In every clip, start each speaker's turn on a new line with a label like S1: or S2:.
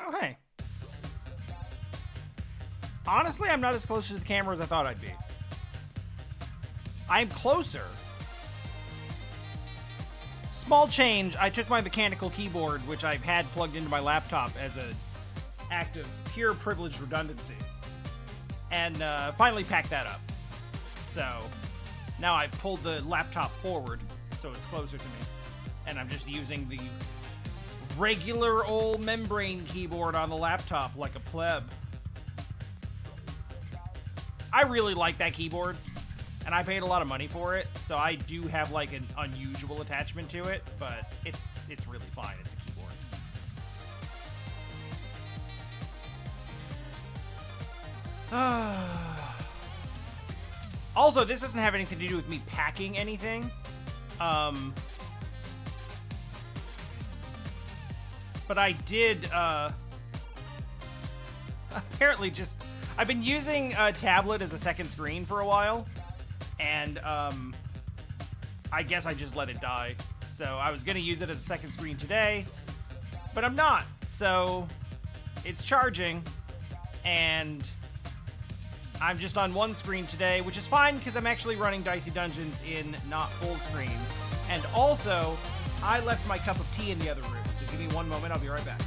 S1: Oh, hey. Honestly, I'm not as close to the camera as I thought I'd be. I'm closer. Small change, I took my mechanical keyboard, which I've had plugged into my laptop as an act of pure privileged redundancy, and finally packed that up. So now I've pulled the laptop forward so it's closer to me, and I'm just using the regular old membrane keyboard on the laptop like a pleb. I really like that keyboard, and I paid a lot of money for it, so I do have like an unusual attachment to it, but it's really fine. It's a keyboard. Also, this doesn't have anything to do with me packing anything. But I did, apparently just, I've been using a tablet as a second screen for a while, and, I guess I just let it die. So I was gonna use it as a second screen today, but I'm not. So it's charging, and I'm just on one screen today, which is fine because I'm actually running Dicey Dungeons in not full screen. And also, I left my cup of tea in the other room, so give me one moment, I'll be right back.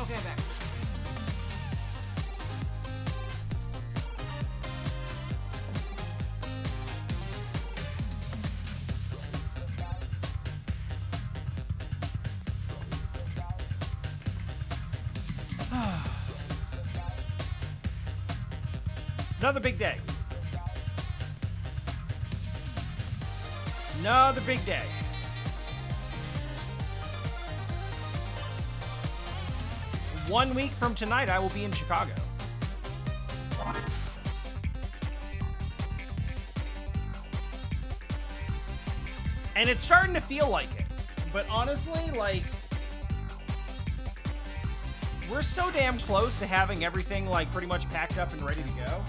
S1: Okay, I'm back. Another big day. Another big day. One week from tonight, I will be in Chicago. And it's starting to feel like it. But honestly, like, we're so damn close to having everything, like, pretty much packed up and ready to go.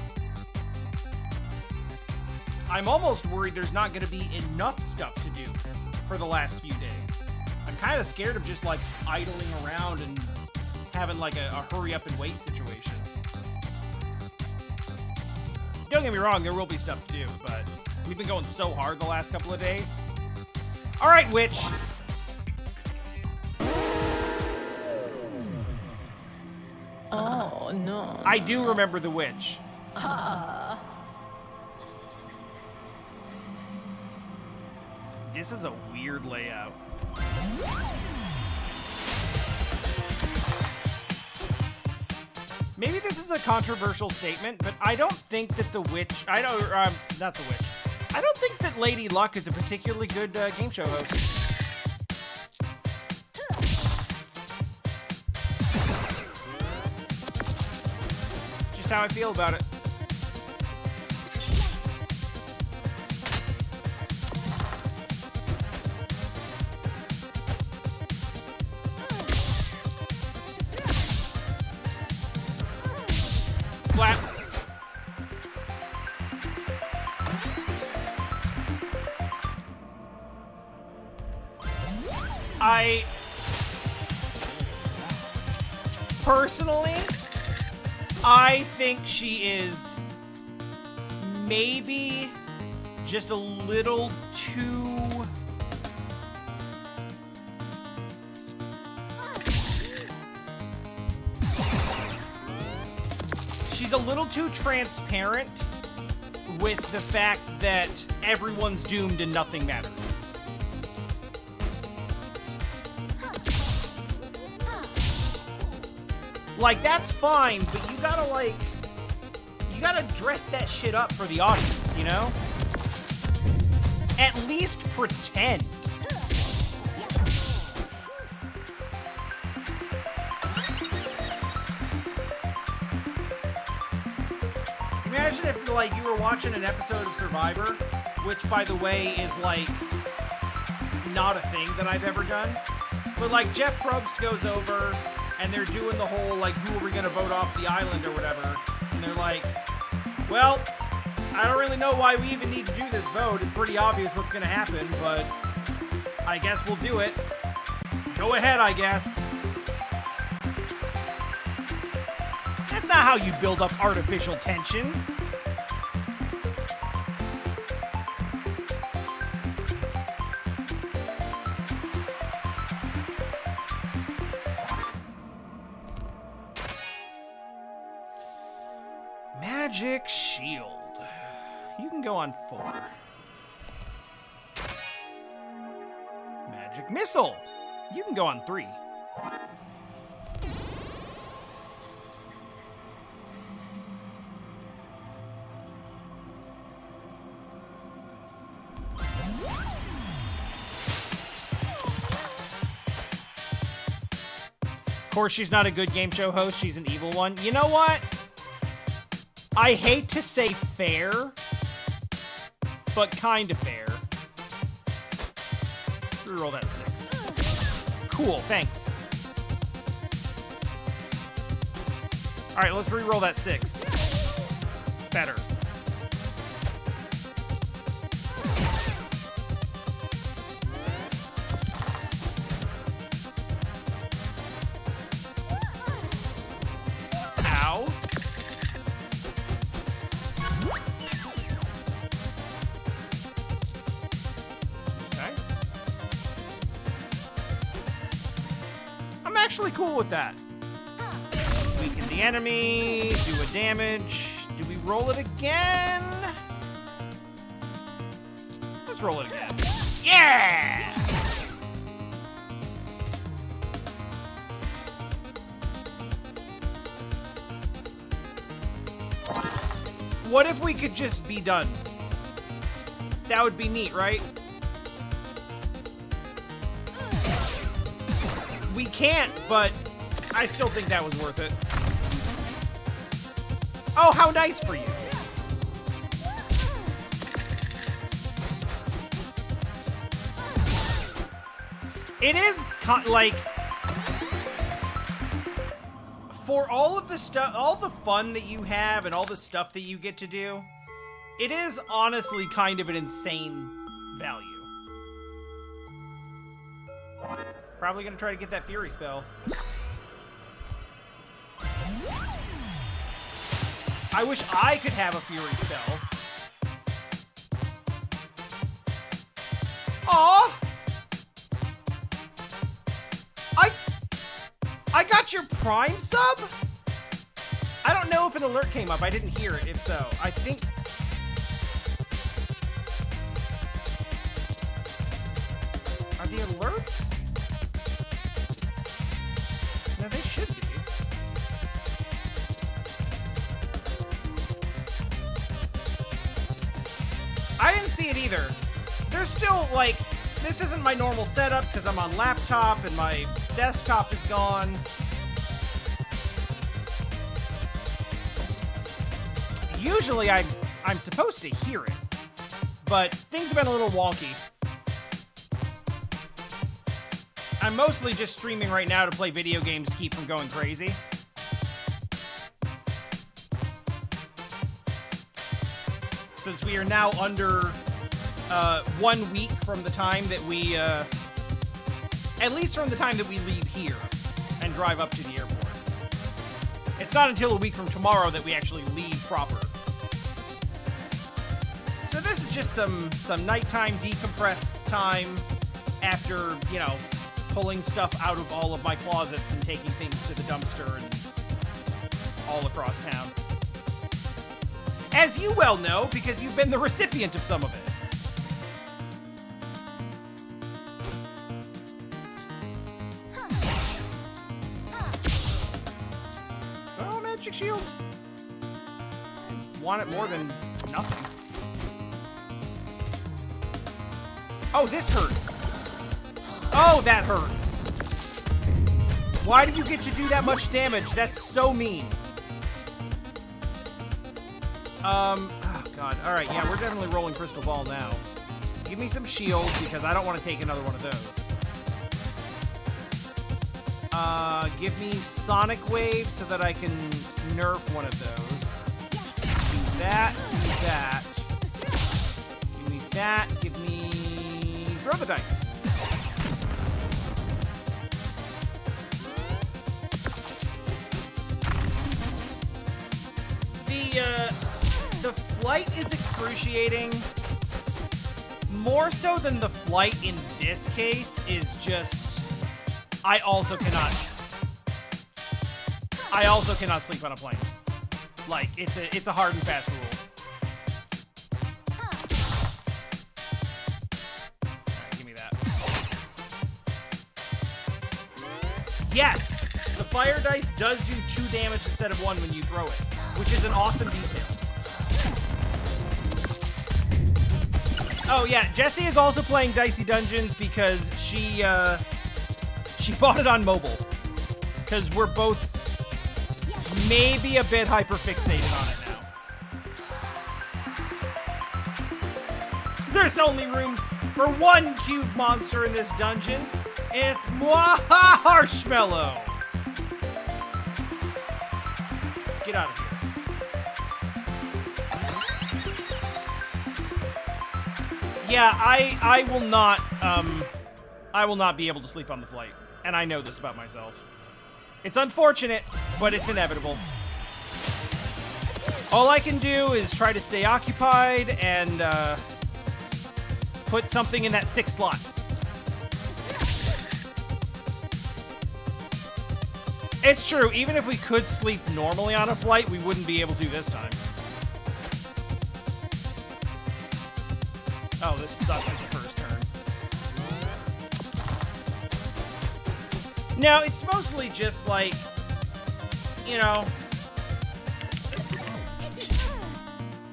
S1: I'm almost worried there's not going to be enough stuff to do for the last few days. I'm kind of scared of just, like, idling around and having, like, a hurry up and wait situation. Don't get me wrong, there will be stuff to do, but we've been going so hard the last couple of days. All right, Witch.
S2: Oh, no.
S1: I do remember the Witch. This is a weird layout. Maybe this is a controversial statement, but I don't think that the Witch... not the Witch. I don't think that Lady Luck is a particularly good game show host. Just how I feel about it. Flap. I personally, I think she is maybe just a little too she's a little too transparent with the fact that everyone's doomed and nothing matters. Like, that's fine, but you gotta dress that shit up for the audience, you know? At least pretend. Imagine if, like, you were watching an episode of Survivor, which, by the way, is, like, not a thing that I've ever done. But, like, Jeff Probst goes over, and they're doing the whole, like, who are we going to vote off the island or whatever. And they're like, well, I don't really know why we even need to do this vote. It's pretty obvious what's going to happen, but I guess we'll do it. Go ahead, I guess. That's not how you build up artificial tension. Magic Shield. You can go on 4. Magic Missile. You can go on 3. Of course, she's not a good game show host. She's an evil one. You know what? I hate to say fair, but kind of fair. Reroll that 6. Cool, thanks. All right, let's reroll that 6. Better. Ow. Okay. I'm actually cool with that. Weaken the enemy, do a damage. Do we roll it again? Let's roll it again. Yeah! What if we could just be done? That would be neat, right? We can't, but I still think that was worth it. Oh, how nice for you. It is like, for all of the stuff, all the fun that you have and all the stuff that you get to do, it is honestly kind of an insane value. Probably gonna try to get that Fury spell. I wish I could have a Fury spell. Aw! I got your Prime sub? I don't know if an alert came up. I didn't hear it. If so, I think... Are the alerts? No, they should be. I didn't see it either. There's still, like, this isn't my normal setup because I'm on laptop and my desktop is gone. Usually I'm supposed to hear it, but things have been a little wonky. I'm mostly just streaming right now to play video games to keep from going crazy. Since we are now under 1 week from the time that we, at least from the time that we leave here and drive up to the airport. It's not until a week from tomorrow that we actually leave proper. So this is just some nighttime decompress time after, you know, pulling stuff out of all of my closets and taking things to the dumpster and all across town. As you well know, because you've been the recipient of some of it. Oh, Magic Shield. I want it more than nothing. Oh, this hurts. Oh, that hurts. Why do you get to do that much damage? That's so mean. Oh, God. All right, yeah, we're definitely rolling Crystal Ball now. Give me some shields, because I don't want to take another one of those. Give me Sonic Wave so that I can nerf one of those. Do that, do that. Give me that, give me... Throw the dice. The flight is excruciating. More so than the flight in this case is just... I also cannot sleep on a plane. Like, it's a hard and fast rule. Alright, give me that. Yes! The fire dice does do 2 damage instead of 1 when you throw it, which is an awesome detail. Oh yeah, Jessie is also playing Dicey Dungeons because she bought it on mobile. Because we're both maybe a bit hyper-fixated on it now. There's only room for 1 cube monster in this dungeon, and it's Marshmallow! Get out of here. Yeah, I will not be able to sleep on the flight, and I know this about myself. It's unfortunate, but it's inevitable. All I can do is try to stay occupied and put something in that 6th slot. It's true, even if we could sleep normally on a flight, we wouldn't be able to this time. Oh, this sucks as the first turn. No, it's mostly just like, you know,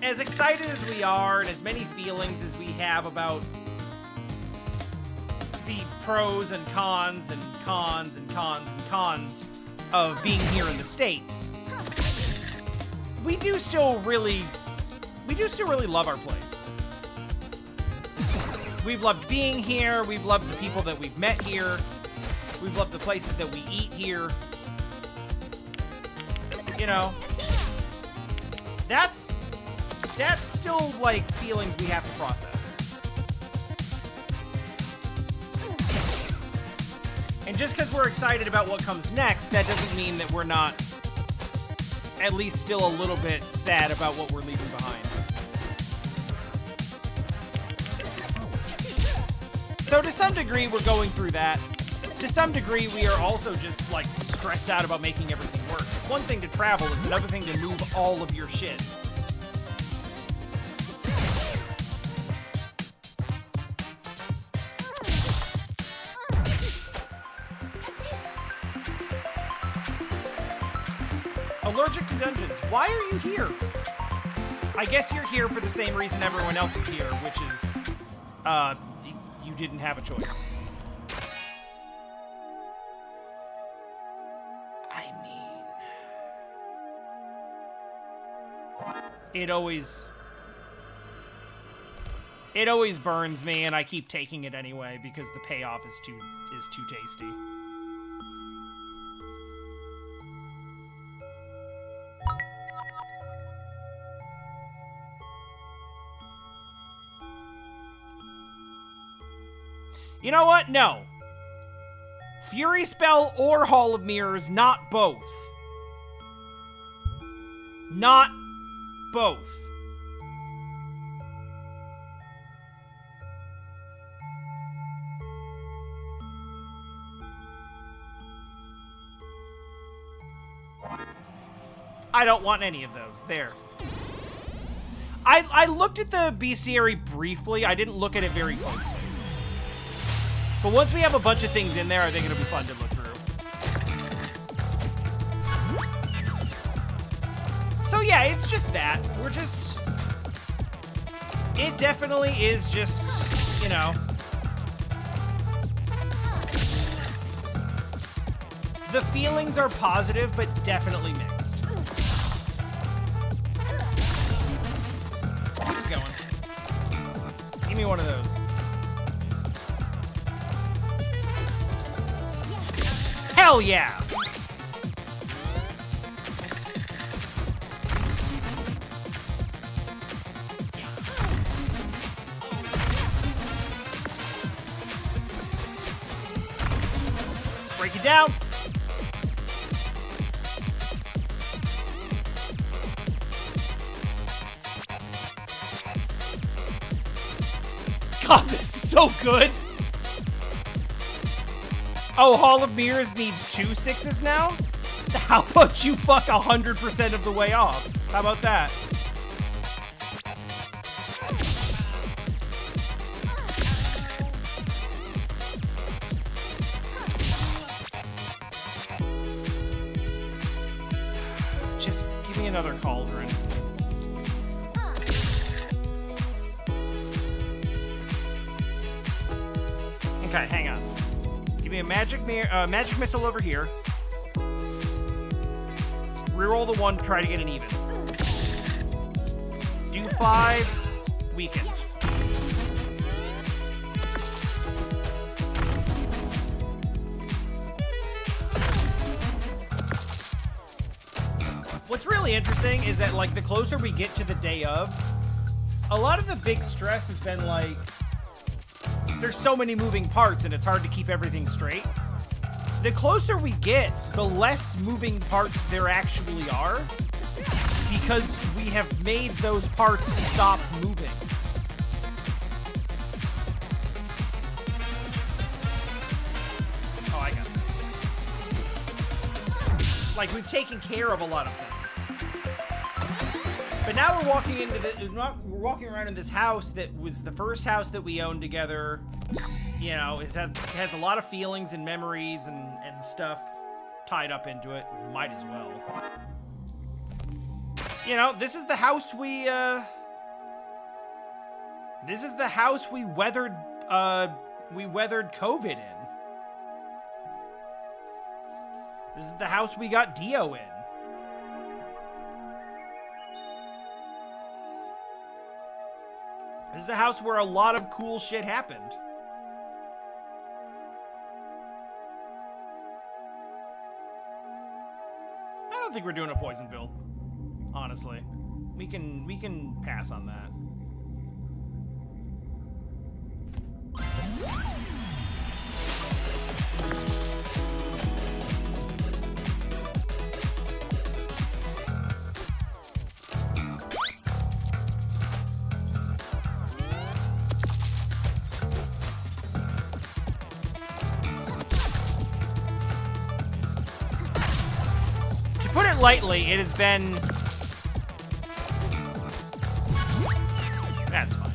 S1: as excited as we are and as many feelings as we have about the pros and cons and cons and cons and cons of being here in the States, we do still really love our place. We've loved being here. We've loved the people that we've met here. We've loved the places that we eat here. You know, that's still, like, feelings we have to process. And just because we're excited about what comes next, that doesn't mean that we're not at least still a little bit sad about what we're leaving behind. So to some degree, we're going through that. To some degree, we are also just, like, stressed out about making everything work. It's one thing to travel, it's another thing to move all of your shit. Allergic to dungeons. Why are you here? I guess you're here for the same reason everyone else is here, which is, you didn't have a choice. I mean, it always burns me, and I keep taking it anyway because the payoff is too tasty. You know what? No. Fury Spell or Hall of Mirrors, not both. Not both. I don't want any of those. There. I looked at the bestiary briefly. I didn't look at it very closely. But once we have a bunch of things in there, I think it'll be fun to look through. So yeah, it's just that. It definitely is just, you know, The feelings are positive, but definitely mixed. Keep going. Give me one of those. Hell yeah! Break it down. God, this is so good. Oh, Hall of Mirrors needs 2 6s now? How about you fuck 100% of the way off? How about that? Just give me another cauldron. Okay, hang on. Give me a magic missile over here. Reroll the 1 to try to get an even. Do 5, weaken. What's really interesting is that, like, the closer we get to the day of, a lot of the big stress has been, like, there's so many moving parts and it's hard to keep everything straight. The closer we get, the less moving parts there actually are, because we have made those parts stop moving. Oh, I got this. Like, we've taken care of a lot of things. But now we're walking into we're walking around in this house that was the first house that we owned together. You know, it has a lot of feelings and memories and stuff tied up into it. Might as well. You know, this is the house we weathered COVID in. This is the house we got Dio in. This is a house where a lot of cool shit happened. I don't think we're doing a poison build, honestly. We can pass on that. Put it lightly, it has been... That's fine.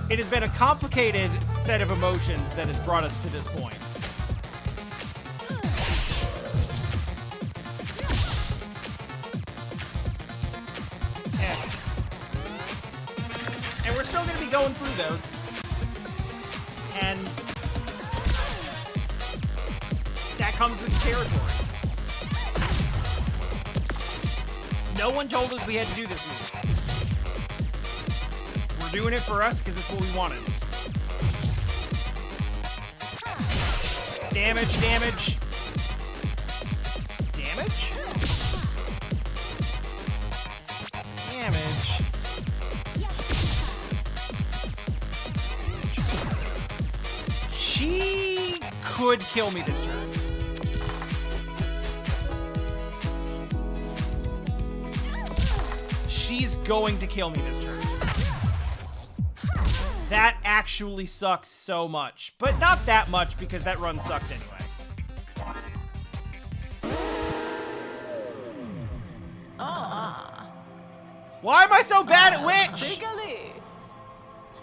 S1: It has been a complicated set of emotions that has brought us to this point. And we're still going to be going through those. And that comes with the territory. No one told us we had to do this move. We're doing it for us because it's what we wanted. Damage, damage. Damage? Damage. She could kill me this turn. She's going to kill me this turn. That actually sucks so much. But not that much because that run sucked anyway. Why am I so bad at Witch?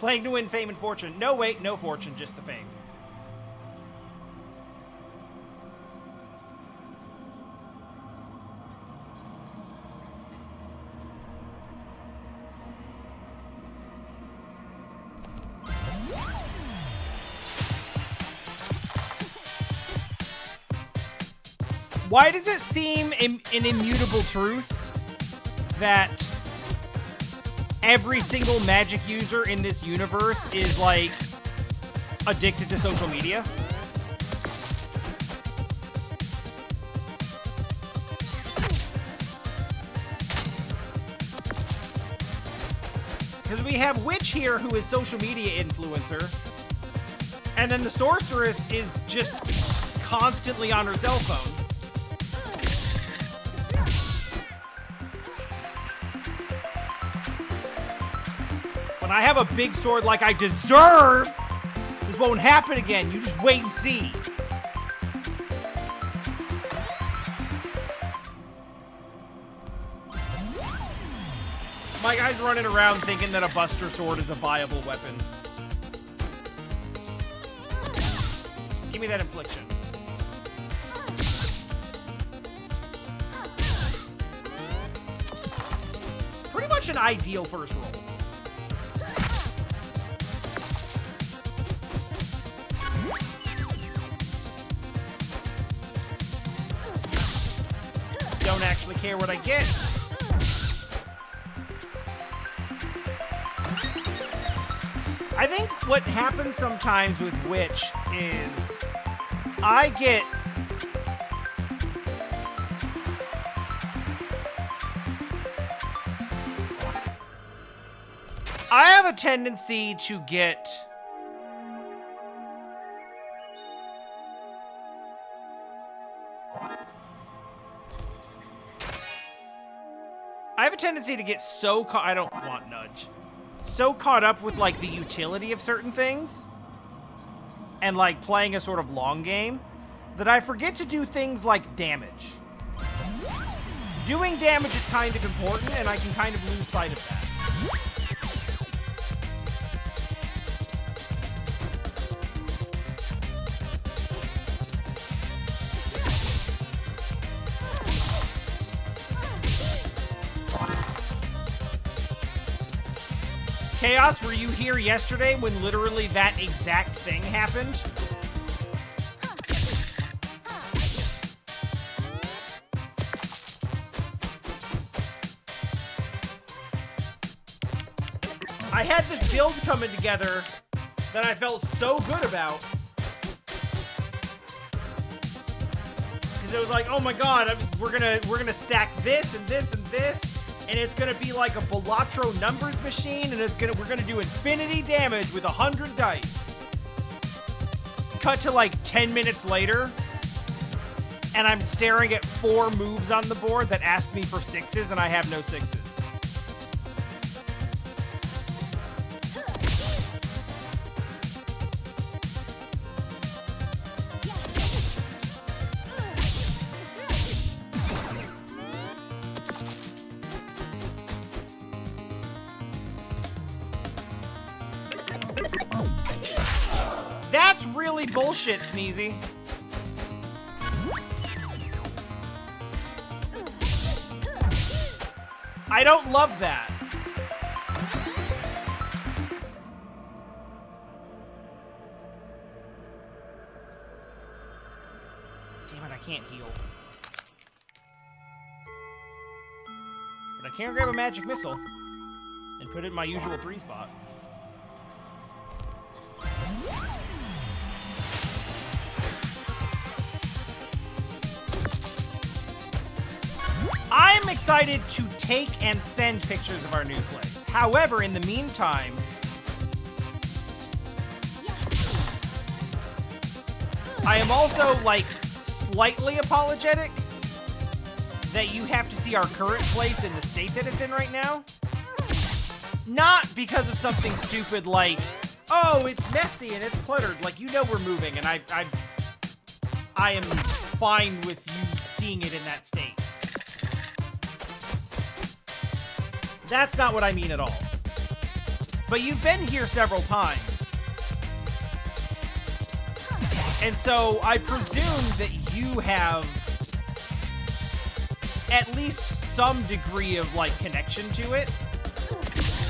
S1: Playing to win fame and fortune. No, wait, no fortune, just the fame. Why does it seem an immutable truth that every single Magic user in this universe is, like, addicted to social media? Because we have Witch here, who is social media influencer, and then the Sorceress is just constantly on her cell phone. When I have a big sword like I deserve, this won't happen again. You just wait and see. My guy's running around thinking that a Buster Sword is a viable weapon. Give me that infliction. Pretty much an ideal first roll. Don't actually care what I get. I think what happens sometimes with Witch is I have a tendency to get so caught. I don't want nudge. So caught up with, like, the utility of certain things and, like, playing a sort of long game that I forget to do things like damage. Doing damage is kind of important, and I can kind of lose sight of that. Chaos, were you here yesterday when literally that exact thing happened? I had this build coming together that I felt so good about. Because it was like, oh my god, we're gonna stack this and this and this. And it's gonna be like a Balatro numbers machine, and we're gonna do infinity damage with 100 dice. Cut to like 10 minutes later, and I'm staring at 4 moves on the board that ask me for 6s, and I have no 6s. That's really bullshit, Sneezy. I don't love that. Damn it, I can't heal. But I can grab a magic missile and put it in my usual 3 spot. I'm excited to take and send pictures of our new place. However, in the meantime, I am also, like, slightly apologetic that you have to see our current place in the state that it's in right now. Not because of something stupid like, oh, it's messy and it's cluttered. Like, you know we're moving, and I am fine with you seeing it in that state. That's not what I mean at all. But you've been here several times. And so I presume that you have at least some degree of, like, connection to it.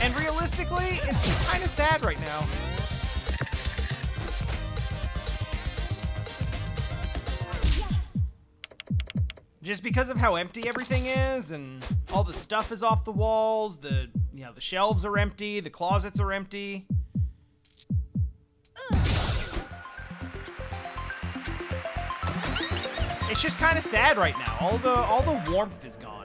S1: And realistically, it's just kind of sad right now. Just because of how empty everything is, and all the stuff is off the walls, the shelves are empty, the closets are empty. It's just kind of sad right now. All the warmth is gone.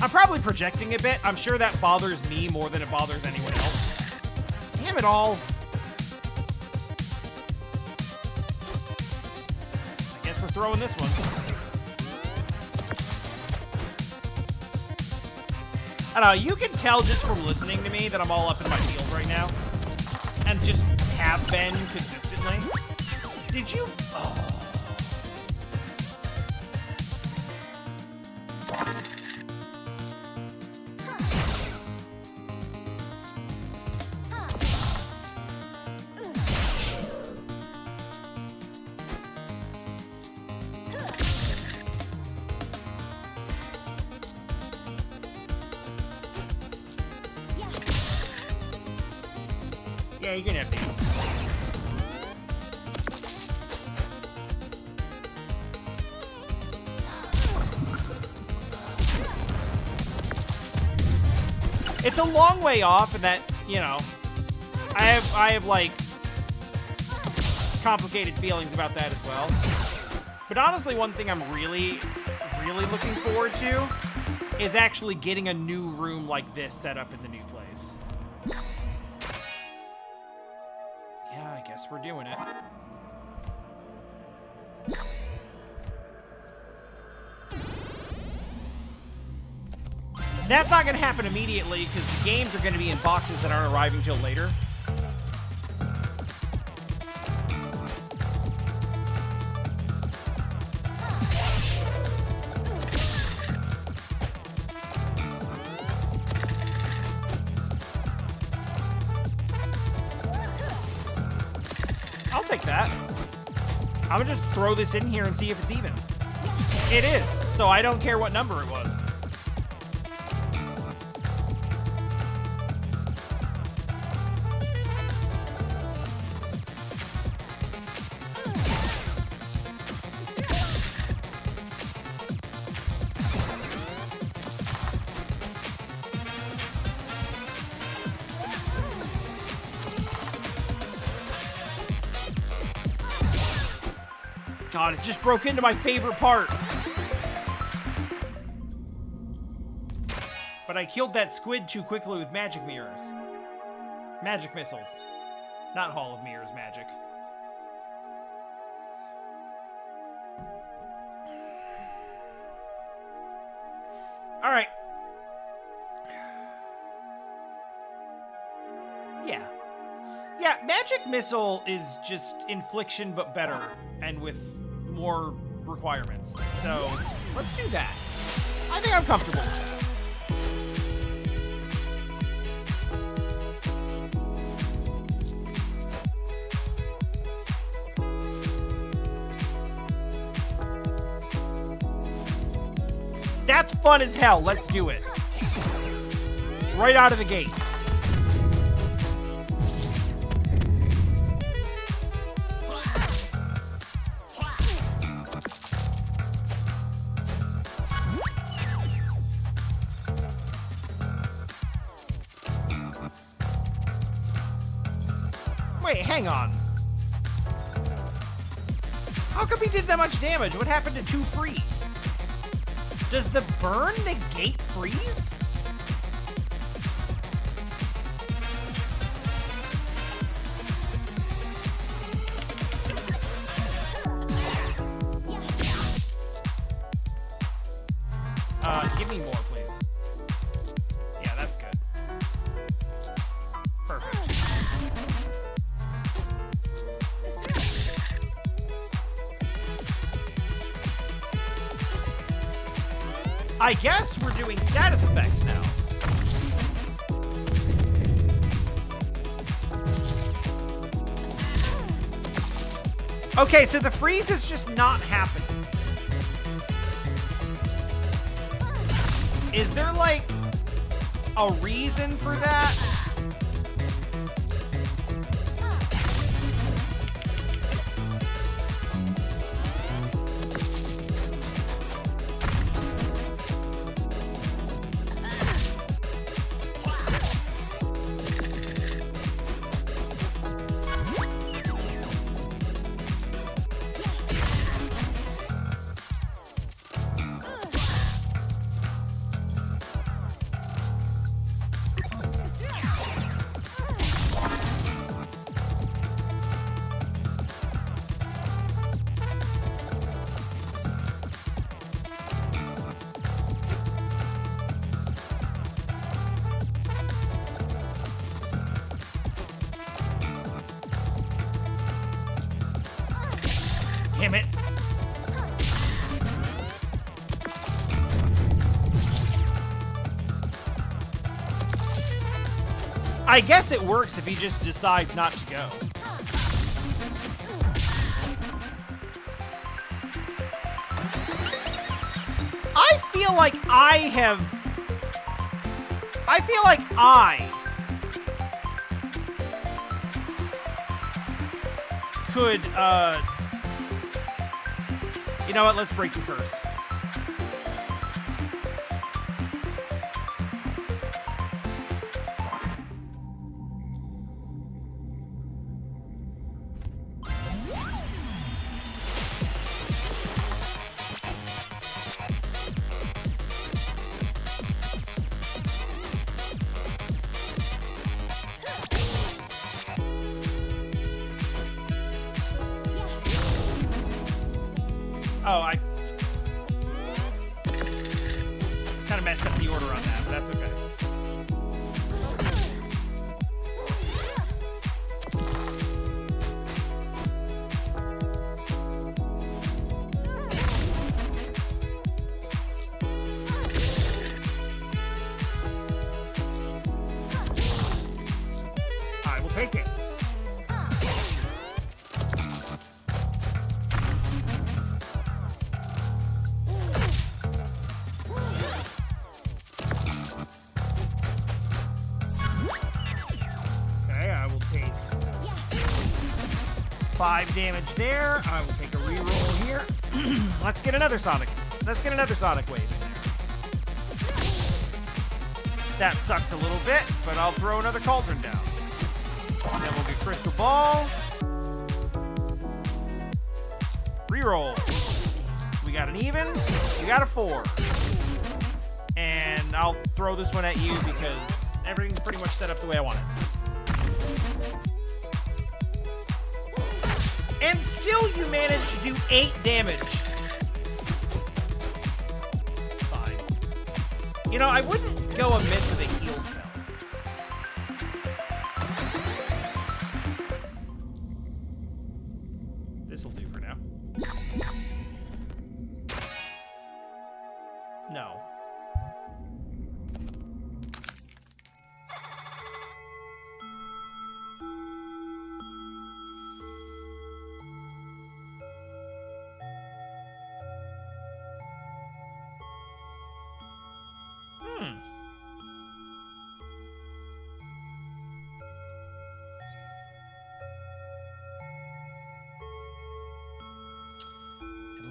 S1: I'm probably projecting a bit. I'm sure that bothers me more than it bothers anyone else. Damn it all. I guess we're throwing this one. I don't know, you can tell just from listening to me that I'm all up in my feels right now. And just have been consistently. Did you... Oh. Yeah, you can have these. It's a long way off, and that, you know, I have like complicated feelings about that as well. But honestly, one thing I'm really looking forward to is actually getting a new room like this set up in the new place. Yeah, I guess we're doing it. That's not going to happen immediately because the games are going to be in boxes that aren't arriving till later. I'll take that. I'm going to just throw this in here and see if it's even. It is, so I don't care what number it was. God, it just broke into my favorite part. But I killed that squid too quickly with magic mirrors. Magic missiles. Not Hall of Mirrors magic. Alright. Yeah. Yeah, magic missile is just infliction but better, and with more requirements. So, let's do that. I think I'm comfortable with that. That's fun as hell. Let's do it. Right out of the gate. Wait, hang on. How come he did that much damage? What happened to 2 freeze? Does the burn negate freeze? Give me more, please. Yeah, that's good. Perfect. I guess we're doing status effects now. Okay, so the freeze is just not happening. Is there, like, a reason for that? I guess it works if he just decides not to go. I feel like I could, you know what? Let's break the curse. Oh, I kind of messed up the order on that, but that's okay. I will take it. Okay, I will take 5 damage there. I will take a reroll here. Let's get another Sonic. Let's get another Sonic Wave in there. That sucks a little bit, but I'll throw another Cauldron down. And then we'll get Crystal Ball. Reroll. We got an even. You got a 4. And I'll throw this one at you because everything's pretty much set up the way I want it. And still you managed to do 8 damage. Fine. You know, I wouldn't go amiss with a heal spell. This'll do for now. No.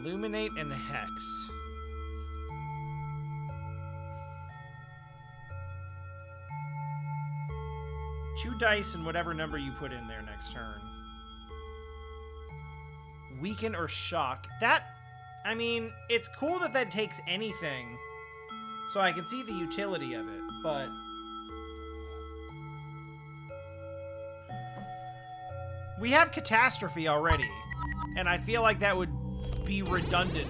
S1: Illuminate and Hex. Two dice and whatever number you put in there next turn. Weaken or Shock. That, I mean, it's cool that that takes anything, so I can see the utility of it, but we have Catastrophe already, and I feel like that would be redundant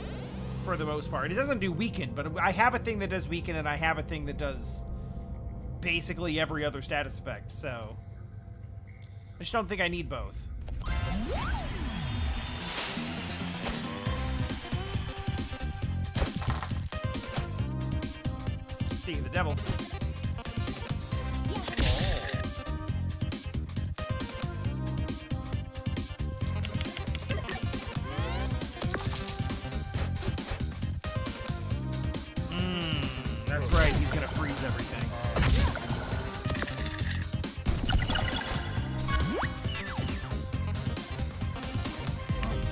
S1: for the most part. It doesn't do Weaken, but I have a thing that does Weaken, and I have a thing that does basically every other status effect, so I just don't think I need both. Seeing the devil. That's right, he's gonna freeze everything.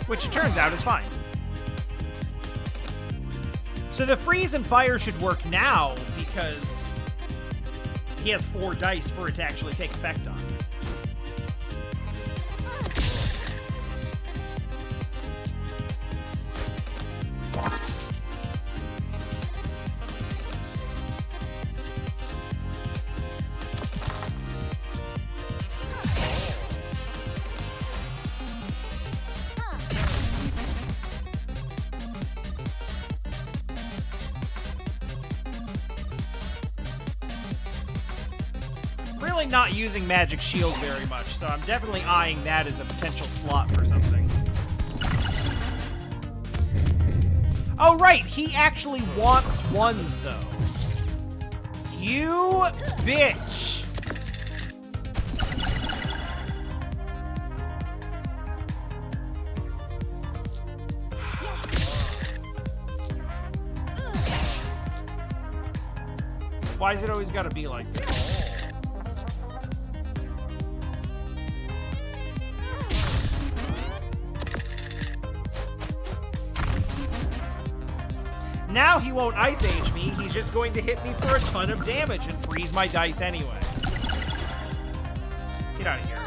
S1: Which it turns out is fine. So the freeze and fire should work now because he has 4 dice for it to actually take effect on. Really not using Magic Shield very much, so I'm definitely eyeing that as a potential slot for something. Oh, right, he actually wants ones, though. You bitch. Why is it always gotta be like this? Now he won't Ice Age me, he's just going to hit me for a ton of damage and freeze my dice anyway. Get out of here.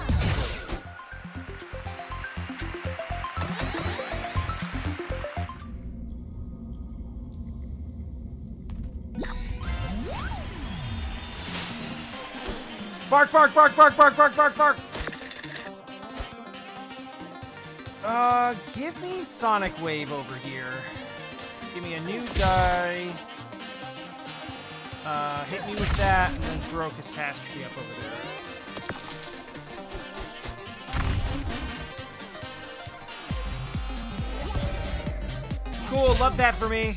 S1: Bark, bark, bark, bark, bark, bark, bark, bark! Give me Sonic Wave over here. Give me a new die. Hit me with that, and then throw Catastrophe up over there. Cool, love that for me.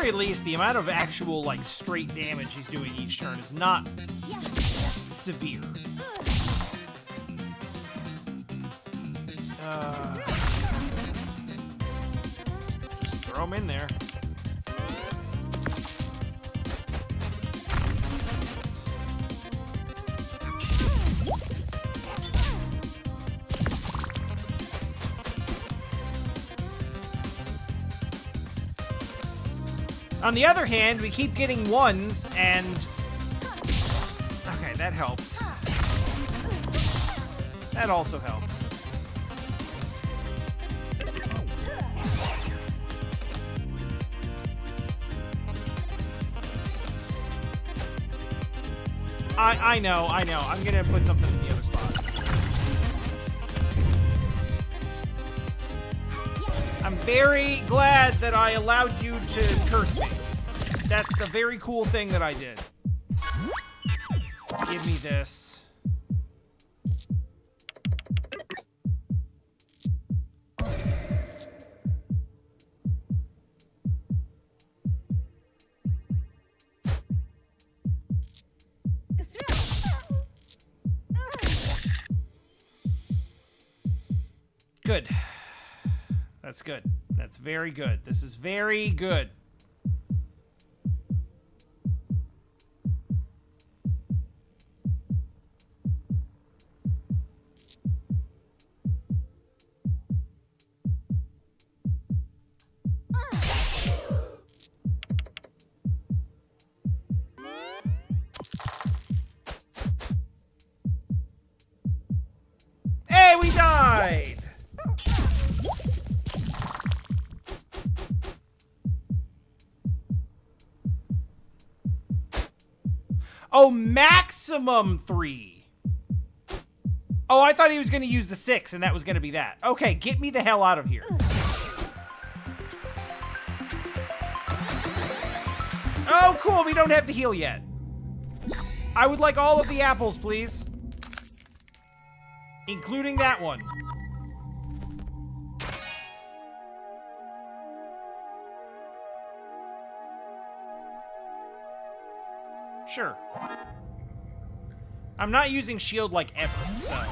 S1: At least the amount of actual like straight damage he's doing each turn is not severe. Just throw him in there. On the other hand, we keep getting ones, and... Okay, that helps. That also helps. I know. I'm gonna put something in the other spot. I'm very glad that I allowed you to curse me. That's a very cool thing that I did. Give me this. Good. That's good. That's very good. This is very good. Hey, we died! Oh, maximum 3. Oh, I thought he was going to use the 6, and that was going to be that. Okay, get me the hell out of here. Oh, cool, we don't have to heal yet. I would like all of the apples, please. Including that one. Sure. I'm not using shield like ever, so.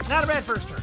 S1: Not a bad first turn.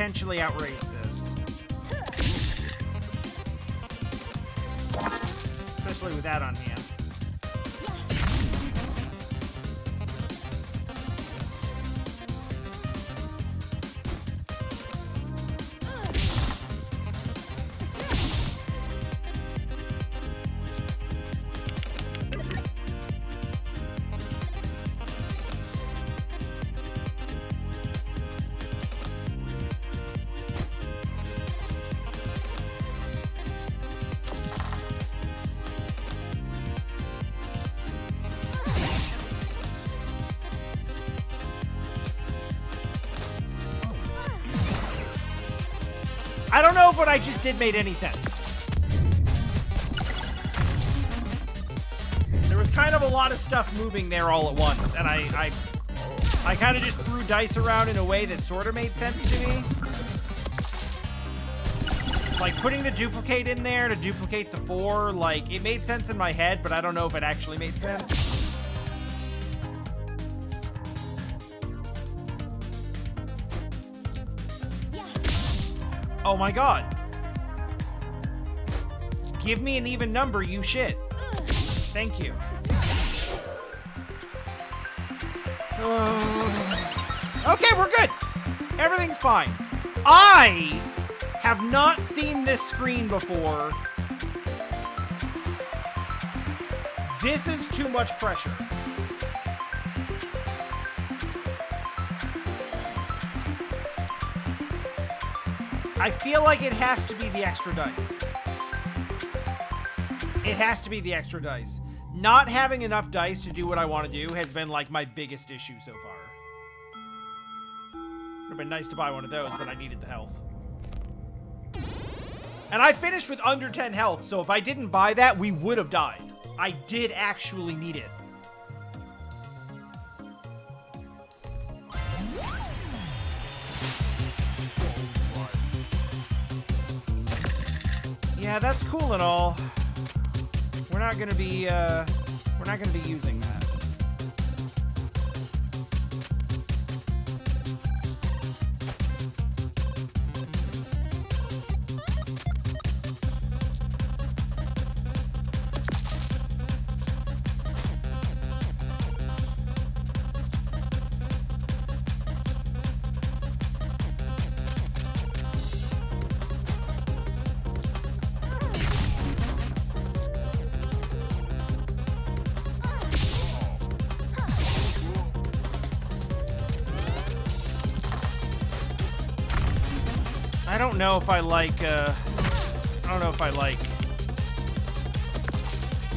S1: potentially outrace this. Especially with that on hand. I don't know if what I just did made any sense. There was kind of a lot of stuff moving there all at once, and I kind of just threw dice around in a way that sort of made sense to me. Like, putting the duplicate in there to duplicate the 4, like, it made sense in my head, but I don't know if it actually made sense. Oh my god. Give me an even number, you shit. Thank you. Okay, we're good. Everything's fine. I have not seen this screen before. This is too much pressure. I feel like it has to be the extra dice. It has to be the extra dice. Not having enough dice to do what I want to do has been like my biggest issue so far. Would have been nice to buy one of those, but I needed the health. And I finished with under 10 health, so if I didn't buy that, we would have died. I did actually need it. Yeah, that's cool and all. We're not gonna be using that. I don't know if I like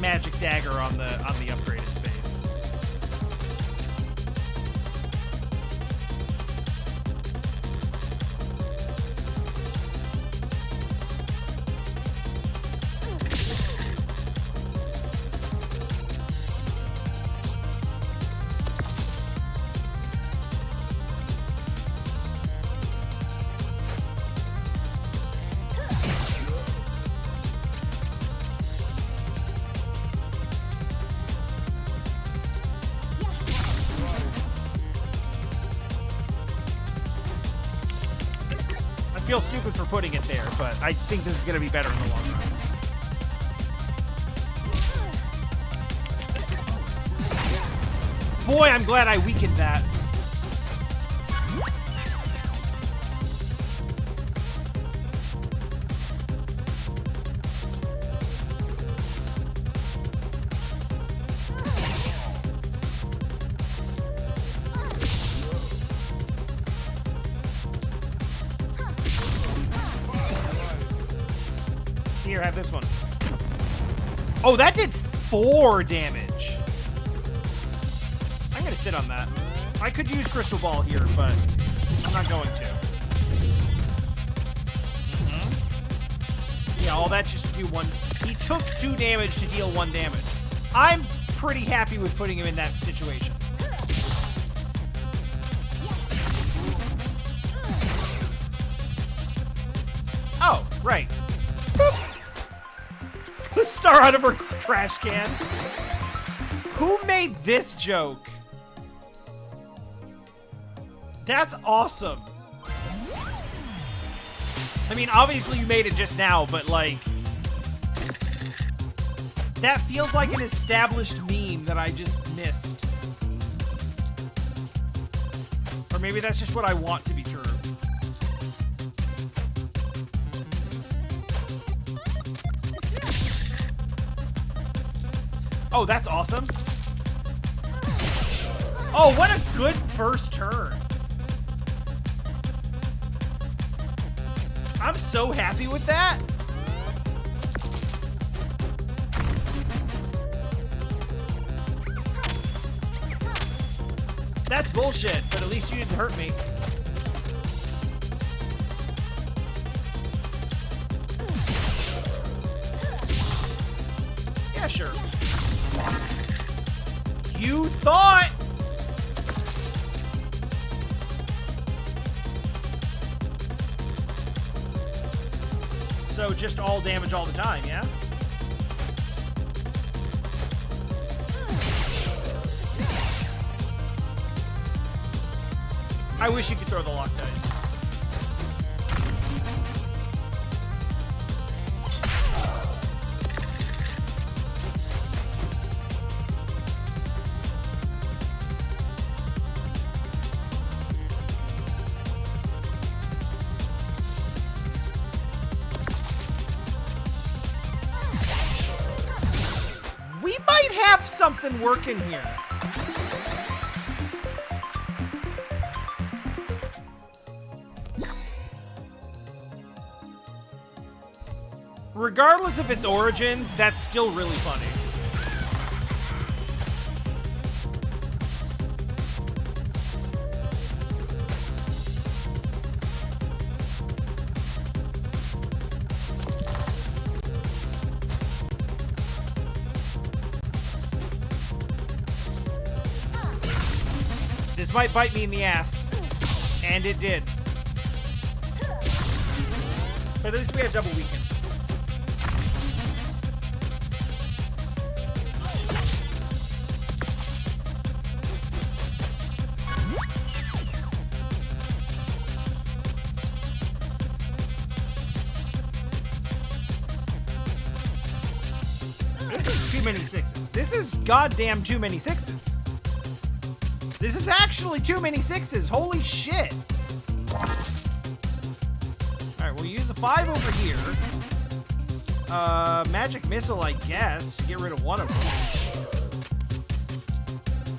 S1: Magic Dagger on the upgraded space. I feel stupid for putting it there, but I think this is going to be better in the long run. Boy, I'm glad I weakened that. Here, have this one. Oh, that did 4 damage. I'm gonna sit on that. I could use Crystal Ball here, but I'm not going to. Yeah, all that just to do 1. He took 2 damage to deal 1 damage. I'm pretty happy with putting him in that situation. Oh, right. Star out of her trash can. Who made this joke? That's awesome. I mean, obviously you made it just now, but like... That feels like an established meme that I just missed. Or maybe that's just what I want to be true. Oh, that's awesome. Oh, what a good first turn. I'm so happy with that. That's bullshit, but at least you didn't hurt me. Yeah, sure. You thought... So just all damage all the time, yeah? I wish you could throw the lock dice. We might have something working here. Regardless of its origins, that's still really funny. This might bite me in the ass. And it did. But at least we have double weaken. Too many sixes. This is goddamn too many sixes. This is actually too many sixes. Holy shit. Alright, we'll use a 5 over here. Magic Missile, I guess, to get rid of one of them.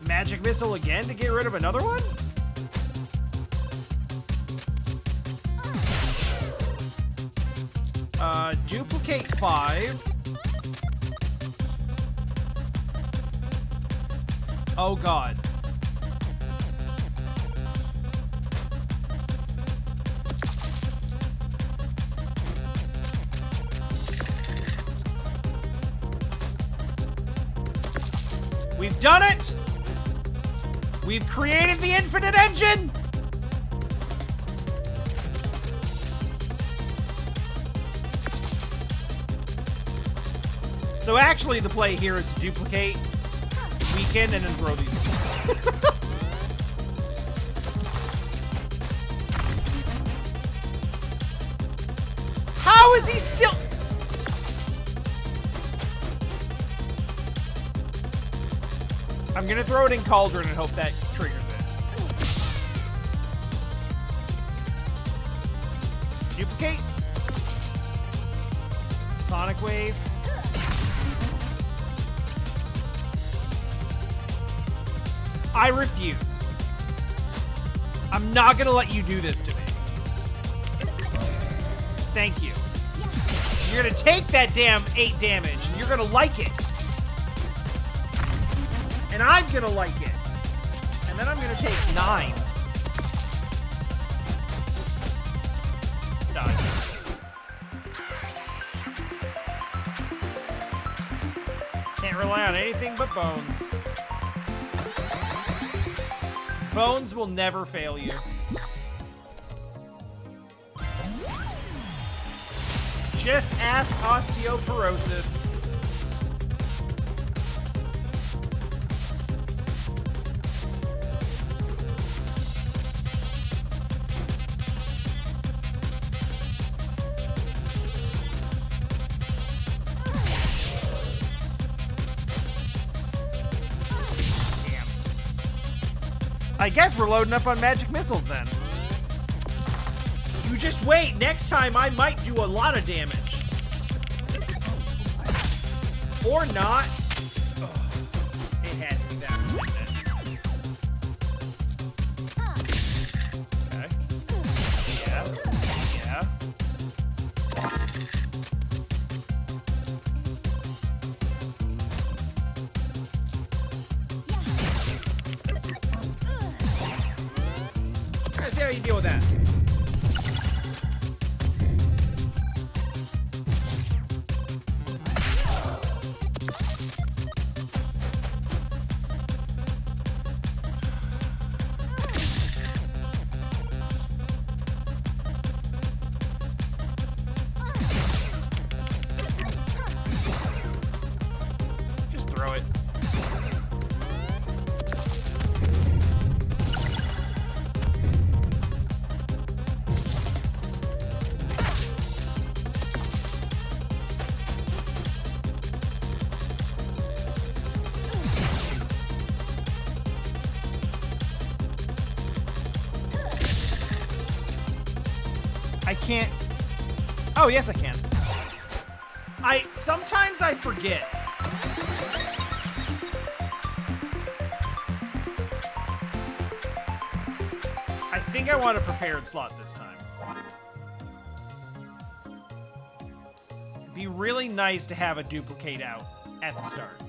S1: Magic Missile again to get rid of another one? Duplicate 5. Oh god. We've done it! We've created the infinite engine! So actually the play here is to duplicate, weaken, and then throw these. How is he still... I'm gonna throw it in Cauldron and hope that triggers it. Duplicate. Sonic Wave. I refuse. I'm not gonna let you do this to me. Thank you. You're gonna take that damn 8 damage, and you're gonna like it. And I'm gonna like it. And then I'm gonna take 9. Die. Can't rely on anything but Bones. Bones will never fail you. Just ask Osteoporosis. I guess we're loading up on magic missiles then.
S2: You just wait. Next time I might do a lot of damage. Or not. Ugh. It had to be that, didn't it?
S1: Okay. Yeah. Yeah.
S2: Let's see how you deal with that.
S1: Just throw it. I can't. Oh, yes, I can. Sometimes I forget. I think I want a prepared slot this time. It'd be really nice to have a duplicate out at the start.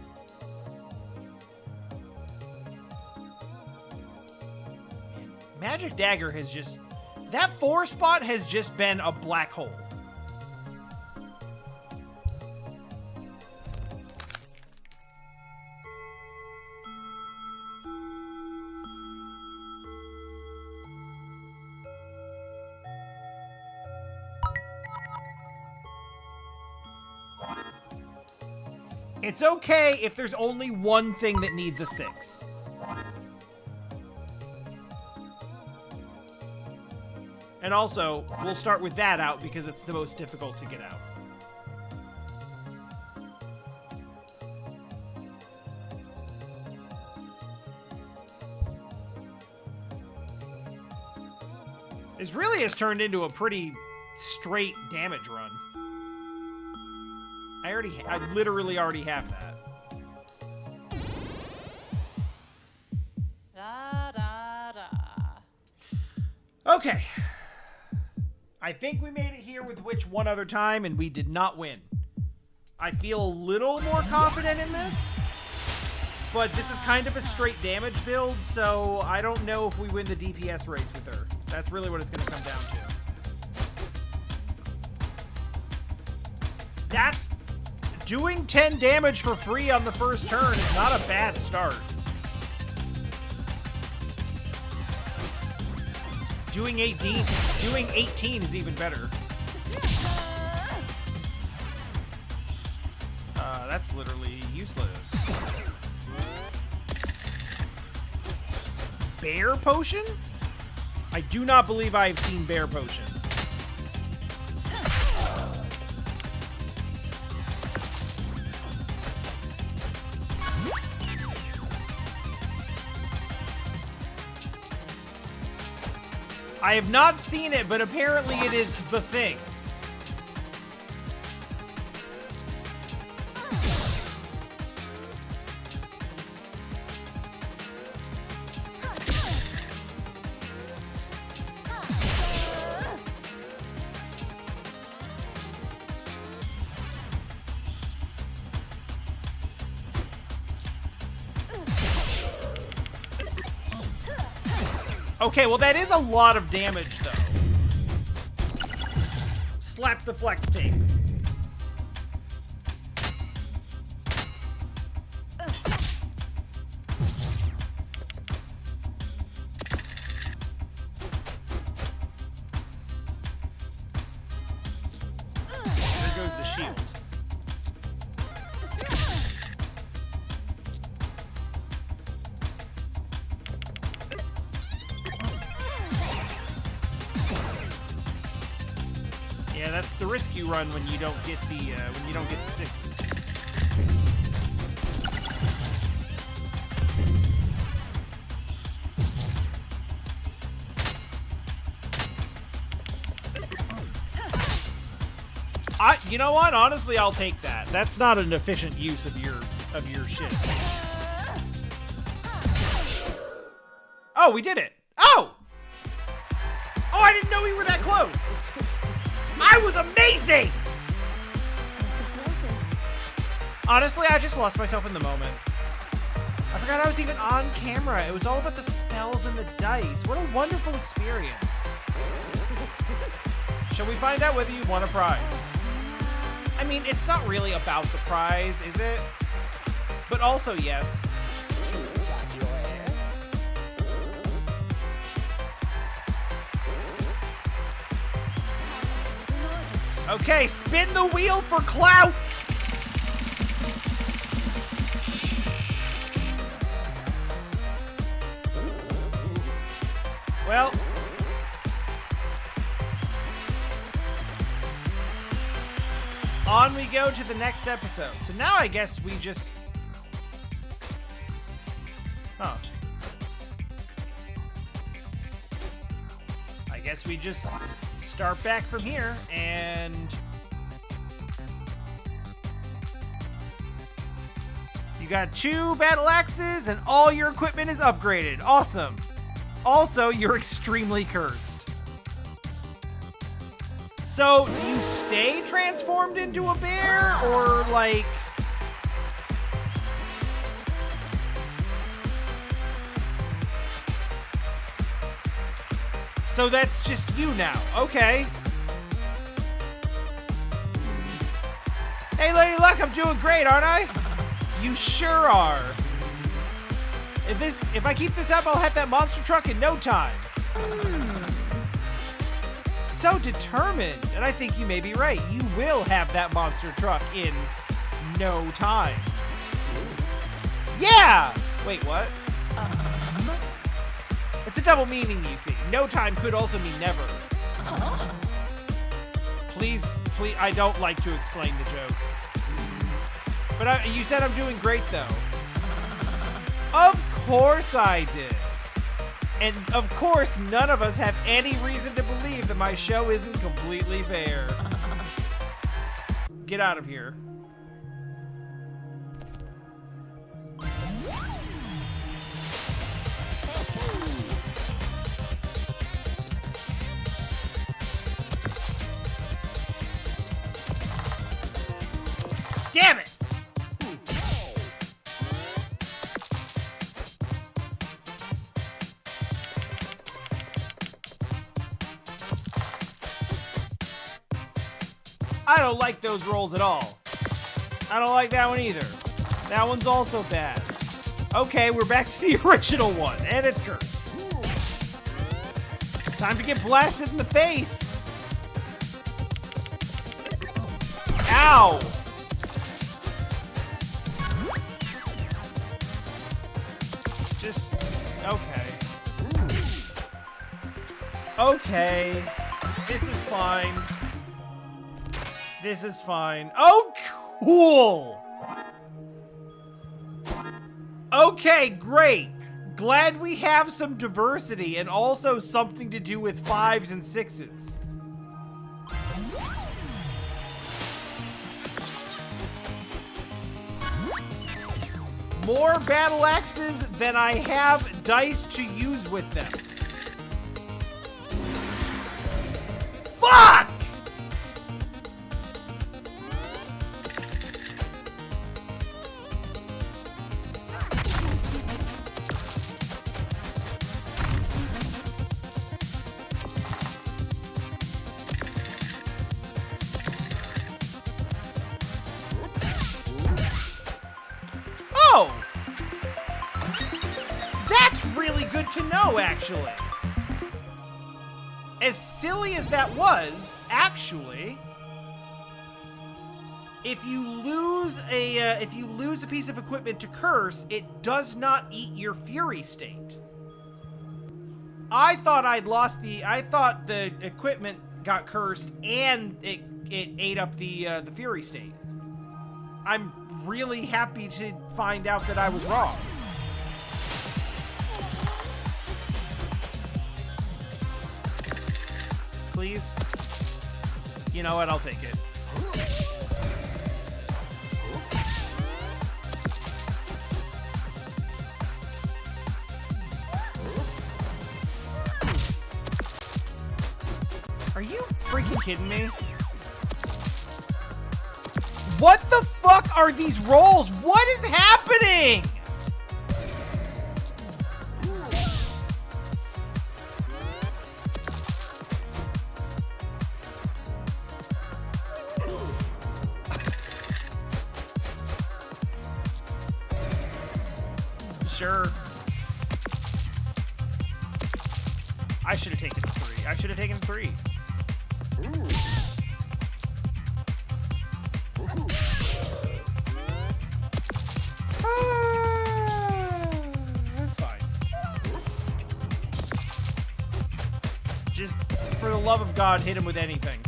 S1: Magic Dagger has just... That 4 spot has just been a black hole. It's okay if there's only one thing that needs a 6. And also, we'll start with that out because it's the most difficult to get out. This really has turned into a pretty straight damage run. I literally already have that.
S3: Da, da, da.
S1: Okay. I think we made it here with Witch one other time, and we did not win. I feel a little more confident in this, but this is kind of a straight damage build, so I don't know if we win the DPS race with her. That's really what it's going to come down to. That's... Doing 10 damage for free on the first turn is not a bad start. Doing 18 is even better. That's literally useless. Bear Potion? I do not believe I have seen Bear Potion. I have not seen it, but apparently it is the thing. Okay, well that is a lot of damage, though. Slap the flex tape. There goes the shield. Yeah, that's the risk you run when you don't get the sixes. You know what? Honestly, I'll take that. That's not an efficient use of your shit. Oh, we did it. Oh! Oh, I didn't know we were that close. I was amazing! Honestly, I just lost myself in the moment. I forgot I was even on camera. It was all about the spells and the dice. What a wonderful experience. Shall we find out whether you won a prize? I mean, it's not really about the prize, is it? But also, yes. Okay, spin the wheel for clout! Well, on we go to the next episode. So now I guess we just... Huh. I guess we just start back from here and... You got 2 battle axes and all your equipment is upgraded. Awesome. Also, you're extremely cursed. So, do you stay transformed into a bear, or like... So that's just you now. Okay. Hey, Lady Luck, I'm doing great, aren't I? You sure are. If I keep this up, I'll have that monster truck in no time. So determined, and I think you may be right. You will have that monster truck in no time. Yeah! Wait, what? It's a double meaning, you see. No time could also mean never. Please, I don't like to explain the joke. But you said I'm doing great, though. Of course I did. And of course, none of us have any reason to believe that my show isn't completely fair. Get out of here. Damn it! I don't like those rolls at all. I don't like that one either. That one's also bad. Okay, we're back to the original one, and it's cursed. Time to get blasted in the face. Ow! Just, okay. Okay, this is fine. This is fine. Oh, cool! Okay, great. Glad we have some diversity and also something to do with 5s and 6s. More battle axes than I have dice to use with them. Fuck! Oh! That's really good to know, actually. As silly as that was, actually, if you lose a piece of equipment to curse, it does not eat your fury state. I thought the equipment got cursed and it ate up the fury state. I'm really happy to find out that I was wrong. Please? You know what? I'll take it. Are you freaking kidding me? What the fuck are these rolls? What is happening? Sure. I should have taken 3. I should have taken 3. That's fine. Just for the love of God, hit him with anything.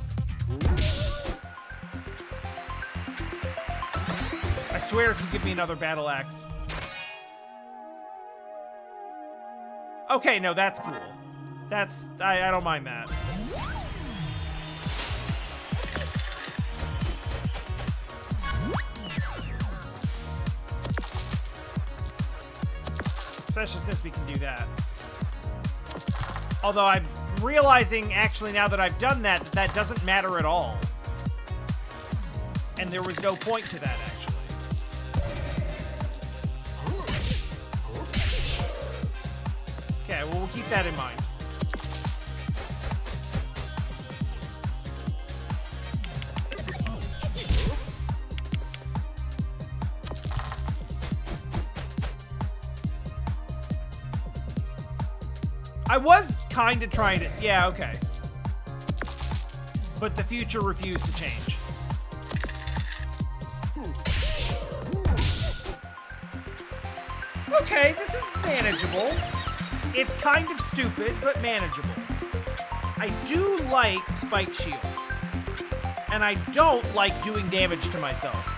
S1: I swear if you give me another battle axe. Okay, no, that's cool. That's... I don't mind that. Especially since we can do that. Although I'm realizing, actually, now that I've done that, that doesn't matter at all. And there was no point to that, actually. Okay, well, we'll keep that in mind. I was kind of trying to... Yeah, okay. But the future refused to change. Okay, this is manageable. It's kind of stupid, but manageable. I do like Spike Shield. And I don't like doing damage to myself.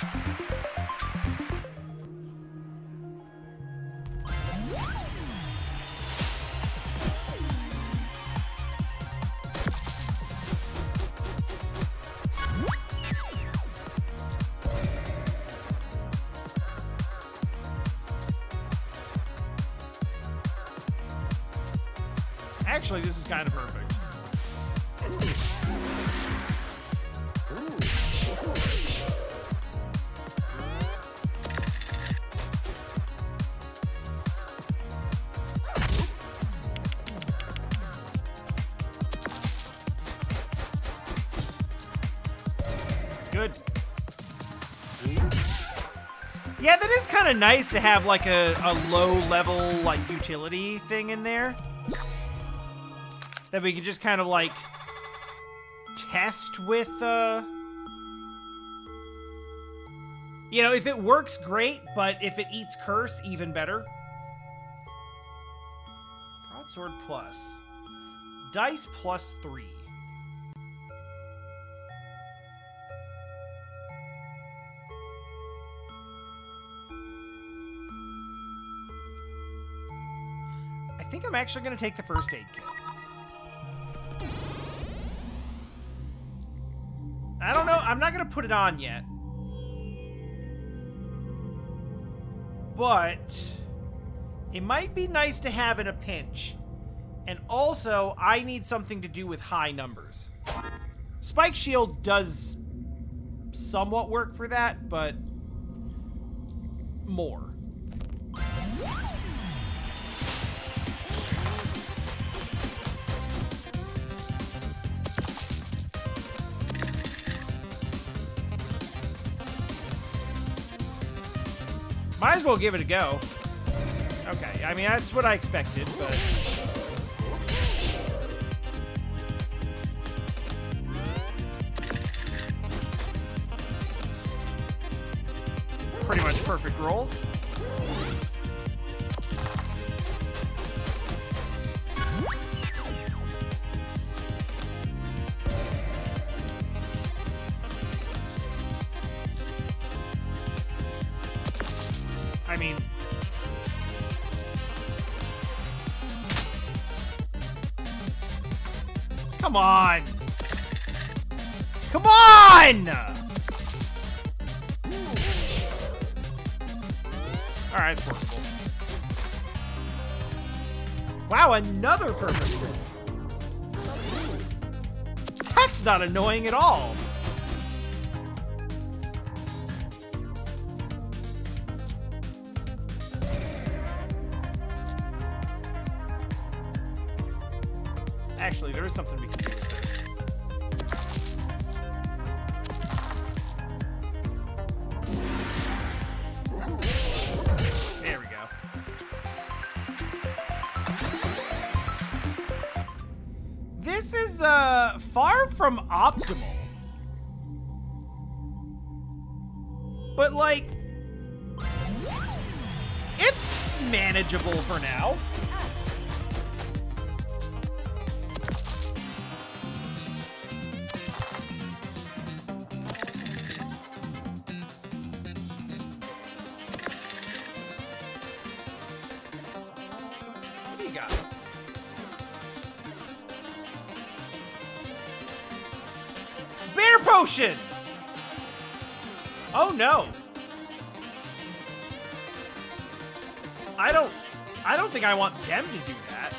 S1: Actually, this is kind of perfect. Good. Yeah, that is kind of nice to have like a low-level like utility thing in there. That we can just kind of, like, test with, You know, if it works, great, but if it eats Curse, even better. Broadsword plus. Dice plus 3. I think I'm actually going to take the first aid kit. I don't know. I'm not going to put it on yet. But it might be nice to have in a pinch. And also, I need something to do with high numbers. Spike Shield does somewhat work for that, but more. Might as well give it a go. Okay, I mean, that's what I expected, but... Pretty much perfect rolls. I mean... Come on! Come on! Alright, it's workable.
S2: Wow, another perfect roll.
S1: That's not annoying at all. Actually, there is something we can do with this. There we go. This is far from optimal. But like it's manageable for now. What do you got? Bear potion! Oh no. I don't think I want them to do that.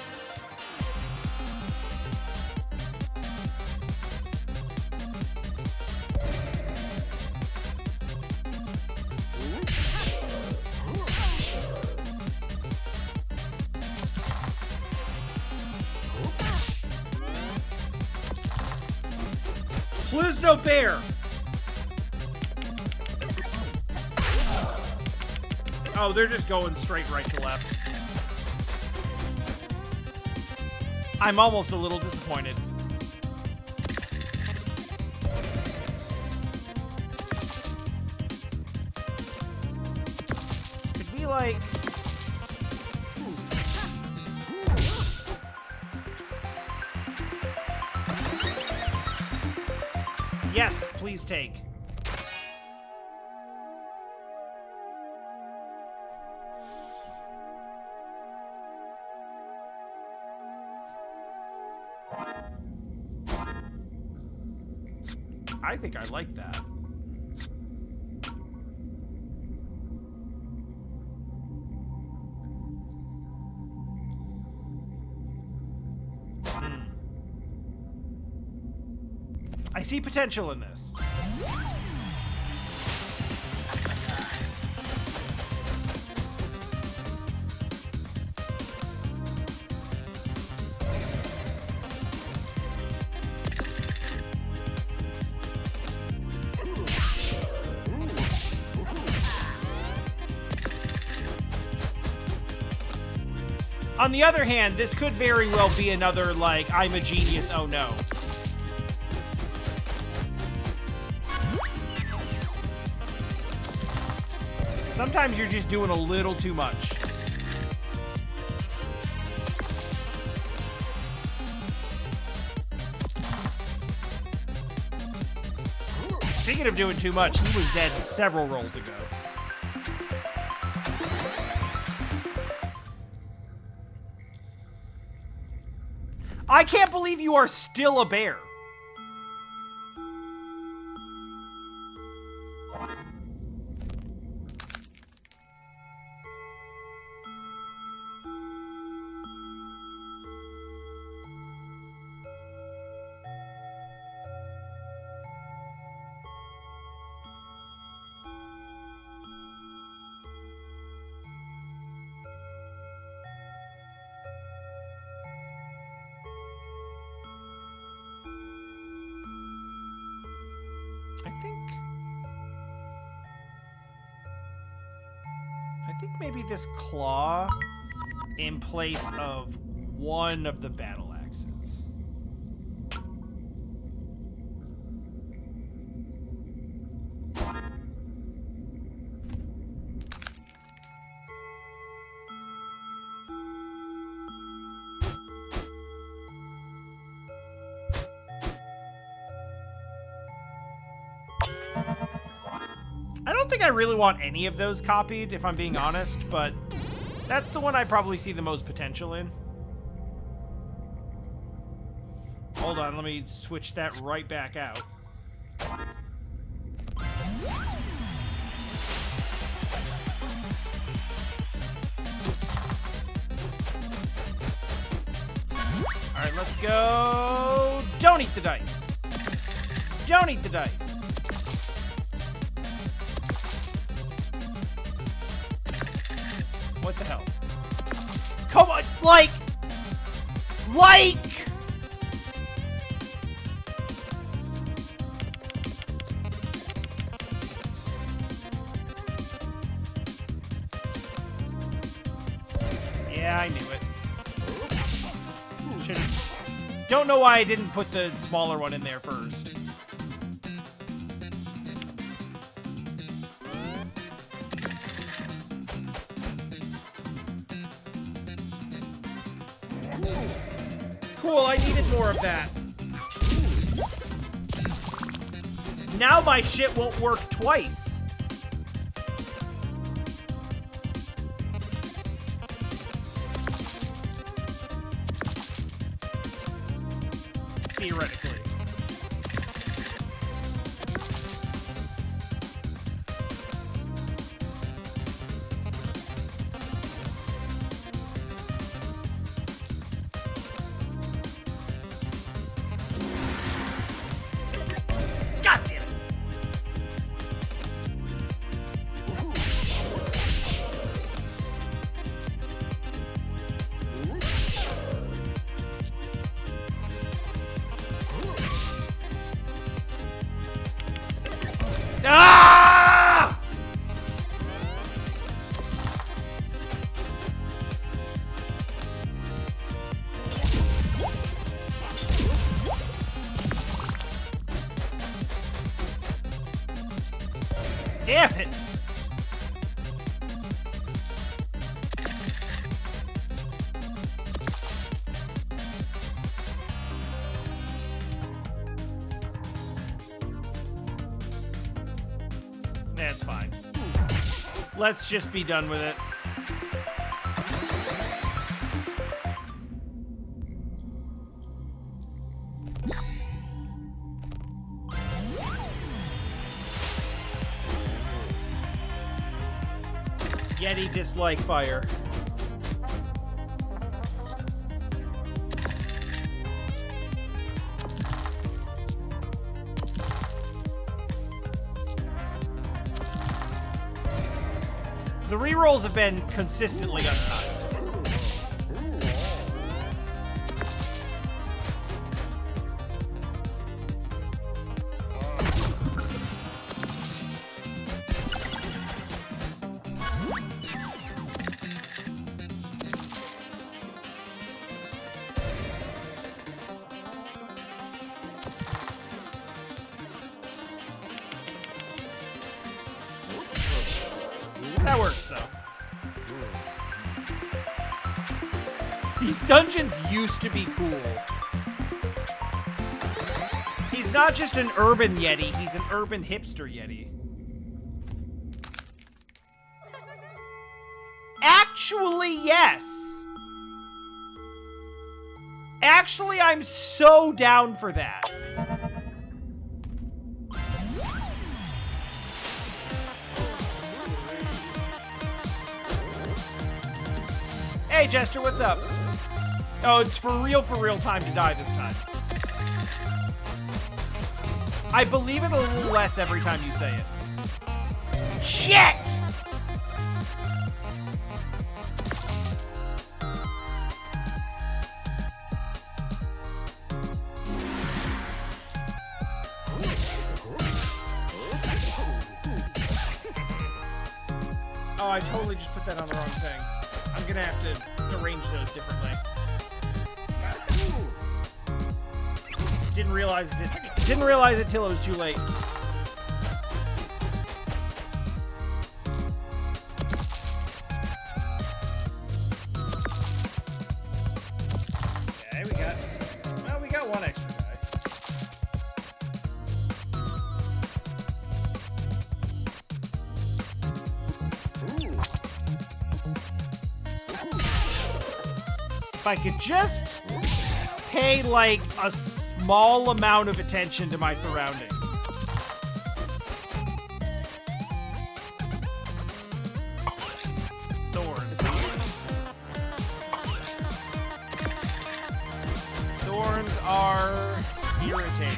S2: Please no bear.
S1: Oh, they're just going straight right to left. I'm almost a little disappointed. Could we like... Yes, please take. I think I like that. I see potential in this. On the other hand, this could very well be another, like, I'm a genius, oh no. Sometimes you're just doing a little too much. Speaking of doing too much, he was dead several rolls ago. I can't believe you are still a bear. I think maybe this claw in place of one of the battle axes. I don't think I really want any of those copied, if I'm being honest, but that's the one I probably see the most potential in. Hold on, let me switch that right back out. let's go. Don't eat the dice. Don't eat the dice. What the hell? Come on, like. Yeah, I knew it. Should've. Don't know why I didn't put the smaller one in there first.
S2: Cool, I needed more of that.
S1: Now my shit won't work twice. Theoretically. God damn it. Ah! Damn it! That's fine. Let's just be done with it. Yeti dislike fire. The rerolls have been consistently untimed. That works, though. These dungeons used to be cool. He's not just an urban Yeti, he's an urban hipster Yeti. Actually, yes. Actually, I'm so down for that. Hey, Jester, what's up? Oh, it's for real time to die this time. I believe it a little less every time you say it. Shit! Oh, I totally just put that on the wrong thing. I'm gonna have to arrange those differently. Didn't realize it till it was too late. Okay, we got one extra guy. If I could just pay like a small amount of attention to my surroundings. thorns are irritating.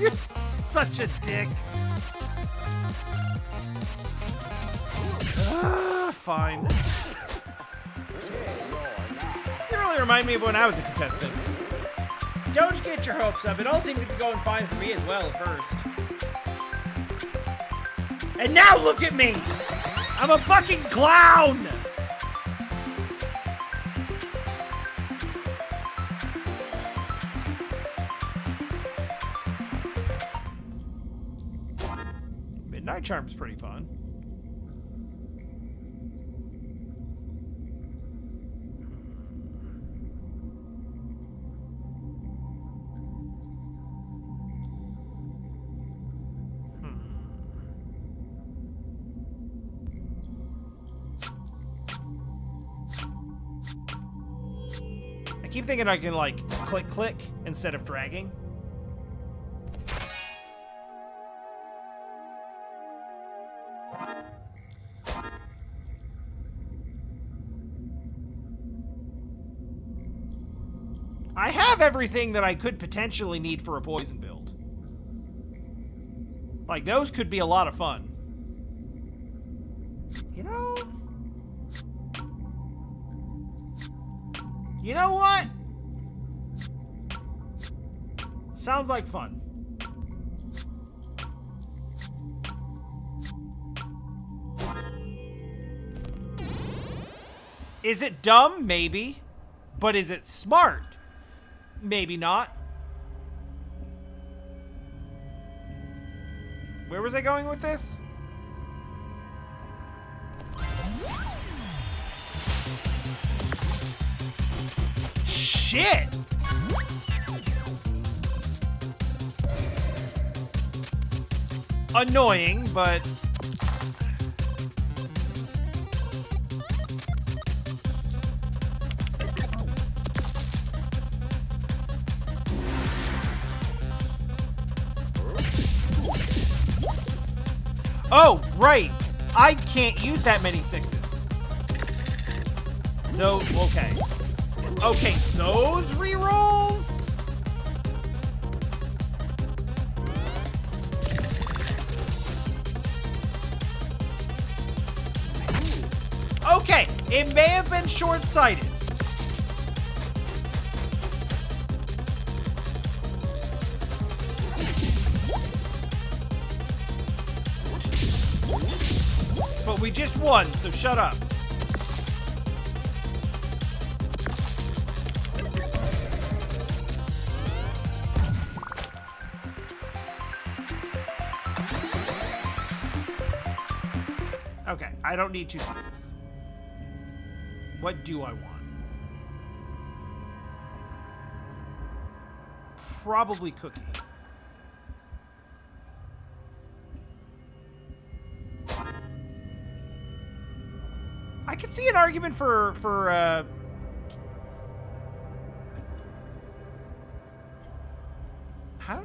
S1: You're such a dick. Fine. You really remind me of when I was a contestant.
S2: Don't get your hopes up. It all seemed to be going fine for me as well at first. And now look at me!
S1: I'm a fucking clown! Midnight Charm's pretty fun. I keep thinking I can, like, click instead of dragging. I have everything that I could potentially need for a poison build. Like, those could be a lot of fun. You know? You know what? Sounds like fun. Is it dumb? Maybe. But is it smart? Maybe not. Where was I going with this? Shit! Annoying, but... Oh, right! I can't use that many sixes. No, okay. Okay, those rerolls? Okay, it may have been short-sighted. But we just won, so shut up. Okay, I don't need 2 sixes. What do I want? Probably cookie. I could see an argument for how?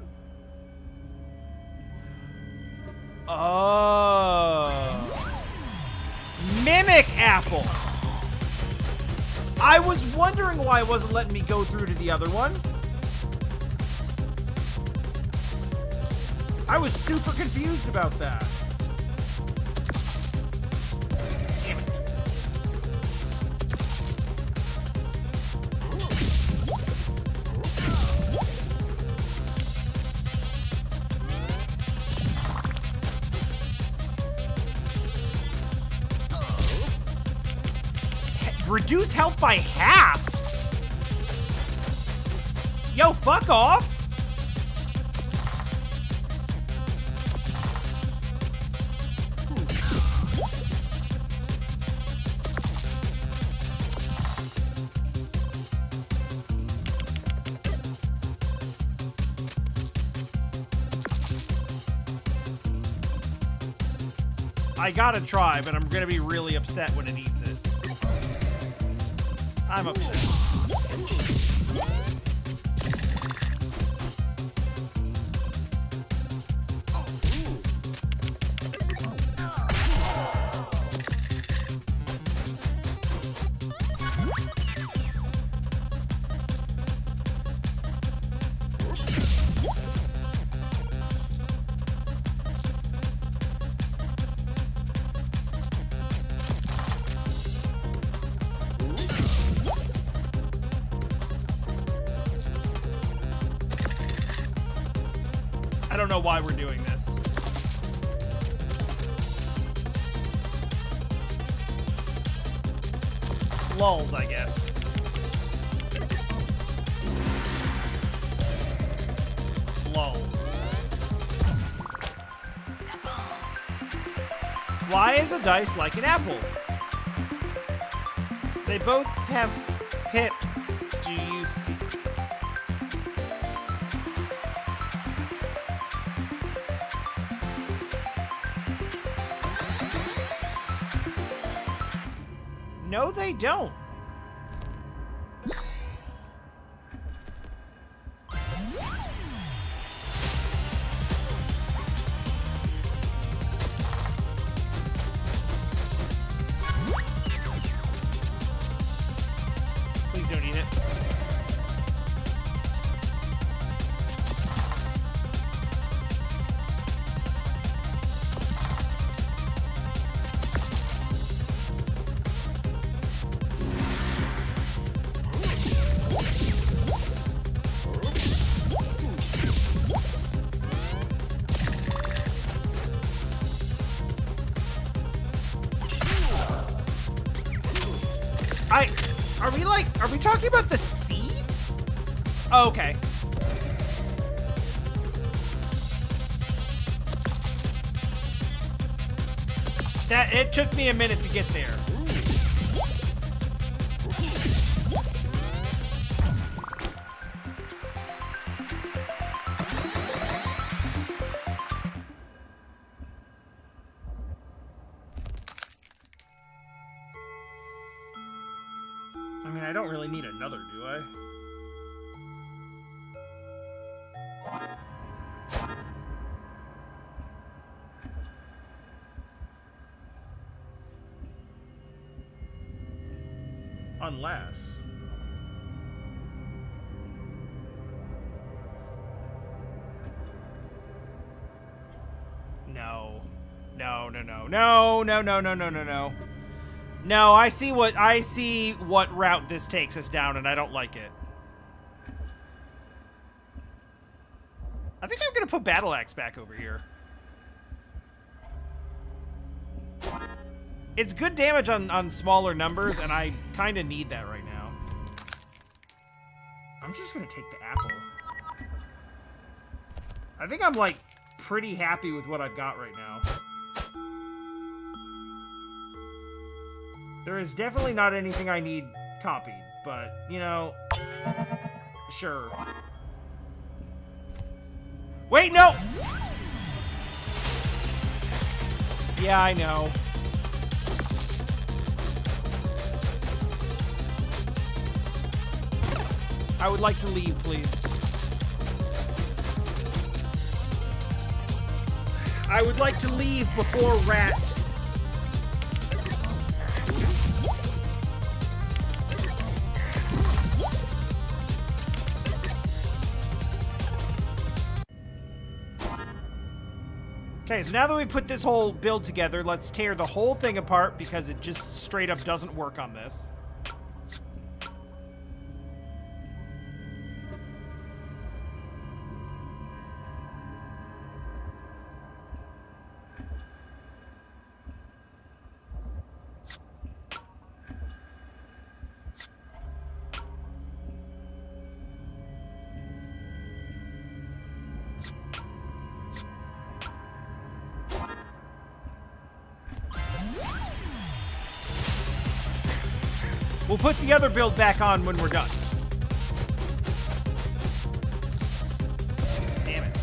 S1: Oh. Mimic apple. I was wondering why it wasn't letting me go through to the other one. I was super confused about that. Damn it. Reduce health by half? Yo, fuck off! I gotta try, but I'm gonna be really upset when it eats it. I'm upset. I don't know why we're doing this. Lulz, I guess. Lull. Why is a dice like an apple? They both have pips. Do you see? No, they don't. Please don't eat it. Are we talking about the seeds? Oh, okay. It took me a minute to get there. I mean, I don't really need another, do I? Unless... No. No, no, no. No, no, no, no, no, no, no. No, I see what route this takes us down, and I don't like it. I think I'm gonna put Battle Axe back over here. It's good damage on smaller numbers, and I kind of need that right now. I'm just gonna take the apple. I think I'm, like, pretty happy with what I've got right now. There is definitely not anything I need copied, but, you know, sure. Wait, no! Yeah, I know. I would like to leave, please. I would like to leave before Rat. Okay, so now that we put this whole build together, let's tear the whole thing apart because it just straight up doesn't work on this. We'll put the other build back on when we're done. Damn it.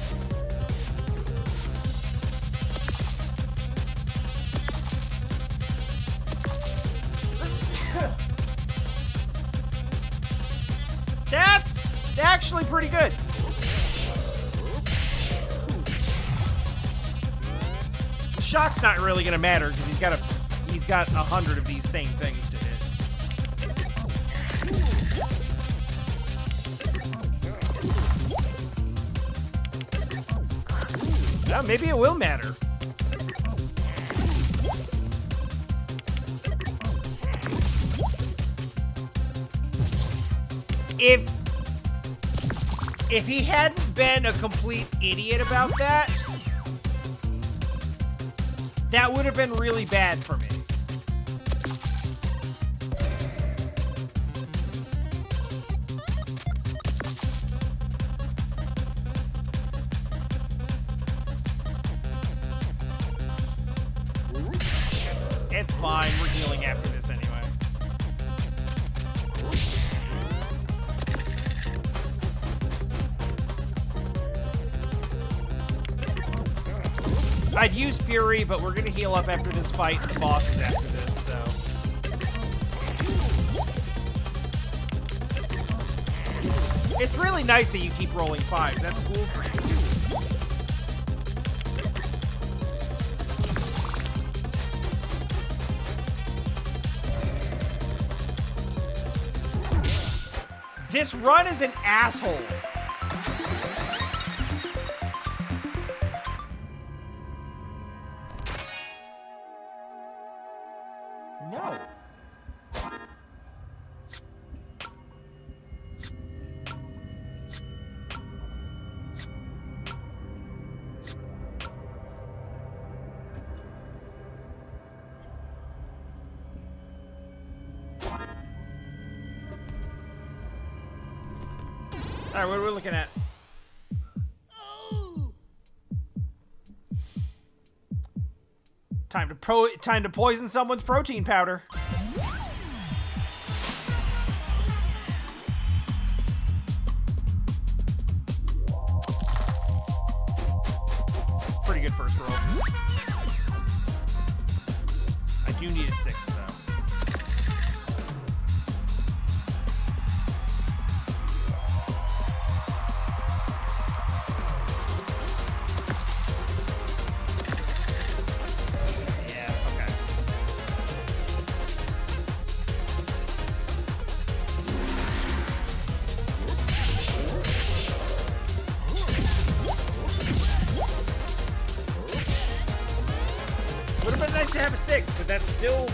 S1: pretty good. The shock's not really gonna matter because he's got 100 of these same things to hit. Well, maybe it will matter. If he hadn't been a complete idiot about that, that would have been really bad for me. It's fine, we're healing after this anyway. I'd use Fury, but we're gonna heal up after this fight, and the boss is after this, so. It's really nice that you keep rolling 5. That's cool for you. This run is an asshole. No. All right, what are we looking at? Time to poison someone's protein powder. Pretty good first roll. I do need a 6 though. Nice to have a 6, but that's still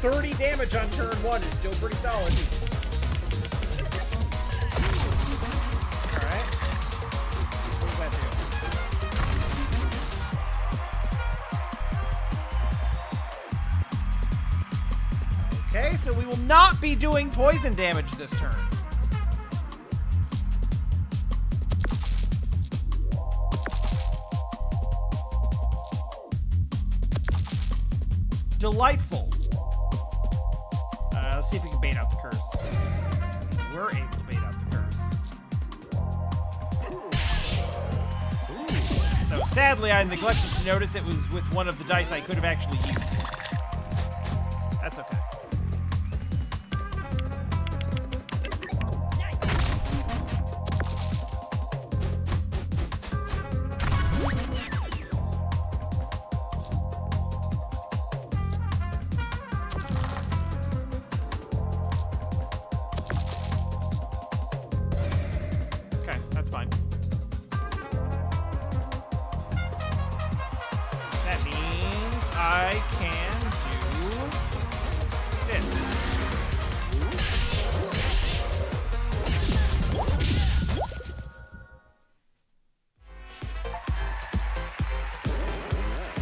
S1: 30 damage on turn 1 is still pretty solid. Alright. What does that do? Okay, so we will not be doing poison damage this turn. Delightful. Let's see if we can bait out the curse. We're able to bait out the curse. So sadly, I neglected to notice it was with one of the dice I could have actually used. That's okay.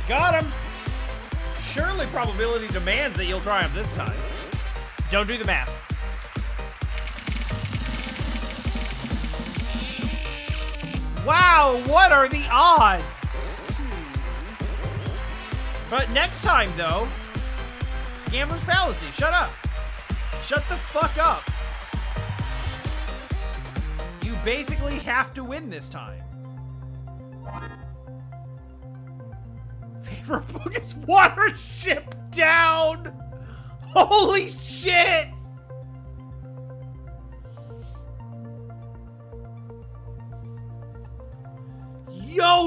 S1: Got him! Surely probability demands that you'll triumph this time. Don't do the math. Wow, what are the odds? But next time, though, Gambler's Fallacy, shut up. Shut the fuck up. You basically have to win this time. Favorite book is Watership Down! Holy shit!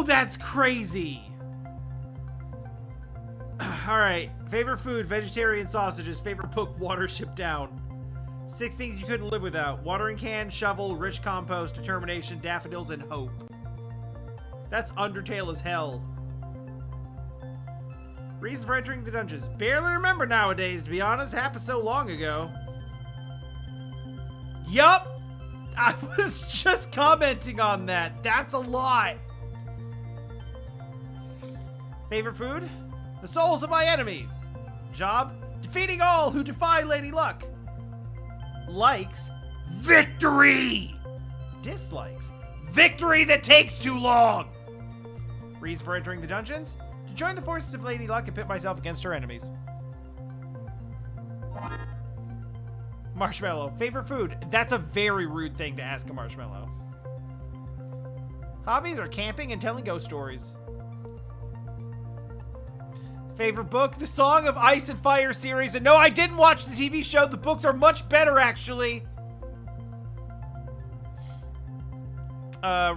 S1: that's crazy. All right. Favorite food, vegetarian sausages. Favorite book, Watership Down. 6 things you couldn't live without. Watering can, shovel, rich compost, determination, daffodils, and hope. That's Undertale as hell. Reason for entering the dungeons. Barely remember nowadays, to be honest. Happened so long ago. Yup. I was just commenting on that. That's a lot. Favorite food? The souls of my enemies. Job? Defeating all who defy Lady Luck. Likes? Victory! Dislikes? Victory that takes too long! Reason for entering the dungeons? To join the forces of Lady Luck and pit myself against her enemies. Marshmallow. Favorite food? That's a very rude thing to ask a marshmallow. Hobbies are camping and telling ghost stories. Favorite book? The Song of Ice and Fire series. And no, I didn't watch the TV show. The books are much better, actually.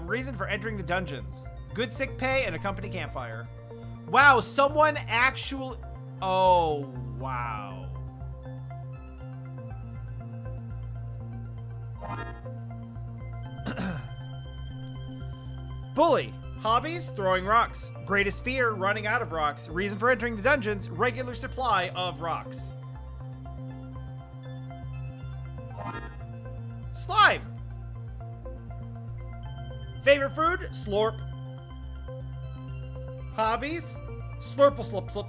S1: Reason for entering the dungeons. Good sick pay and a company campfire. Wow, someone actually... Oh, wow. Bully. Hobbies, throwing rocks. Greatest fear, running out of rocks. Reason for entering the dungeons, regular supply of rocks. Slime. Favorite food, slorp. Hobbies, slurple slurp slurp.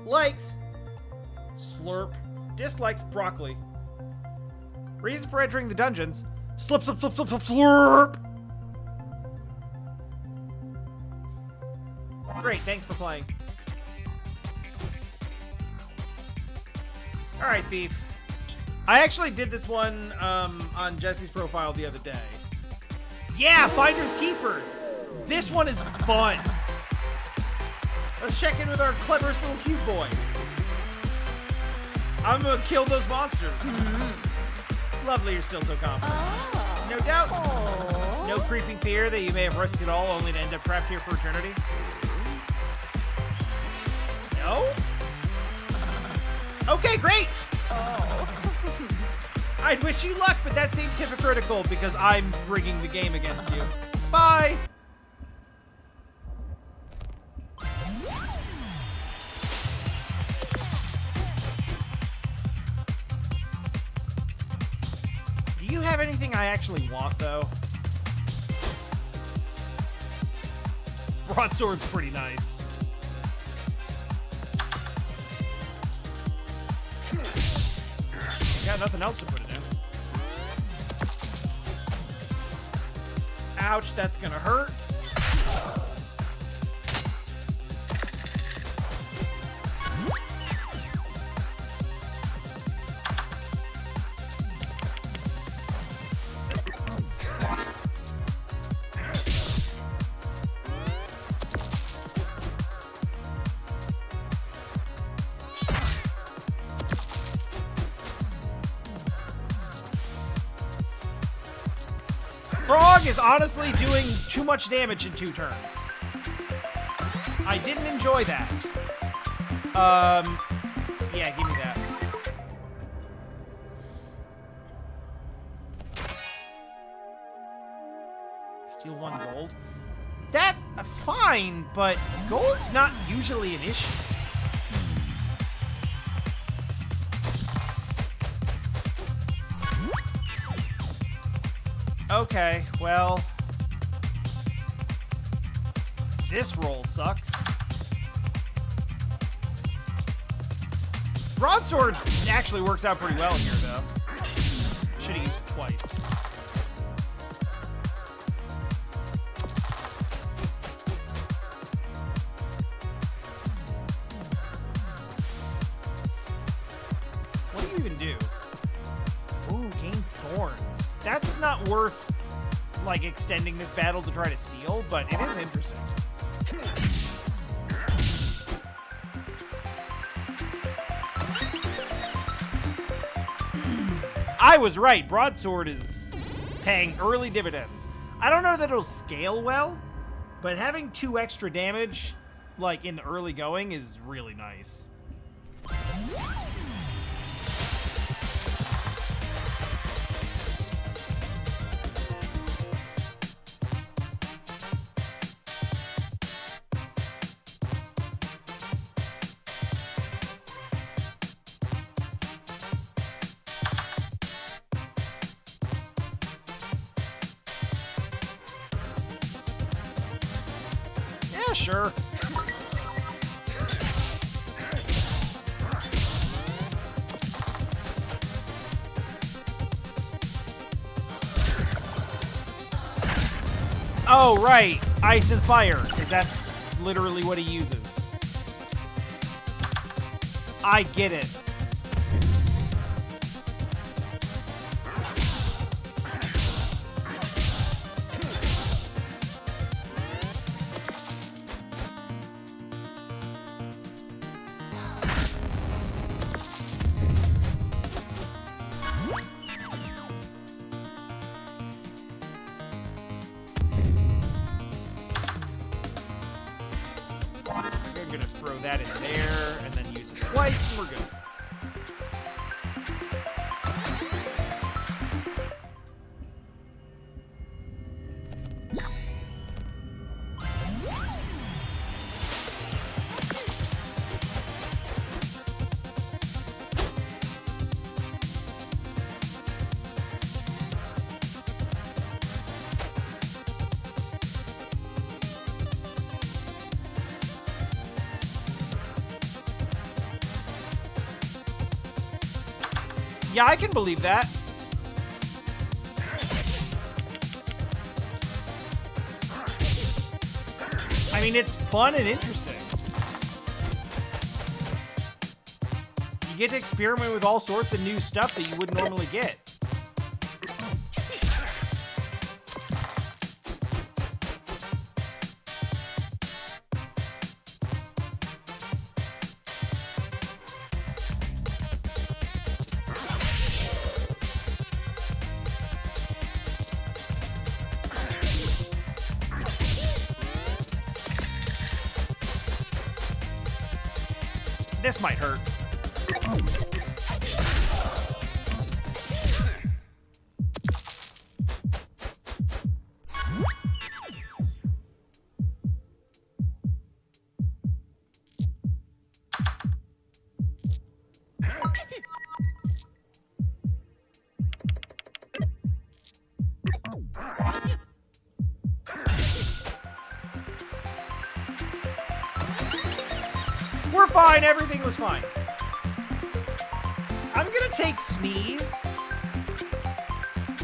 S1: Likes, slurp. Dislikes, broccoli. Reason for entering the dungeons, slip slip slip slip slip slurp. Great, thanks for playing. Alright, Thief. I actually did this one on Jesse's profile the other day. Yeah, Finders Keepers! This one is fun. Let's check in with our cleverest little cube boy. I'm gonna kill those monsters. Lovely, you're still so confident. Oh. No doubts. Oh. No creeping fear that you may have risked it all only to end up trapped here for eternity. No? Okay, great! Oh. I'd wish you luck, but that seems hypocritical because I'm bringing the game against you. Bye! Do you have anything I actually want, though? Broadsword's pretty nice. Got nothing else to put it in. Ouch, that's gonna hurt. Frog is honestly doing too much damage in 2 turns. I didn't enjoy that. Yeah, give me that. Steal 1 gold. That, fine, but gold's not usually an issue. Okay, well, this roll sucks. Broadsword actually works out pretty well here, though. Should have used it twice. What do you even do? Ooh, gain thorns. That's not worth, like, extending this battle to try to steal, but it is interesting. I was right. Broadsword is paying early dividends. I don't know that it'll scale well, But having 2 extra damage, like, in the early going is really nice. Yeah, sure. Oh, right. Ice and fire, because that's literally what he uses. I get it. I'm gonna throw that in there and then use it twice and we're good. Yeah, I can believe that. I mean, it's fun and interesting. You get to experiment with all sorts of new stuff that you wouldn't normally get. This might hurt. We're fine. Everything was fine. I'm gonna take Sneeze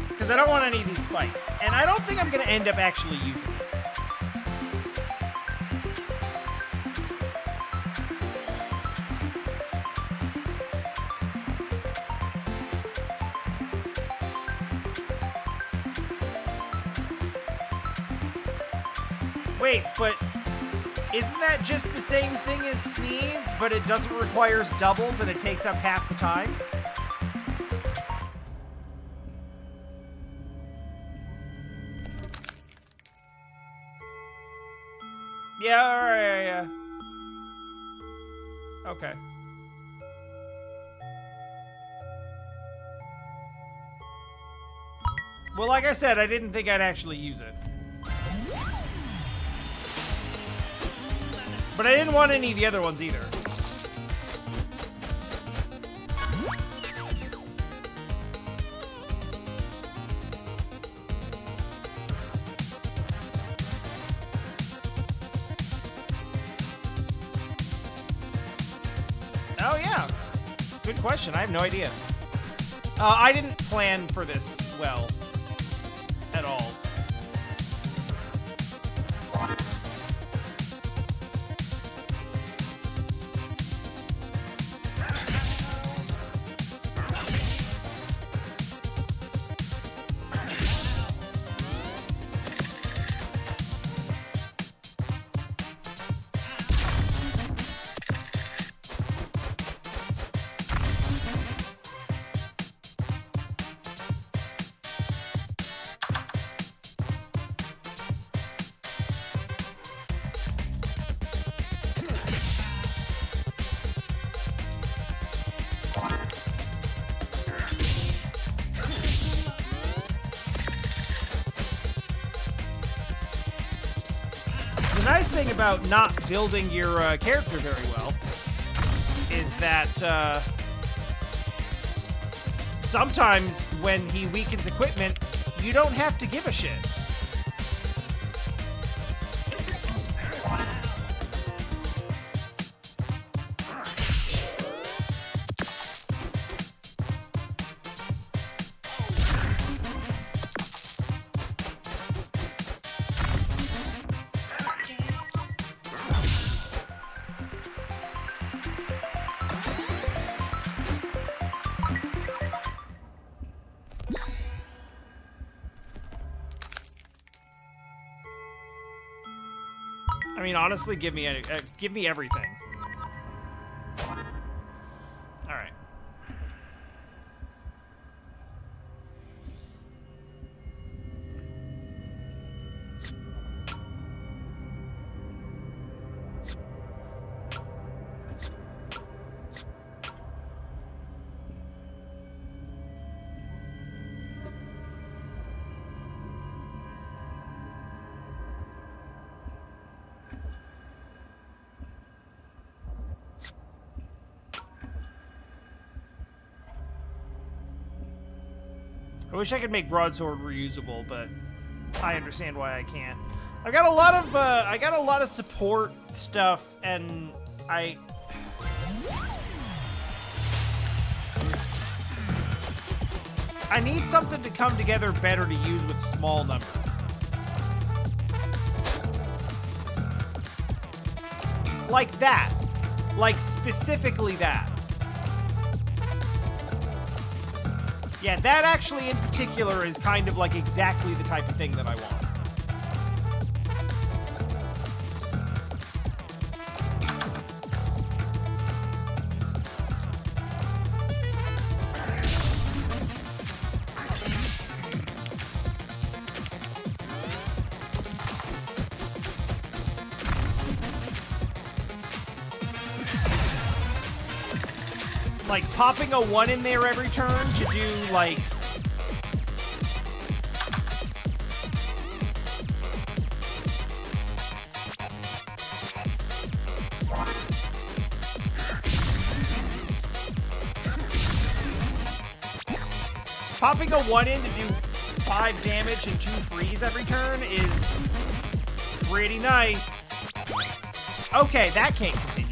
S1: because I don't want any of these spikes, and I don't think I'm gonna end up actually using it. Wait, but isn't that just the same thing as Sneeze, but it doesn't require doubles and it takes up half the time? Yeah, alright, yeah. Okay. Well, like I said, I didn't think I'd actually use it. But I didn't want any of the other ones either. Oh, yeah. Good question. I have no idea. I didn't plan for this well at all. The nice thing about not building your character very well is that sometimes when he weakens equipment, you don't have to give a shit. I mean, honestly, give me everything. All right. I wish I could make broadsword reusable, but I understand why I can't. I got a lot of support stuff, and I need something to come together better to use with small numbers. Like that. Like specifically that. Yeah, that actually in particular is kind of like exactly the type of thing that I want. Like, popping a 1 in there every turn to do, like... Popping a 1 in to do 5 damage and 2 freeze every turn is pretty nice. Okay, that can't continue.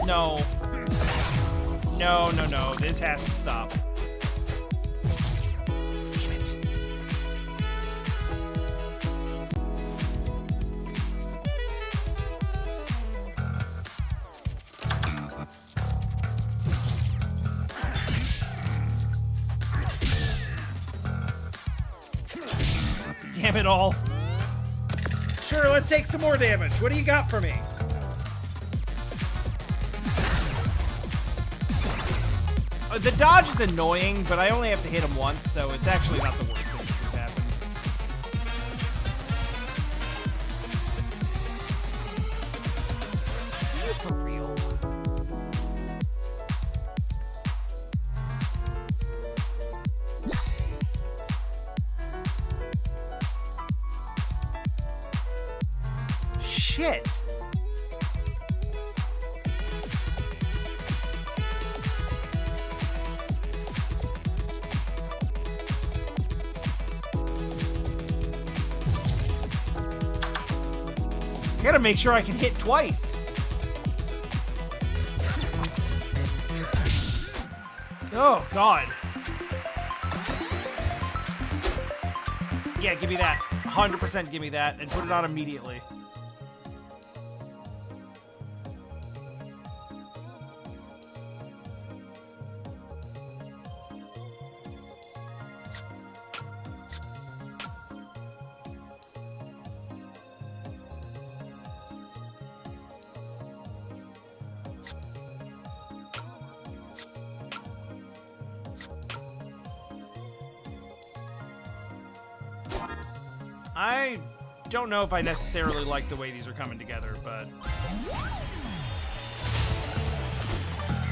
S1: No. No, no, no. This has to stop. Damn it. Damn it all. Sure, let's take some more damage. What do you got for me? The dodge is annoying, but I only have to hit him once, so it's actually not the worst thing that could happen. Are you for real? Shit! I gotta make sure I can hit twice. Oh, God. Yeah, give me that. 100% give me that, and put it on immediately. I don't know if I necessarily like the way these are coming together, but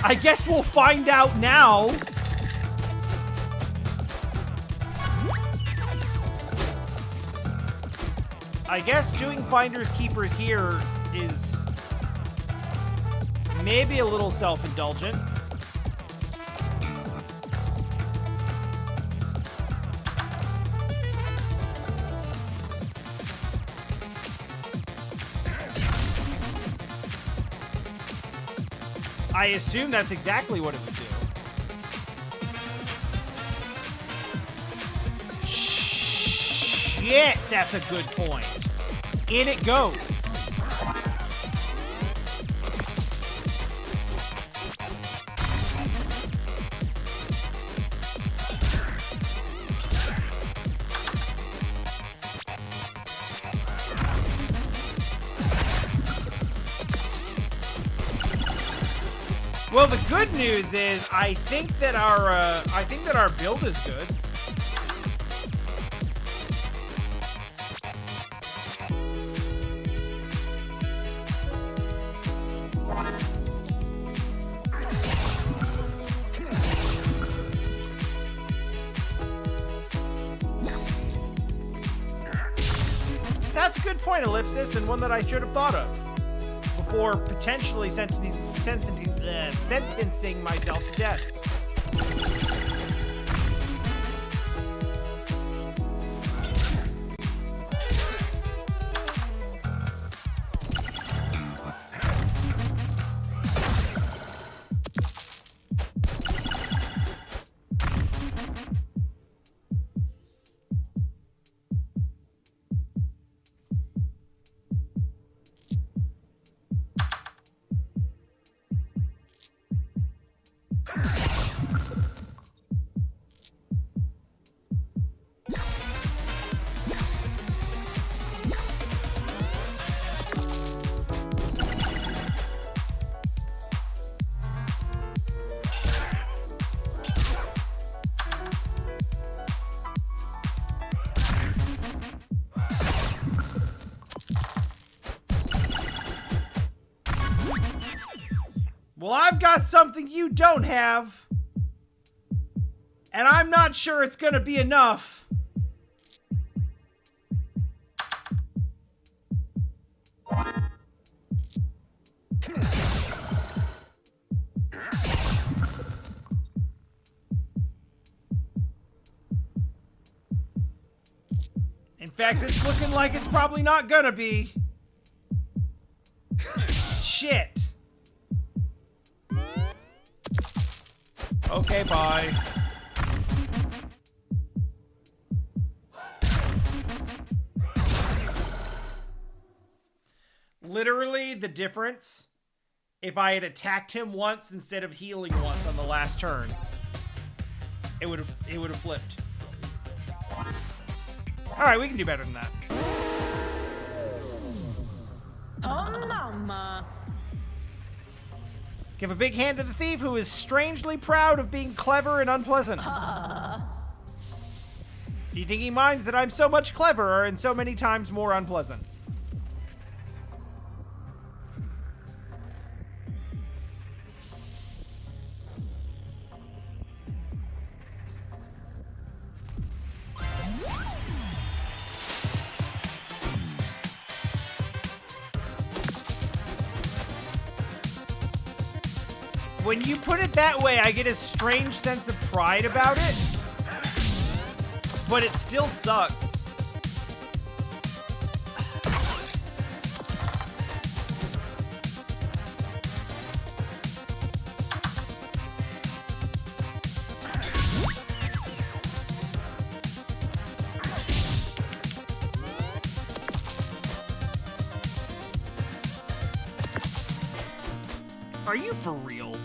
S1: I guess we'll find out now. I guess doing Finders Keepers here is maybe a little self-indulgent. I assume that's exactly what it would do. Shit, that's a good point. In it goes. Well, the good news is I think that our build is good. That's a good point, Ellipsis, and one that I should have thought of before potentially sentencing myself to death. Well, I've got something you don't have, and I'm not sure it's gonna be enough. In fact, it's looking like it's probably not gonna be. Shit. Okay, bye. Literally, the difference, if I had attacked him once instead of healing once on the last turn, it would have flipped. All right, we can do better than that.
S3: Oh, mama.
S1: Give a big hand to the thief who is strangely proud of being clever and unpleasant. Do you think he minds that I'm so much cleverer and so many times more unpleasant? When you put it that way, I get a strange sense of pride about it, but it still sucks. Are you for real?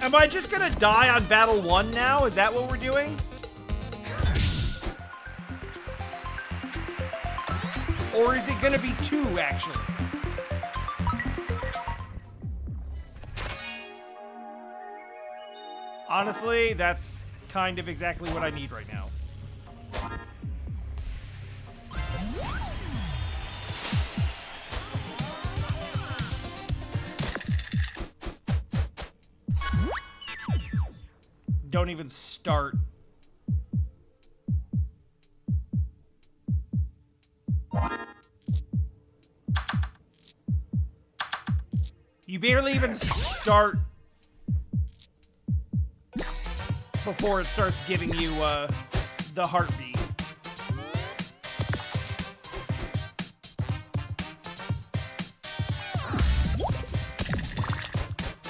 S1: Am I just gonna die on battle 1 now? Is that what we're doing? Or is it gonna be 2, actually? Honestly, that's kind of exactly what I need right now. Don't even start. You barely even start before it starts giving you the heartbeat.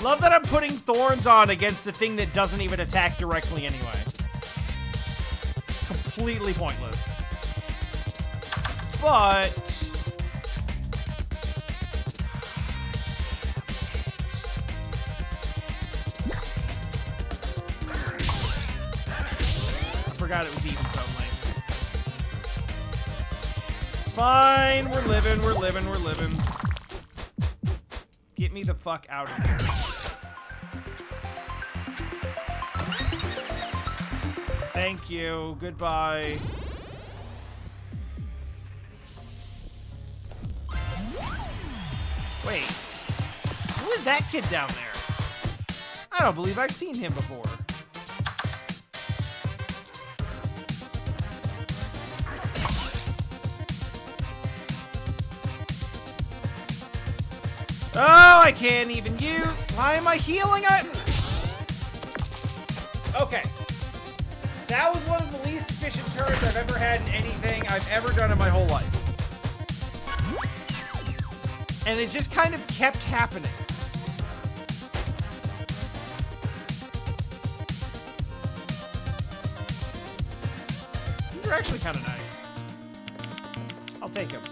S1: Love that I'm putting thorns on against a thing that doesn't even attack directly anyway. Completely pointless. But... I forgot it was evens only. It's fine. We're living, we're living, we're living. Get me the fuck out of here. Thank you. Goodbye. Wait. Who is that kid down there? I don't believe I've seen him before. Oh, I can't even use. Why am I healing it? Okay. That was one of the least efficient turns I've ever had in anything I've ever done in my whole life. And it just kind of kept happening. These are actually kind of nice. I'll take them.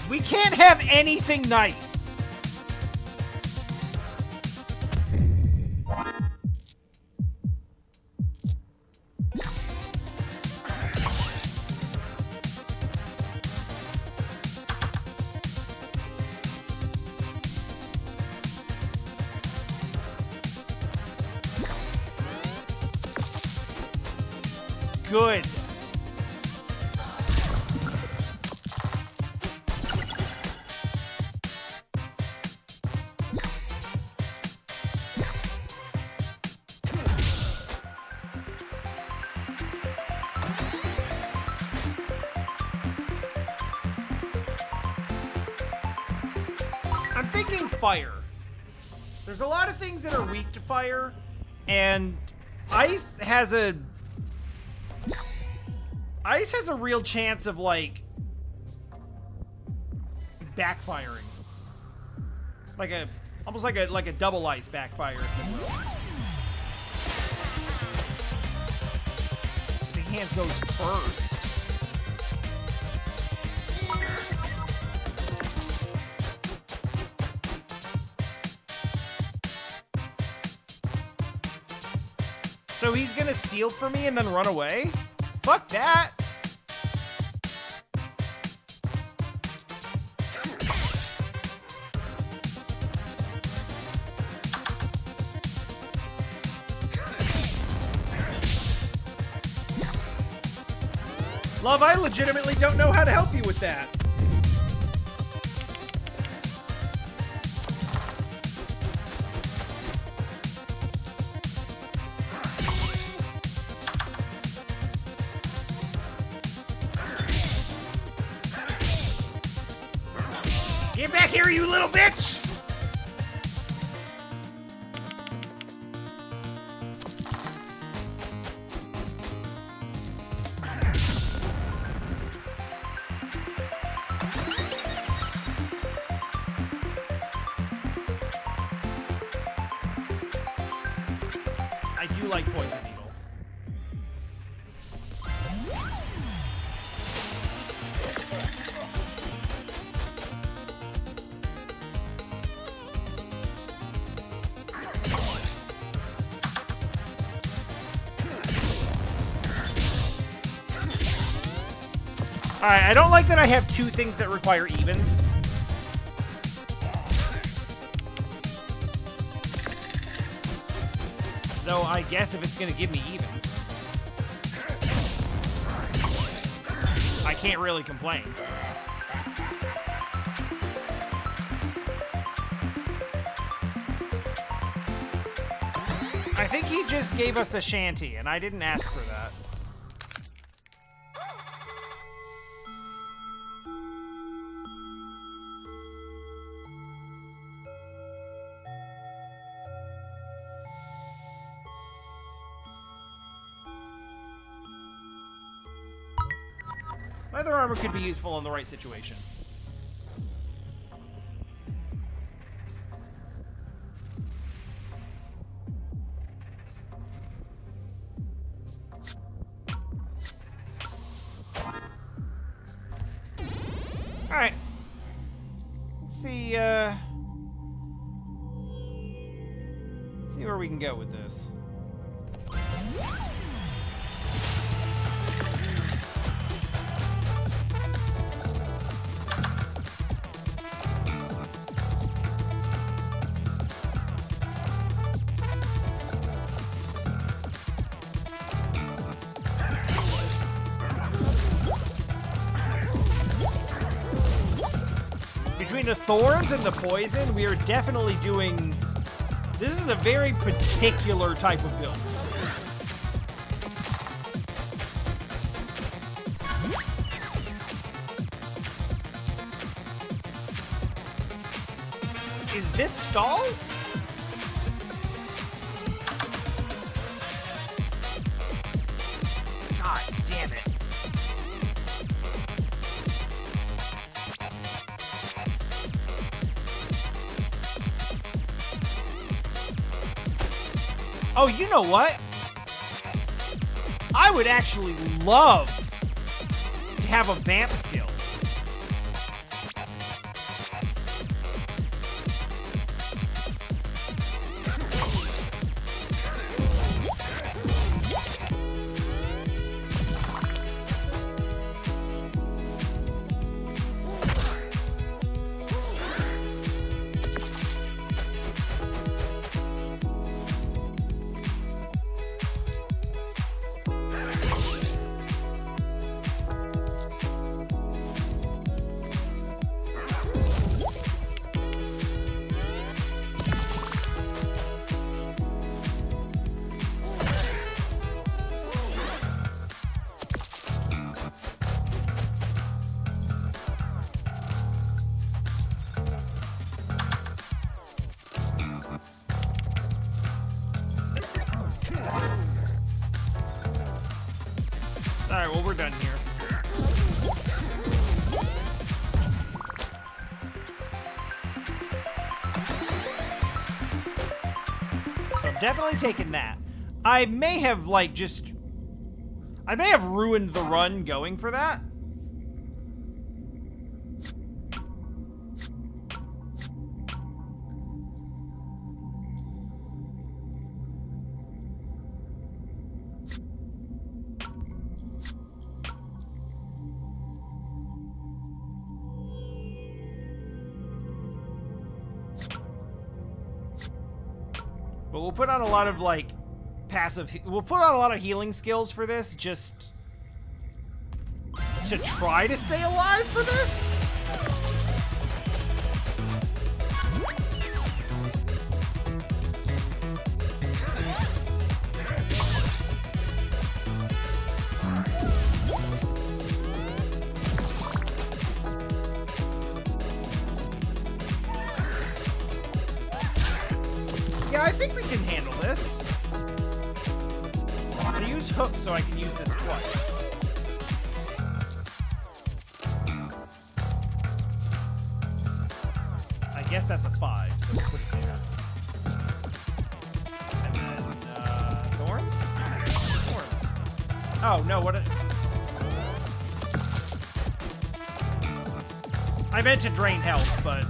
S1: We can't have anything nice. Good. I'm thinking fire. There's a lot of things that are weak to fire, and ice has a real chance of like backfiring. Like almost like a double ice backfire, if you will. Big Hands goes first. So he's gonna steal from me and then run away? Fuck that! Love, I legitimately don't know how to help you with that. Get back here, you little bitch! like Poison Needle. Alright, I don't like that I have two things that require evens. Though I guess if it's gonna give me evens, I can't really complain. I think he just gave us a shanty, and I didn't ask for that. Leather armor could be useful in the right situation. Alright. Let's see, see where we can go with this. Between the thorns and the poison, we are definitely doing... This is a very particular type of build. Is this stall? God damn it. Oh, you know what? I would actually love to have a vamp skill. Alright, well, we're done here. So I'm definitely taking that. I may have, like, just... I may have ruined the run going for that. But we'll put on a lot of, like, passive... We'll put on a lot of healing skills for this, just... to try to stay alive for this? Yeah, I think we can handle this. I'm gonna use hook so I can use this twice. I guess that's a 5, so we'll put it there. And then, thorns? Oh, no, what? I meant to drain health, but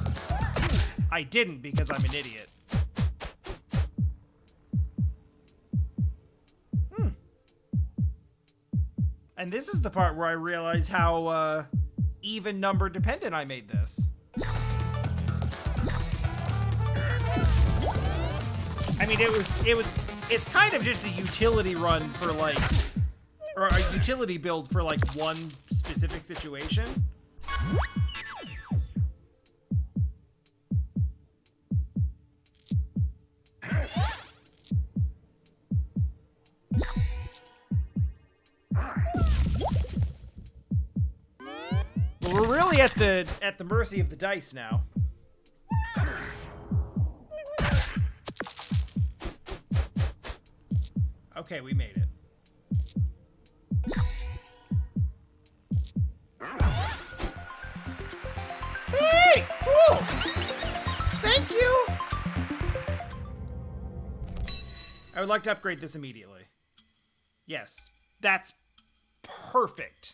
S1: I didn't because I'm an idiot. And this is the part where I realize how even number dependent I made this. I mean, it's kind of just a utility run for like, or a utility build for like one specific situation. But we're really at the mercy of the dice now. Okay, we made it. Hey! Cool! Thank you! I would like to upgrade this immediately. Yes, that's perfect.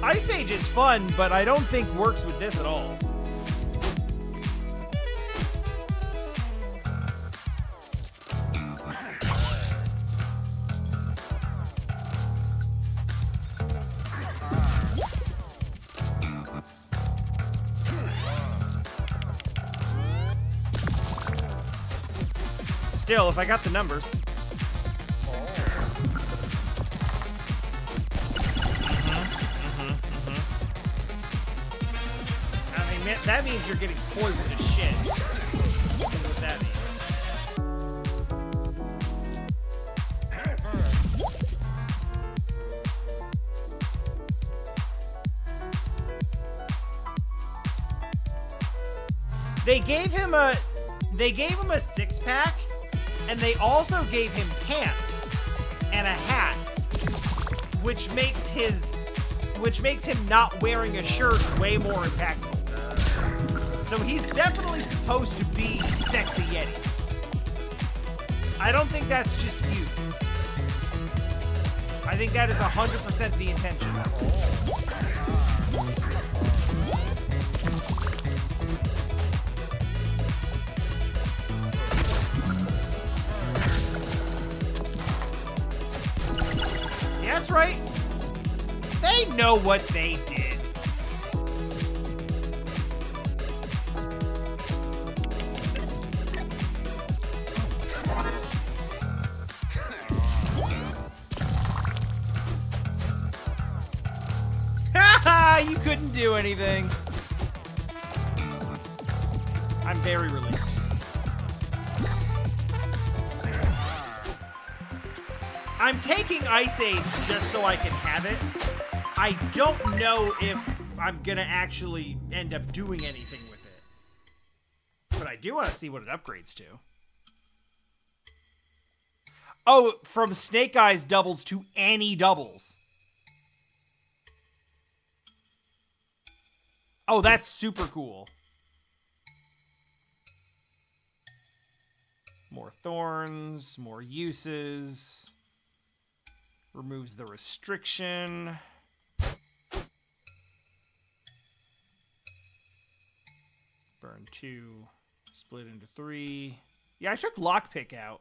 S1: Ice Age is fun, but I don't think works with this at all. Still, if I got the numbers. That means you're getting poisoned as shit. That's what that means. They gave him a 6-pack, and they also gave him pants and a hat, which makes him not wearing a shirt way more impactful. So he's definitely supposed to be Sexy Yeti. I don't think that's just you. I think that is 100% the intention. Yeah, that's right. They know what they did. You couldn't do anything. I'm very relieved. I'm taking Ice Age just so I can have it. I don't know if I'm gonna actually end up doing anything with it. But I do want to see what it upgrades to. Oh, from Snake Eyes doubles to any doubles. Oh, that's super cool. More thorns, more uses. Removes the restriction. Burn 2. Split into 3. Yeah, I took lockpick out.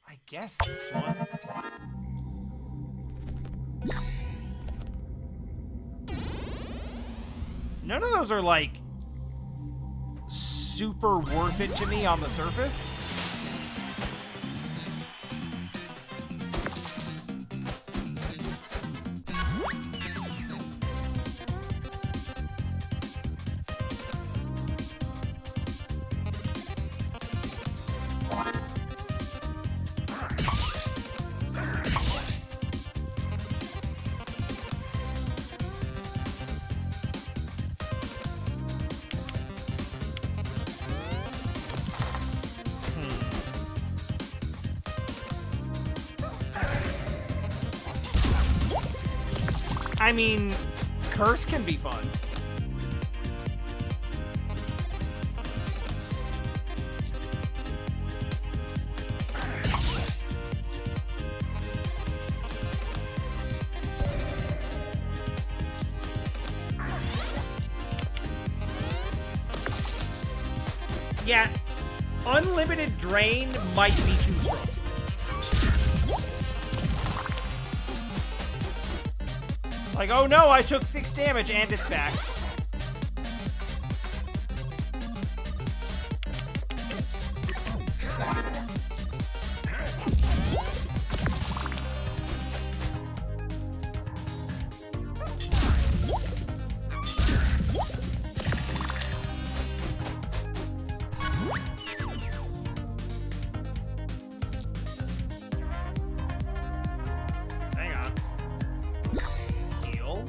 S1: I guess this one. None of those are, like, super worth it to me on the surface. I mean, curse can be fun.
S2: Yeah, unlimited drain might be too strong.
S1: Like, oh no, I took 6 damage and it's back. Hang on. Heal.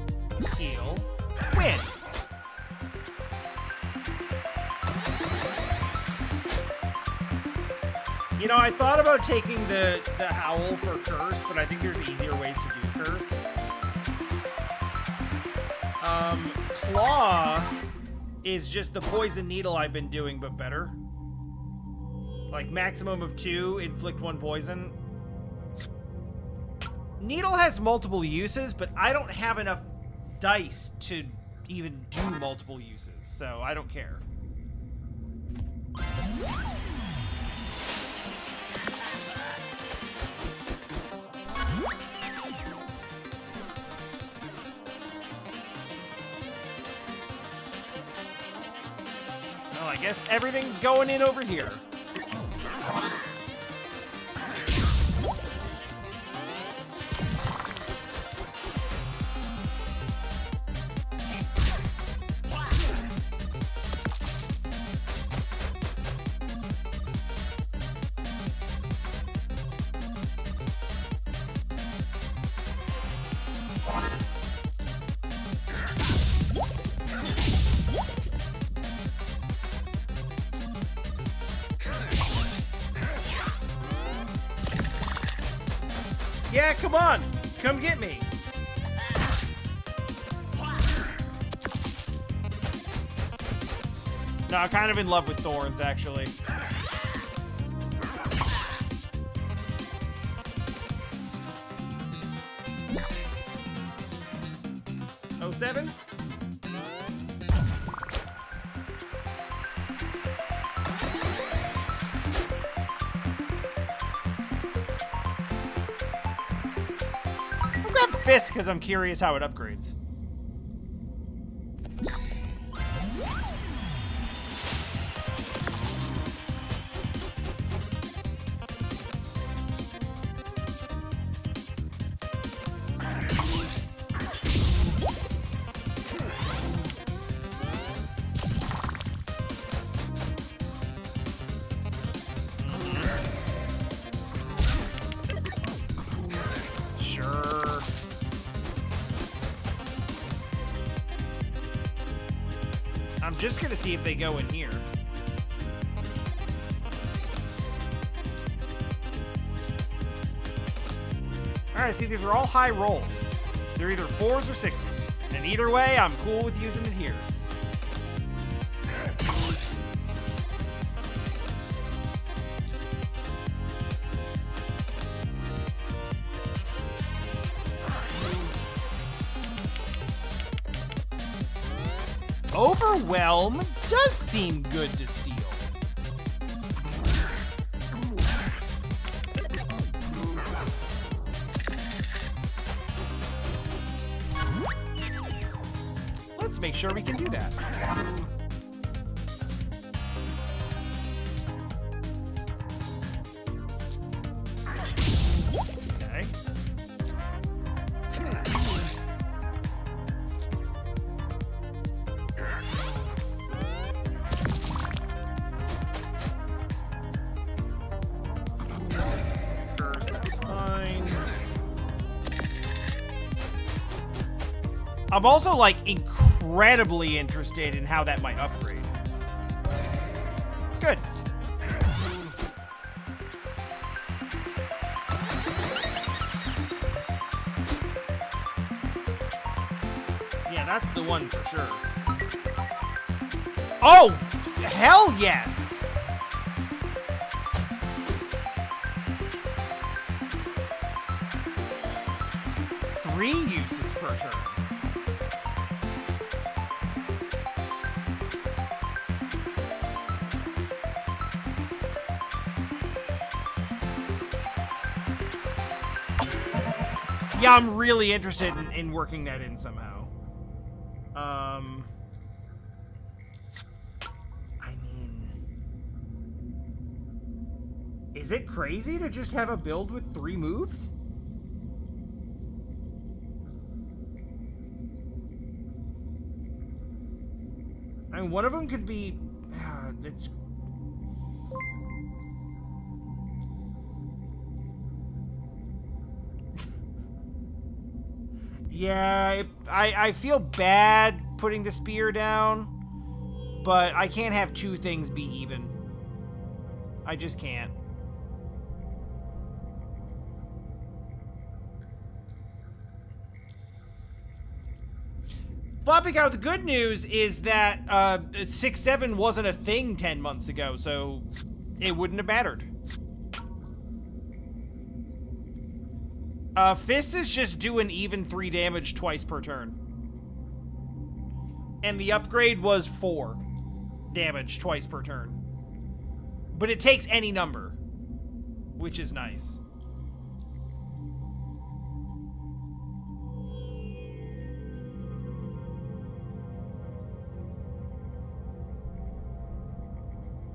S1: Heal. Win. You know, I thought about taking the Howl for Curse, but I think there's easier ways to do Curse. Claw is just the Poison Needle I've been doing, but better. Like, maximum of 2, inflict 1 poison. Needle has multiple uses, but I don't have enough dice to even do multiple uses, so I don't care. Well, I guess everything's going in over here. Yeah, come on. Come get me. No, I'm kind of in love with thorns, actually. Oh, 07? Fist because I'm curious how it upgrades. I'm just gonna see if they go in here. Alright, see, these are all high rolls. They're either 4s or 6s. And either way, I'm cool with using it here. Overwhelm does seem good to steal. make sure we can do that. Okay. First, that's fine. I'm also, like, incredibly interested in how that might upgrade. Good. Yeah, that's the one for sure. Oh! Hell yes! Three uses per turn. Yeah, I'm really interested in working that in somehow. I mean, is it crazy to just have a build with 3 moves? I mean, one of them could be... it's... Yeah, I feel bad putting the spear down, but I can't have 2 things be even. I just can't. Flopping out, the good news is that 6-7 wasn't a thing 10 months ago, so it wouldn't have mattered. Fist is just doing even 3 damage twice per turn. And the upgrade was 4 damage twice per turn. But it takes any number, which is nice.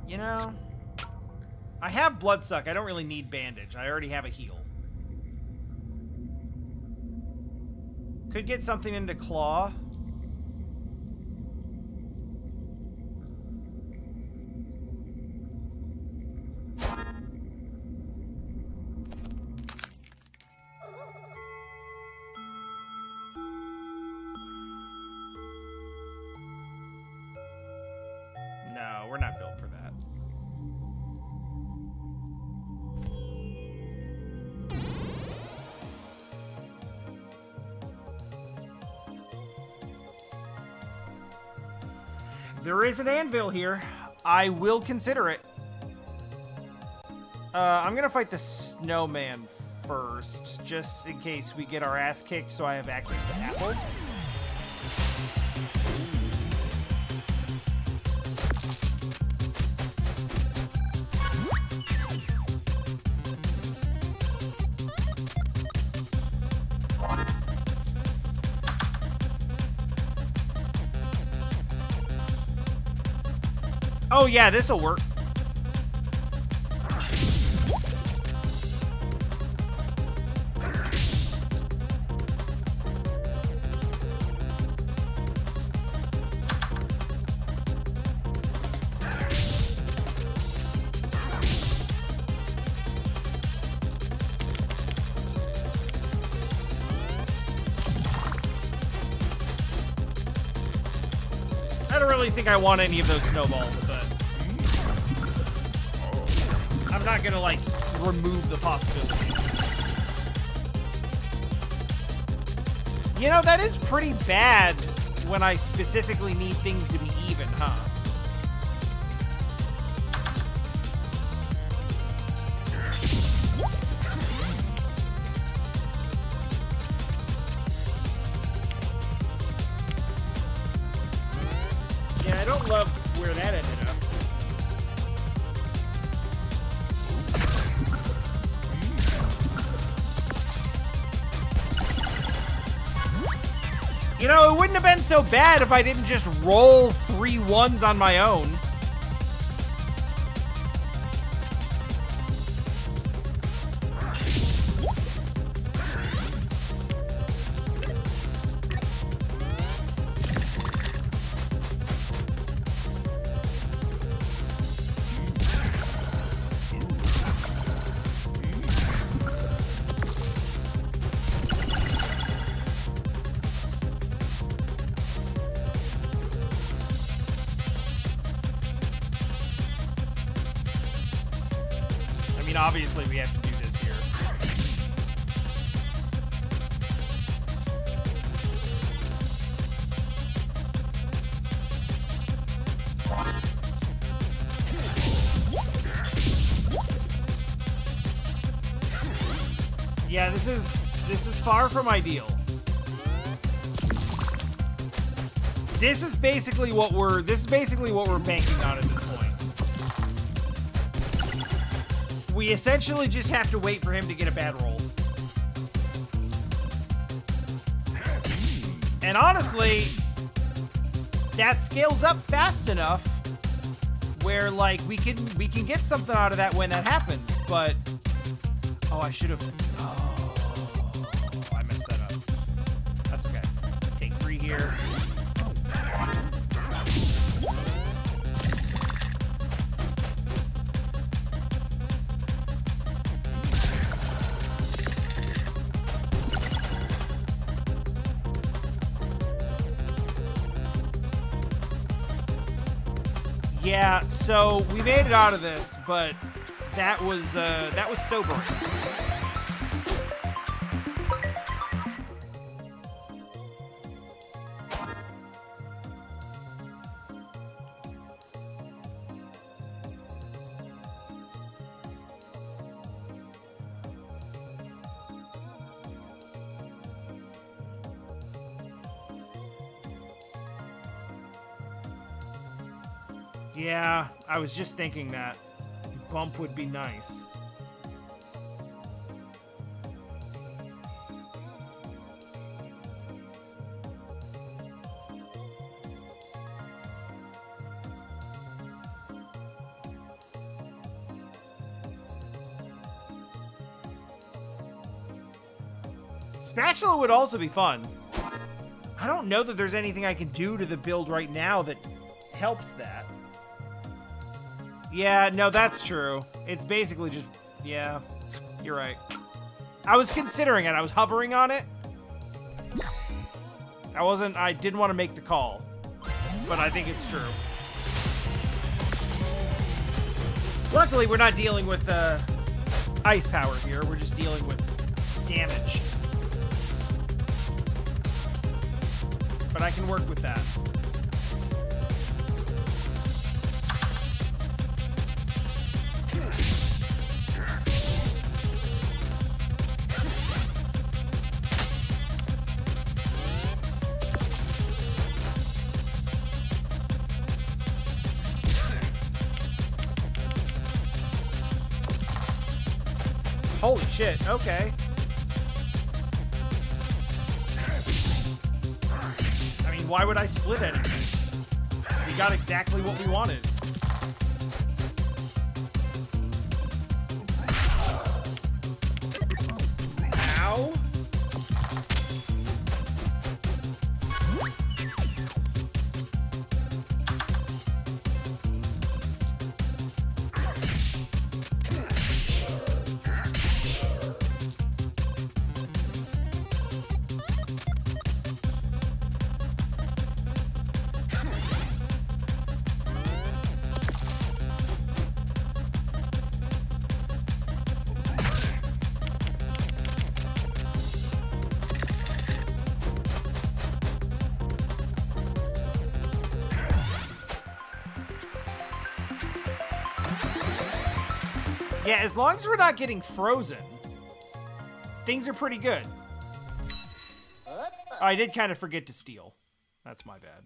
S1: You know, I have Bloodsuck. I don't really need Bandage. I already have a heal. Could get something into Claw. No, we're not built for that. There is an anvil here. I will consider it. I'm gonna fight the snowman first, just in case we get our ass kicked, so I have access to apples. Oh yeah, this'll work. I don't really think I want any of those snowballs, but I'm not gonna, like, remove the possibility. You know, that is pretty bad when I specifically need things to be even, huh? Yeah, I don't love where that ended up. You know, it wouldn't have been so bad if I didn't just roll 3 ones on my own. Obviously, we have to do this here. Yeah, this is far from ideal. This is basically what we're banking on at this point. We essentially just have to wait for him to get a bad roll. And honestly, that scales up fast enough where like we can get something out of that when that happens, but oh, I should have I messed that up. That's okay. Take 3 here. Yeah, so we made it out of this, but that was sobering. Yeah, I was just thinking that. Bump would be nice. Spatula would also be fun. I don't know that there's anything I can do to the build right now that helps that. Yeah, no, that's true. It's basically just... Yeah, you're right. I was considering it. I was hovering on it. I didn't want to make the call. But I think it's true. Luckily, we're not dealing with ice power here. We're just dealing with damage. But I can work with that. Holy shit, okay. I mean, why would I split anything? We got exactly what we wanted. Ow. Yeah, as long as we're not getting frozen, things are pretty good. Oh, I did kind of forget to steal. That's my bad.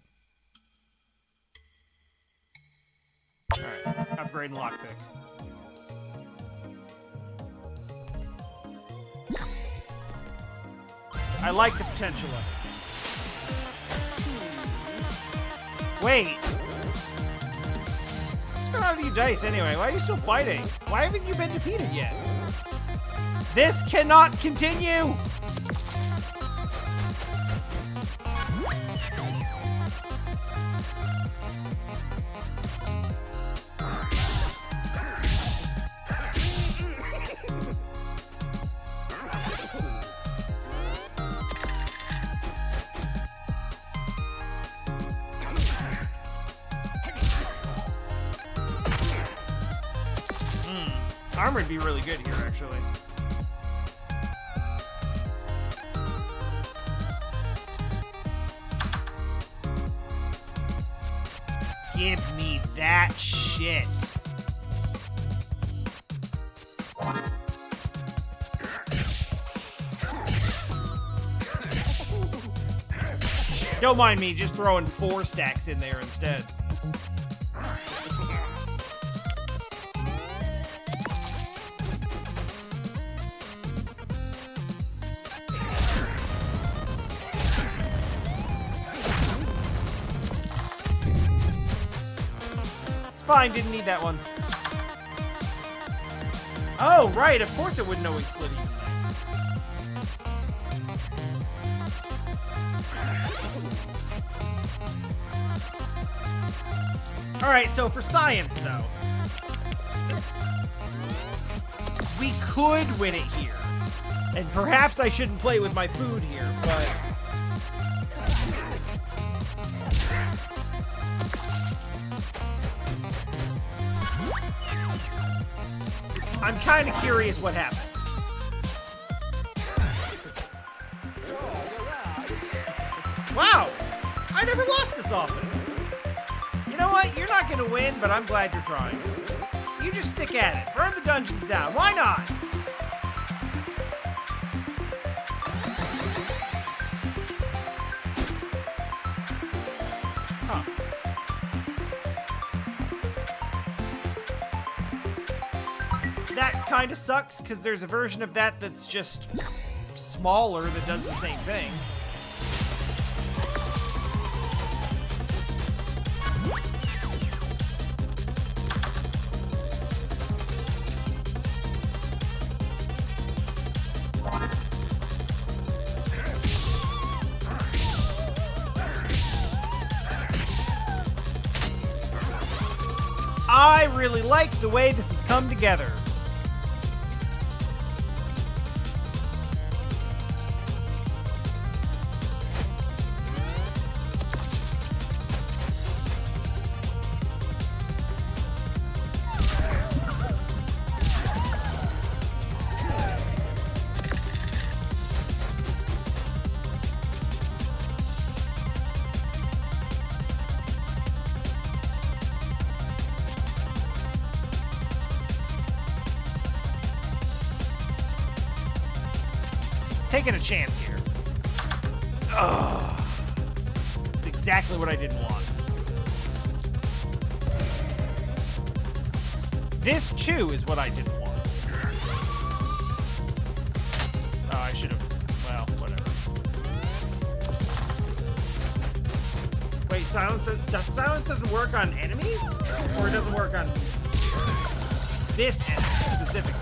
S1: Alright, upgrade and lockpick. I like the potential of it. Wait. What's going on with you, Dice, anyway? Why are you still fighting? Why haven't you been defeated yet? This cannot continue! Armor would be really good here, actually. Give me that shit. Don't mind me just throwing 4 stacks in there instead. Fine, didn't need that one. Oh, right, of course it wouldn't always split evenly. Alright, so for science, though. We could win it here. And perhaps I shouldn't play with my food here, but... I'm kind of curious what happens. Wow! I never lost this often. You know what? You're not going to win, but I'm glad you're trying. You just stick at it. Burn the dungeons down. Why not? Huh. That kind of sucks, because there's a version of that that's just smaller that does the same thing. I really like the way this has come together. Taking a chance here. Ugh. It's exactly what I didn't want. This, too, is what I didn't want. Oh, I should have... Well, whatever. Wait, silence doesn't work on enemies? Or it doesn't work on this enemy, specifically?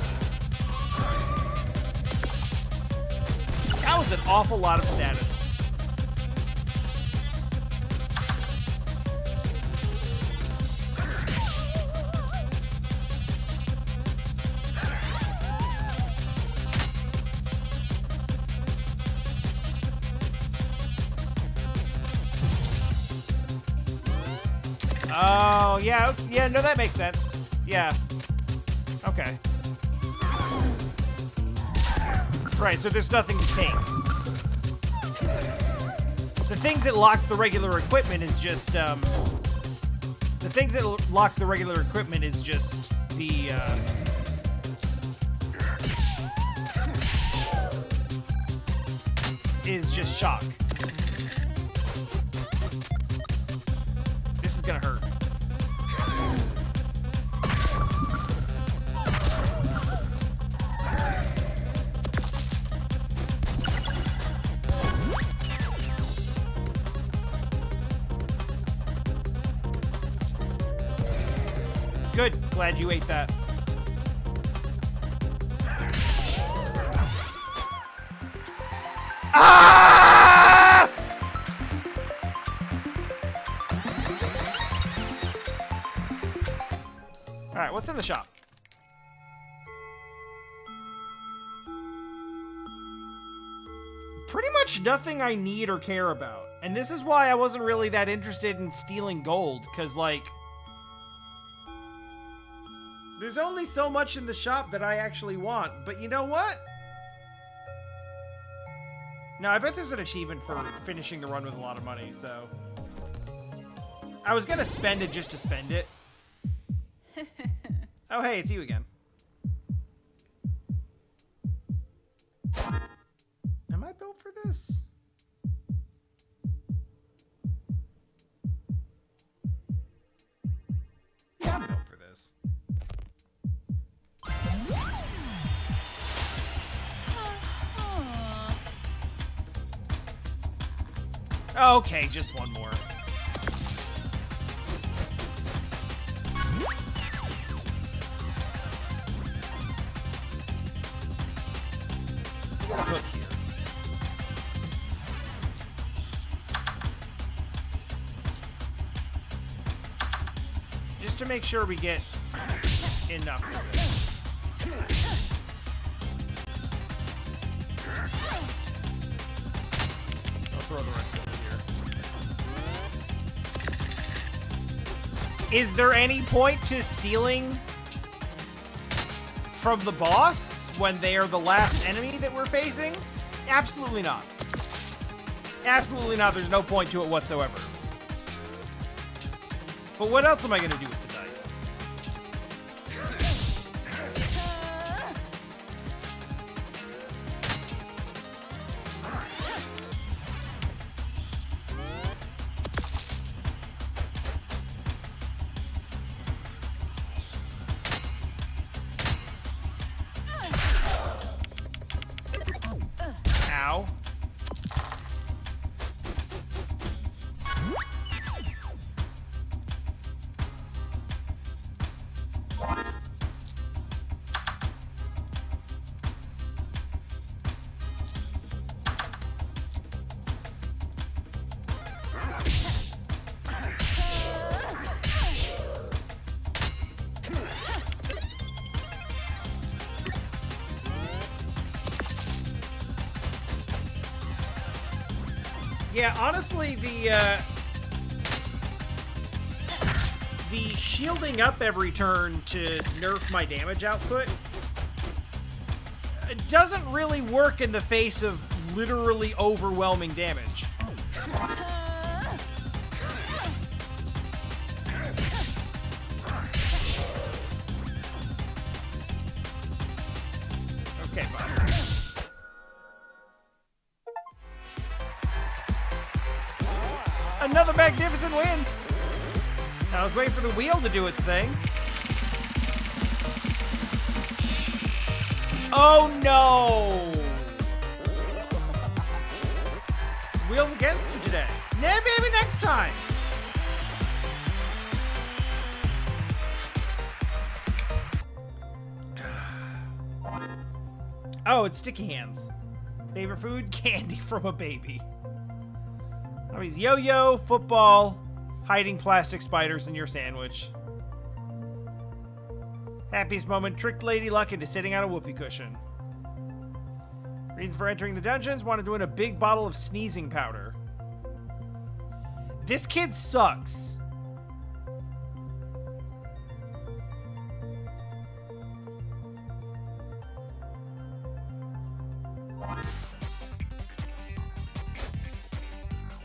S1: That was an awful lot of status. Oh, yeah, yeah, no, that makes sense. Yeah. Okay. Right, so there's nothing to take. The things that locks the regular equipment is just, the things that locks the regular equipment is just the, is just shock. This is gonna hurt. Good. Glad you ate that. Ah! All right, what's in the shop? Pretty much nothing I need or care about. And this is why I wasn't really that interested in stealing gold, because, like, there's only so much in the shop that I actually want. But you know what? No, I bet there's an achievement for finishing the run with a lot of money, so I was gonna spend it just to spend it. Oh, hey, it's you again. Am I built for this? Yeah, I'm built for this. Okay, just one more. Put here. Just to make sure we get enough of this. I'll throw the rest over here. Is there any point to stealing from the boss when they are the last enemy that we're facing? Absolutely not. Absolutely not. There's no point to it whatsoever. But what else am I going to do with the dice? Ow. Yeah, honestly, the shielding up every turn to nerf my damage output it doesn't really work in the face of literally overwhelming damage. Okay, fine. Another magnificent win! I was waiting for the wheel to do its thing. Oh no! Wheel's against you today. Nah, maybe next time! Oh, it's sticky hands. Favorite food? Candy from a baby. Hobbies: yo-yo, football, hiding plastic spiders in your sandwich. Happiest moment: tricked Lady Luck into sitting on a whoopee cushion. Reason for entering the dungeons: wanted to win a big bottle of sneezing powder. This kid sucks.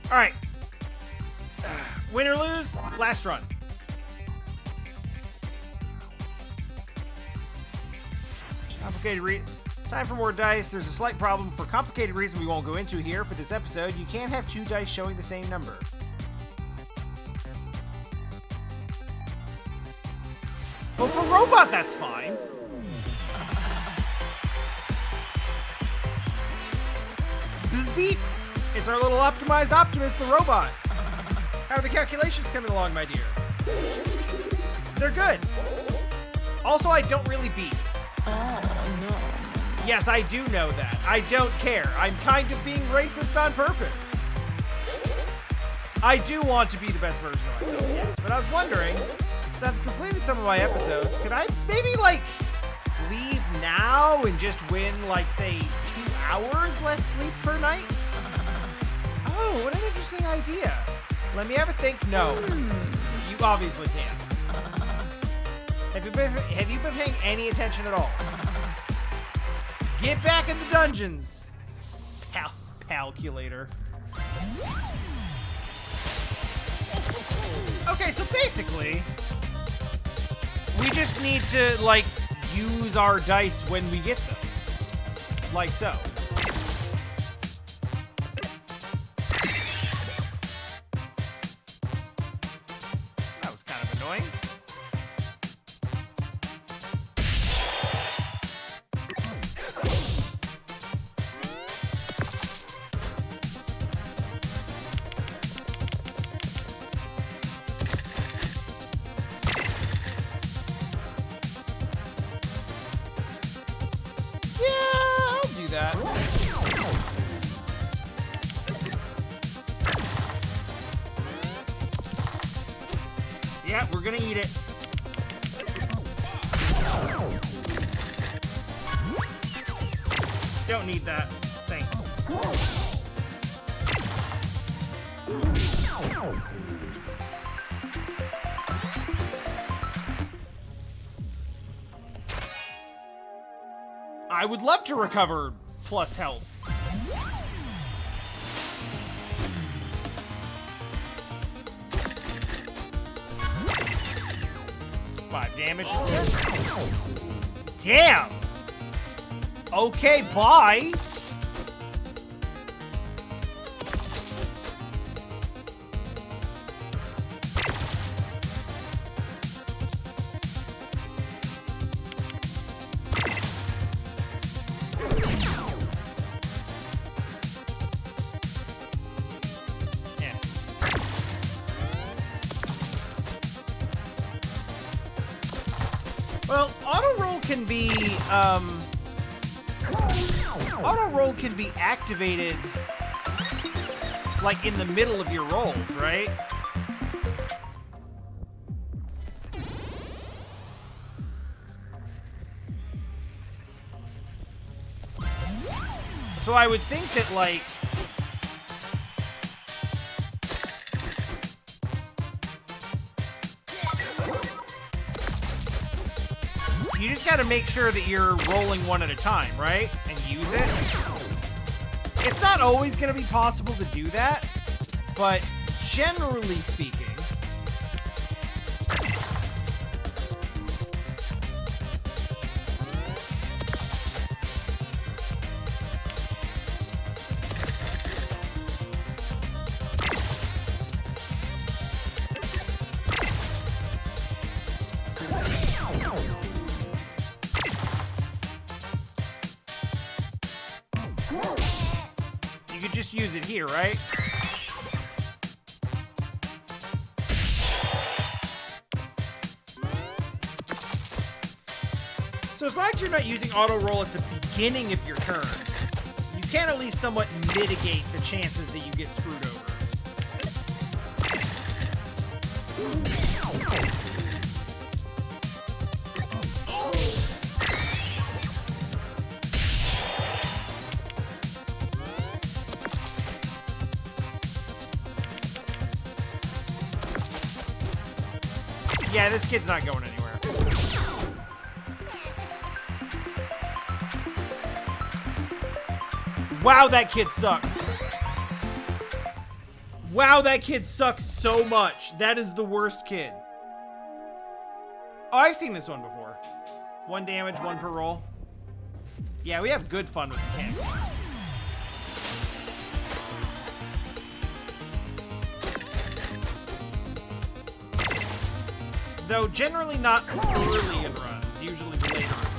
S1: All right. Win or lose, last run. Time for more dice. There's a slight problem for complicated reason we won't go into here for this episode. You can't have two dice showing the same number. Well, for robot, that's fine. Bizbeat. It's our little optimized Optimus, the robot. How are the calculations coming along, my dear? They're good. Also, I don't really beat.
S3: Oh, no.
S1: Yes, I do know that. I don't care. I'm kind of being racist on purpose. I do want to be the best version of myself, yes. But I was wondering, since I've completed some of my episodes, could I maybe, like, leave now and just win, like, say, 2 hours less sleep per night? Oh, what an interesting idea. Let me have a think. No. You obviously can't. Have you been paying any attention at all? Get back in the dungeons. Calculator. Okay, so basically, we just need to, like, use our dice when we get them. Like so. That was kind of annoying. Yeah, we're gonna eat it. Don't need that. Thanks. I would love to recover plus health. Damage is good. Damn! Okay, bye! Well, auto roll can be activated like in the middle of your rolls, right? So I would think that, like, you just gotta make sure that you're rolling one at a time, right? And use it. It's not always gonna be possible to do that, but generally speaking, you could just use it here, right? So as long as you're not using auto roll at the beginning of your turn, you can at least somewhat mitigate the chances that you get screwed over. Yeah, this kid's not going anywhere. Wow, that kid sucks. Wow, that kid sucks so much. That is the worst kid. Oh, I've seen this one before. 1 damage, 1 per roll. Yeah, we have good fun with mechanics. Though generally not early in runs, usually later in runs.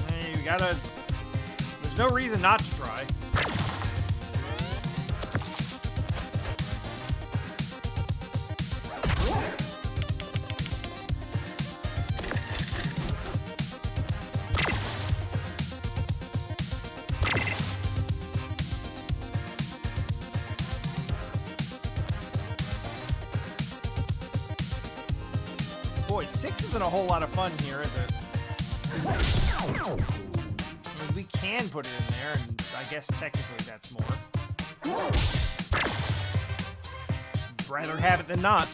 S1: Hey, you gotta... There's no reason not to try. 6 isn't a whole lot of fun here, is it? I mean, we can put it in there, and I guess technically that's more. Rather have it than not.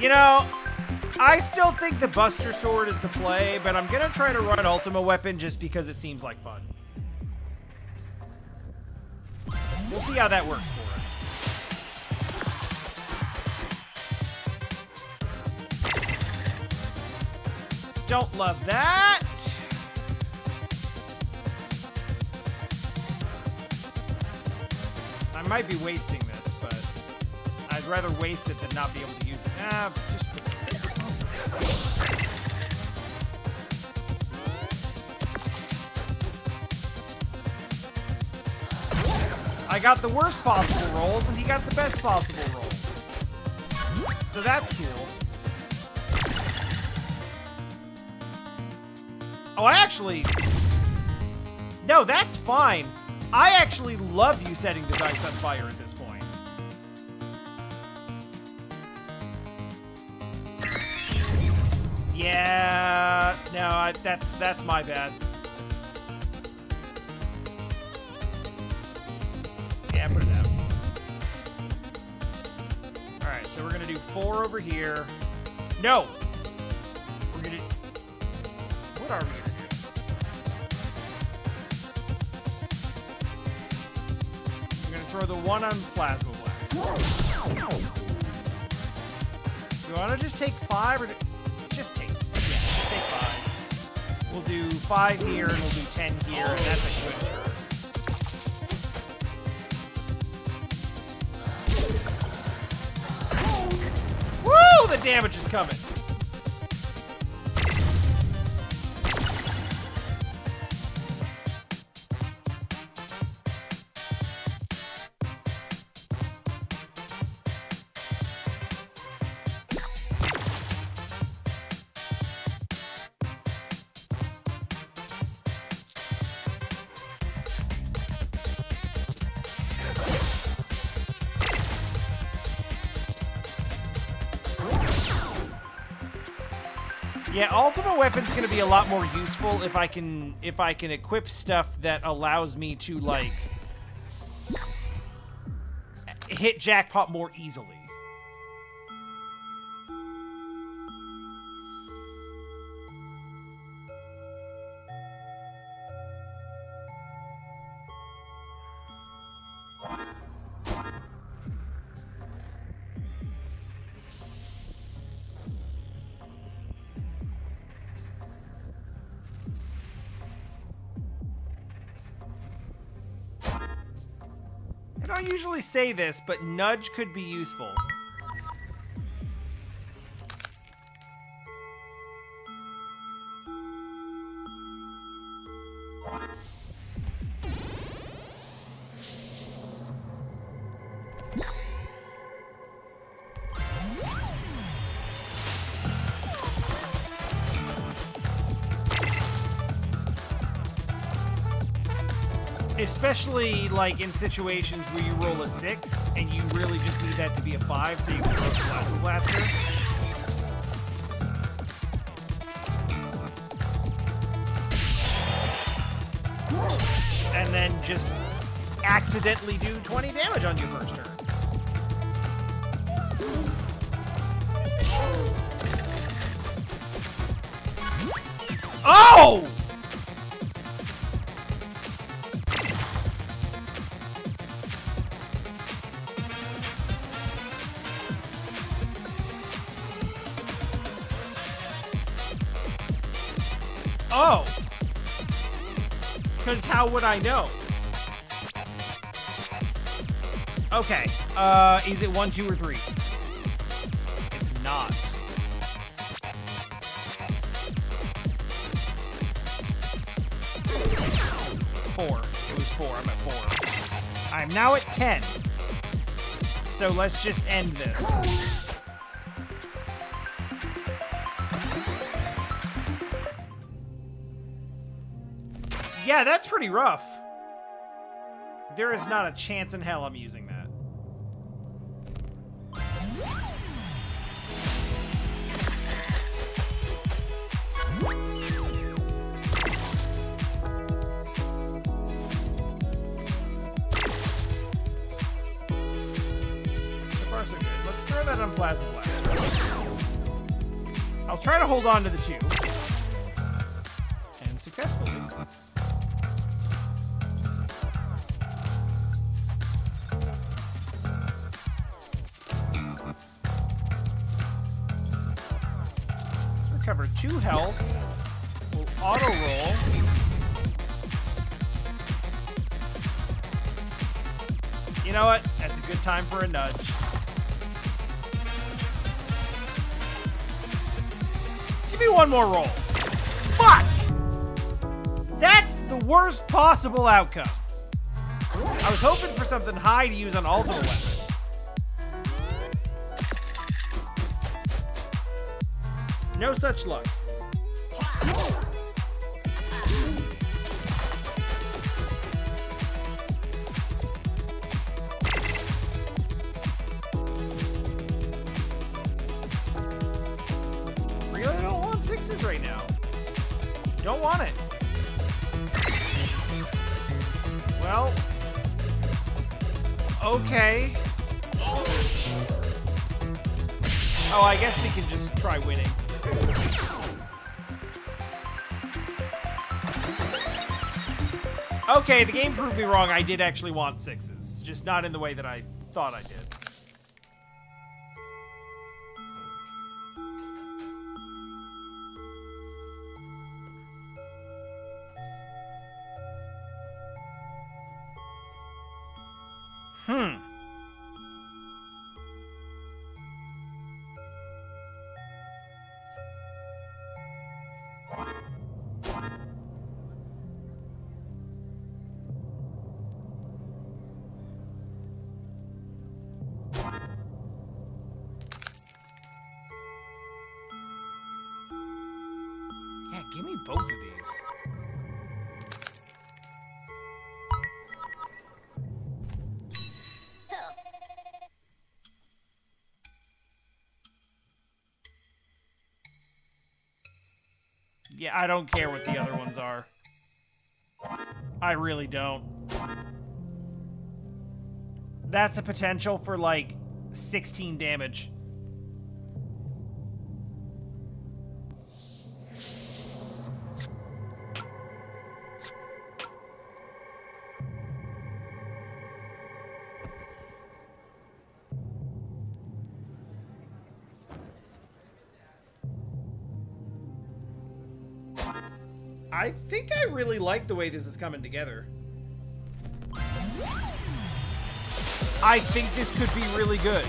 S1: You know, I still think the Buster Sword is the play, but I'm gonna try to run Ultima Weapon just because it seems like fun. We'll see how that works for us. Don't love that. I might be wasting this, but I'd rather waste it than not be able to use it. Just put it there. I got the worst possible rolls, and he got the best possible rolls. So that's cool. Oh, no, that's fine. I actually love you setting the dice on fire at this point. Yeah, no, that's my bad. Yeah, put it out. All right, so we're gonna do 4 over here. No, we're gonna. What are we gonna do? We're gonna throw the 1 on Plasma Blast. Do you want to just take 5 or? Just take 5. We'll do 5 here, and we'll do 10 here, and that's a good turn. Woo! The damage is coming. Yeah, Ultima Weapon's gonna be a lot more useful if I can equip stuff that allows me to like hit jackpot more easily. I don't usually say this, but nudge could be useful. Especially, like, in situations where you roll a 6, and you really just need that to be a 5, so you can throw the Plasma Blaster. And then just accidentally do 20 damage on your first turn. Oh! Oh! Because how would I know? Okay. Is it 1, 2, or 3? It's not. Four. It was 4. I'm at 4. I'm now at 10. So let's just end this. Yeah, that's pretty rough. There is not a chance in hell I'm using that. So far, so good. Let's throw that on Plasma Blaster. I'll try to hold on to the 2. And successfully. Recover 2 health. We'll auto roll. You know what? That's a good time for a nudge. Give me one more roll. Fuck! That's the worst possible outcome. I was hoping for something high to use on ultimate weapon. No such luck. Really don't want 6s right now. Don't want it. Well, okay. Oh, I guess we can just try winning. Okay, the game proved me wrong. I did actually want 6s. Just not in the way that I thought I did. Yeah, give me both of these. Yeah, I don't care what the other ones are. I really don't. That's a potential for like 16 damage. I think I really like the way this is coming together. I think this could be really good.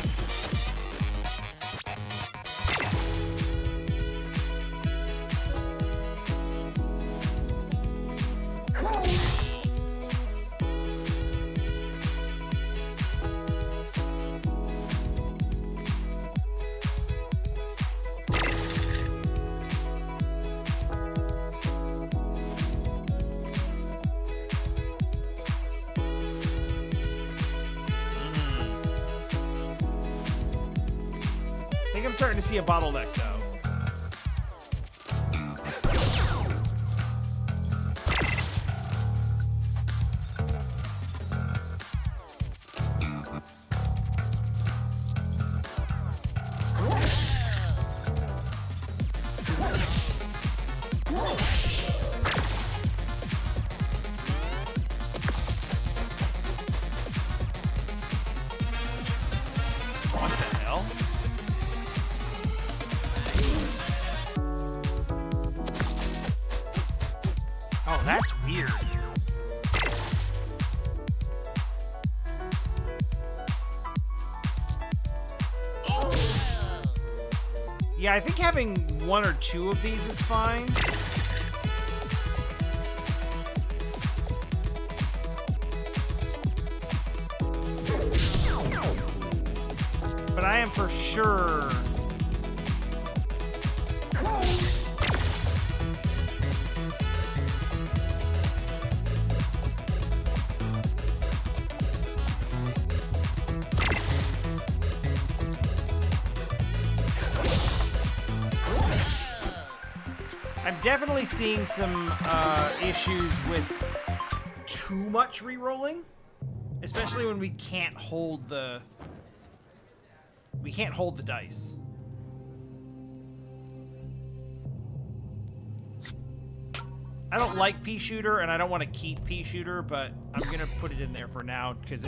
S1: I think I'm starting to see a bottleneck, though. What the hell? Yeah, I think having 1 or 2 of these is fine. But I am for sure... I'm definitely seeing some issues with too much re-rolling, especially when we can't hold the dice. I don't like pea shooter, and I don't want to keep pea shooter, but I'm gonna put it in there for now because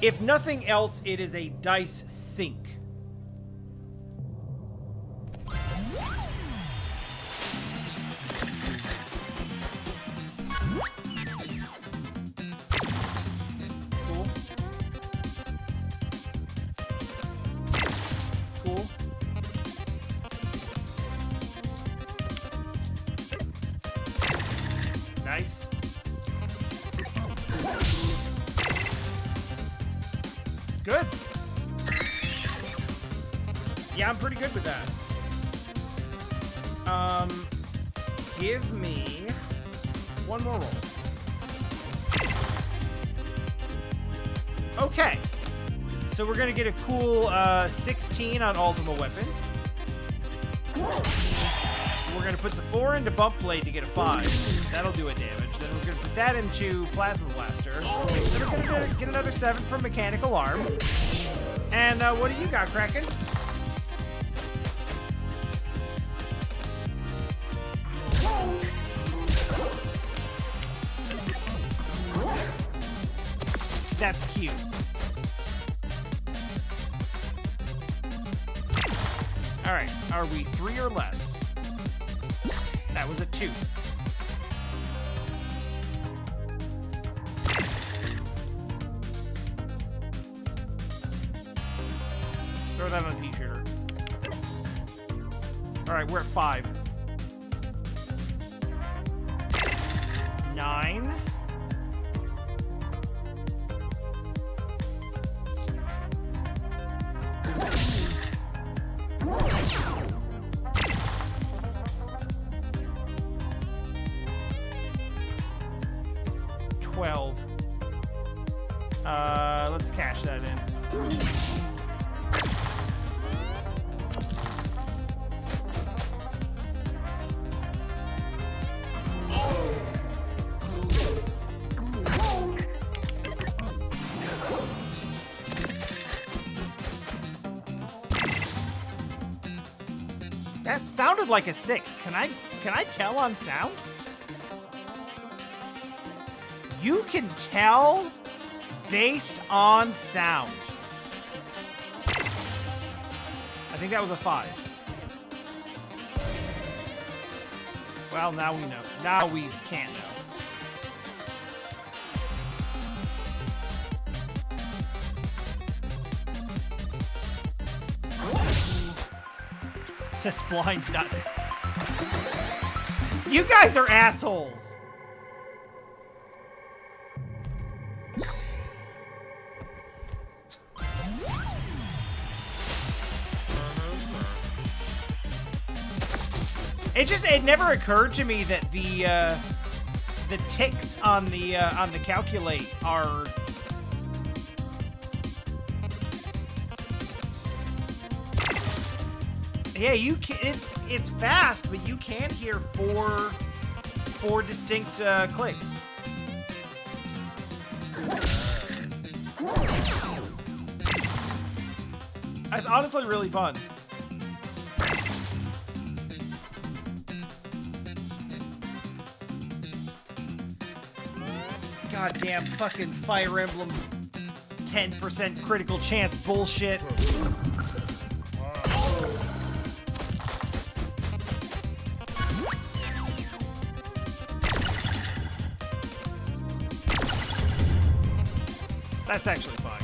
S1: if nothing else, it is a dice sink. Nice. Good. Yeah, I'm pretty good with that. Give me one more roll. Okay. So we're gonna get a cool 16 on Ultimate Weapon. We're going to put the 4 into Bump Blade to get a 5. That'll do a damage. Then we're going to put that into Plasma Blaster. Then we're going to get another 7 from Mechanical Arm. And what do you got, Kraken? That's cute. All right, are we 3 or less? That was a 2. Throw that on a t-shirter. All right, we're at 5. 9. 12. Let's cash that in. That sounded like a 6. Can I tell on sound? You can tell based on sound. I think that was a 5. Well, now we know. Now we can't know. This blind's not. You guys are assholes. It never occurred to me that the ticks on the calculate are. Yeah, you can. It's fast, but you can hear four distinct clicks. That's honestly really fun. Goddamn fucking Fire Emblem 10% critical chance bullshit. That's actually fine.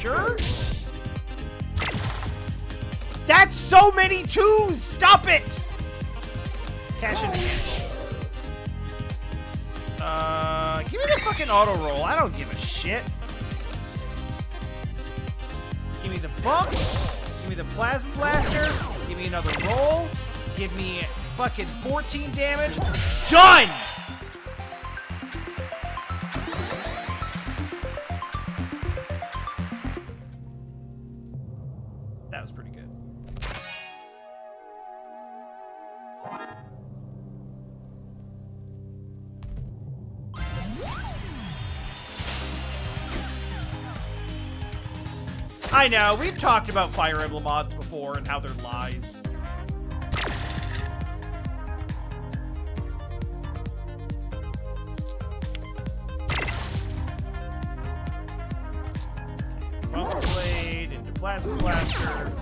S1: sure? That's so many twos! Stop it! Cash in cash. Give me the fucking auto roll. I don't give a shit. Give me the bump. Give me the plasma blaster. Give me another roll. Give me fucking 14 damage. Done! That was pretty good. I know, we've talked about Fire Emblem mods before and how they're lies. Bumper blade into plasma blaster.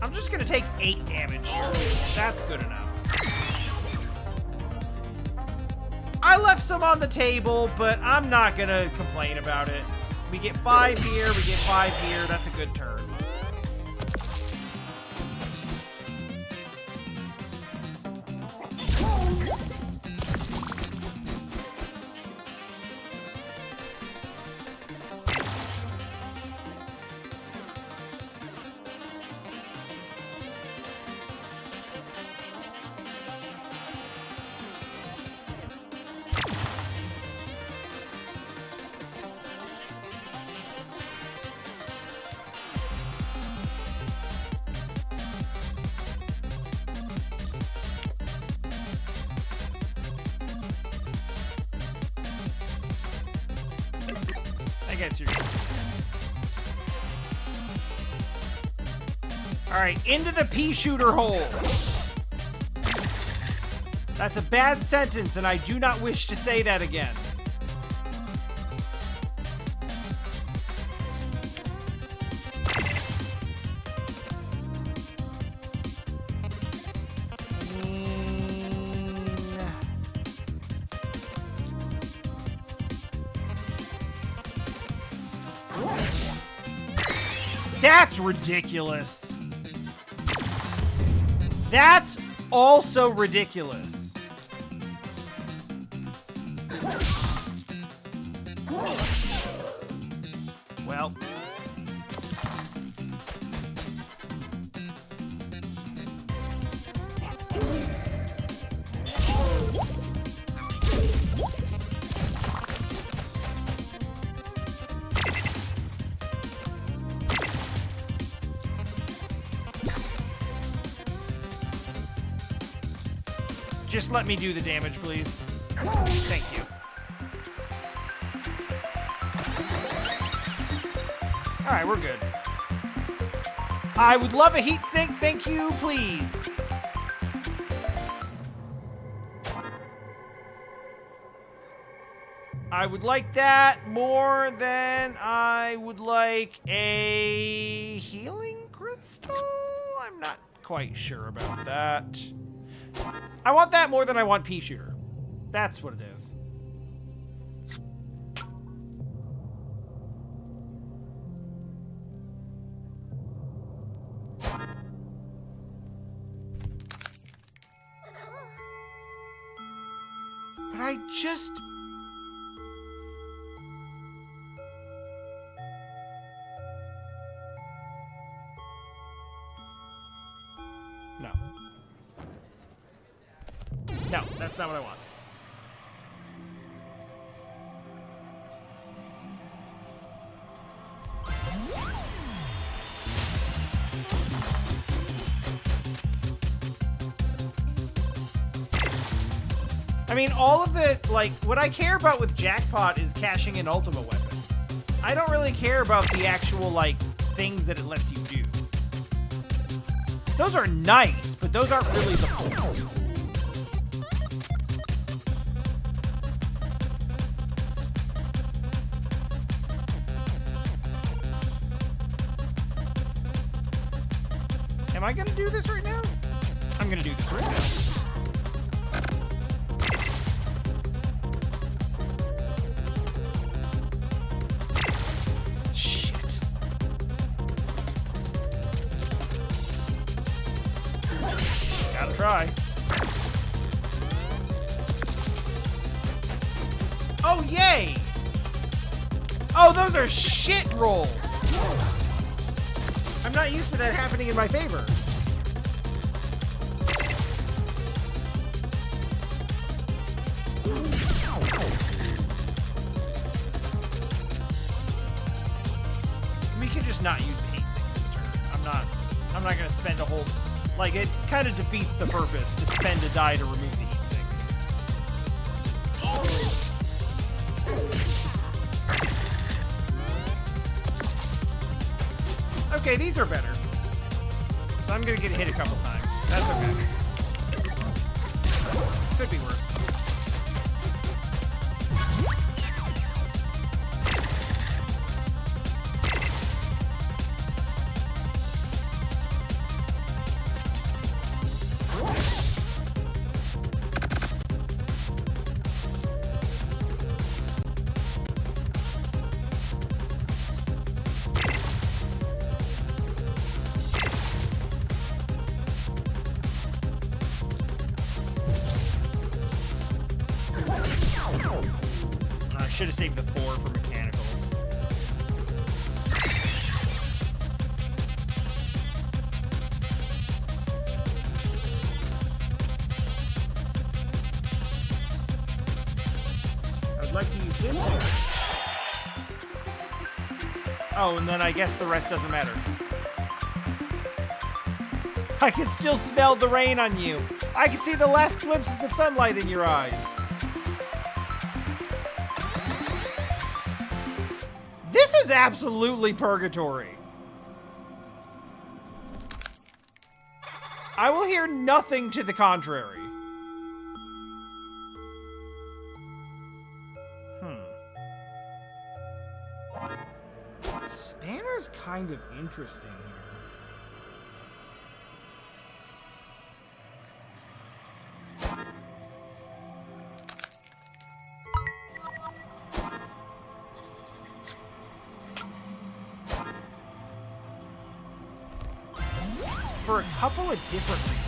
S1: I'm just gonna take 8 damage here. That's good enough. I left some on the table, but I'm not gonna complain about it. We get 5 here, we get 5 here. That's a good turn. I guess you're good. Alright, into the pea shooter hole. That's a bad sentence, and I do not wish to say that again. That's ridiculous. That's also ridiculous. Well. Just let me do the damage, please. Thank you. Alright, we're good. I would love a heat sink, thank you, please. I would like that more than I would like a healing crystal? I'm not quite sure about that. I want that more than I want pea shooter. That's what it is. But I just... No. No, that's not what I want. I mean, all of the, like, what I care about with Jackpot is cashing an ultimate weapon. I don't really care about the actual, like, things that it lets you do. Those are nice, but those aren't really the point. Am I gonna do this right now? I'm gonna do this right now. Gotta try. Oh, yay! Oh, those are shit rolls!
S2: I'm not used to that happening in my favor.
S1: We can just not use the heat sink this turn. I'm not gonna spend a whole, like, it kind of defeats the purpose to spend a die to remove the heat sink. Okay, these are better. So I'm gonna get hit a couple times. That's okay. Could be worse. I should have saved the 4 for mechanical.
S2: I'd like to use this one.
S1: Oh, and then I guess the rest doesn't matter. I can still smell the rain on you. I can see the last glimpses of sunlight in your eyes. This is absolutely purgatory. I will hear nothing to the contrary. Spanner's kind of interesting here. For a couple of different reasons,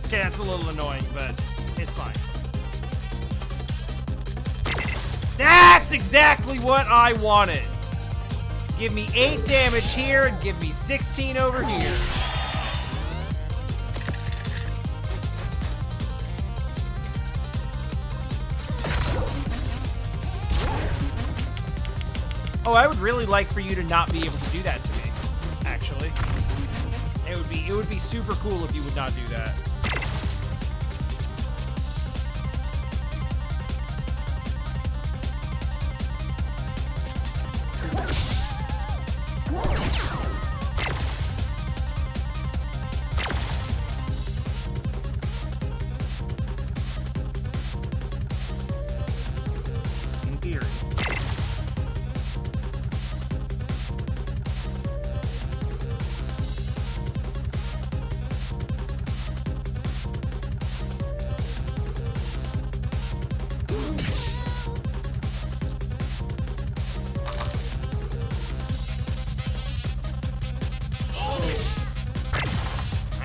S1: okay, that's a little annoying, but it's fine. That's exactly what I wanted. Give me 8 damage here and give me 16 over here. Oh, I would really like for you to not be able to do that to me, actually. It would be super cool if you would not do that. In theory.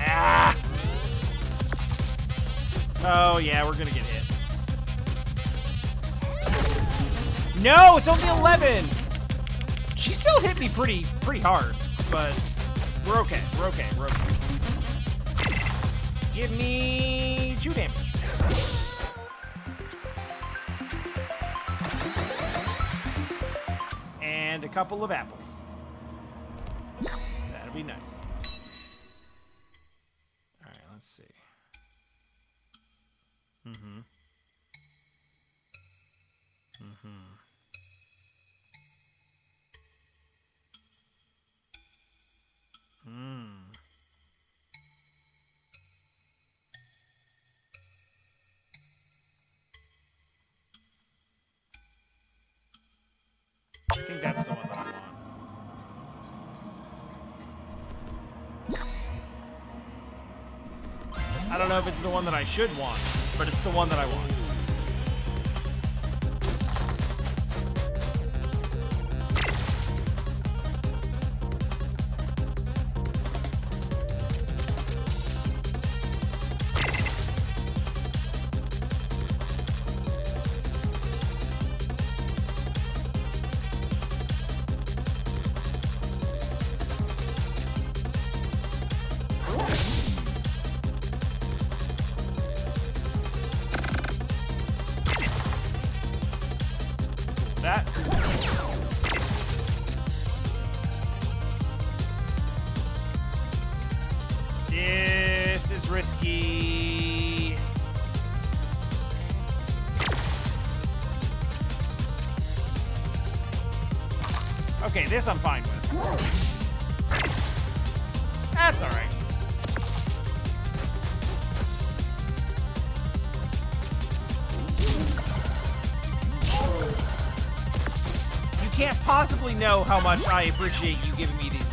S1: Ah! Oh yeah, we're gonna get hit. No, it's only 11. She still hit me pretty hard, but we're okay. We're okay. We're okay. Give me 2 damage. And a couple of apples. That'll be nice. All right, let's see. I think that's the one that I want. I don't know if it's the one that I should want, but it's the one that I want. That. This is risky. Okay, this I'm fine with. That's all right. Can't possibly know how much I appreciate you giving me these ones.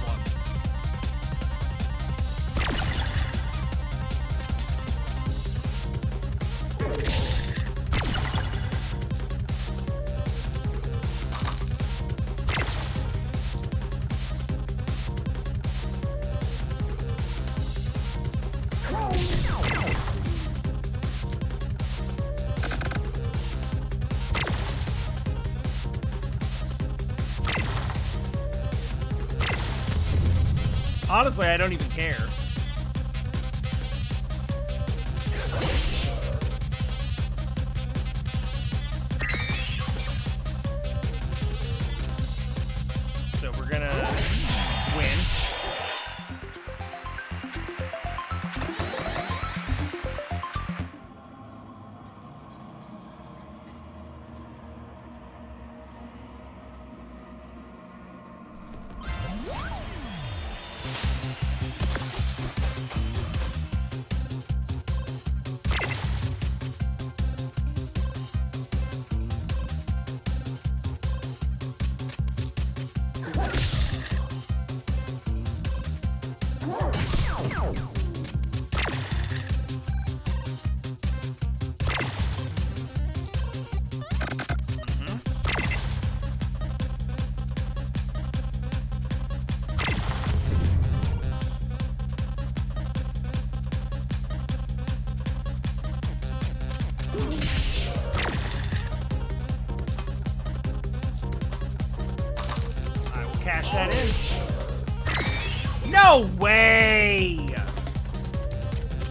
S1: Honestly, I don't even care. So we're gonna win. I will cash that in. No way!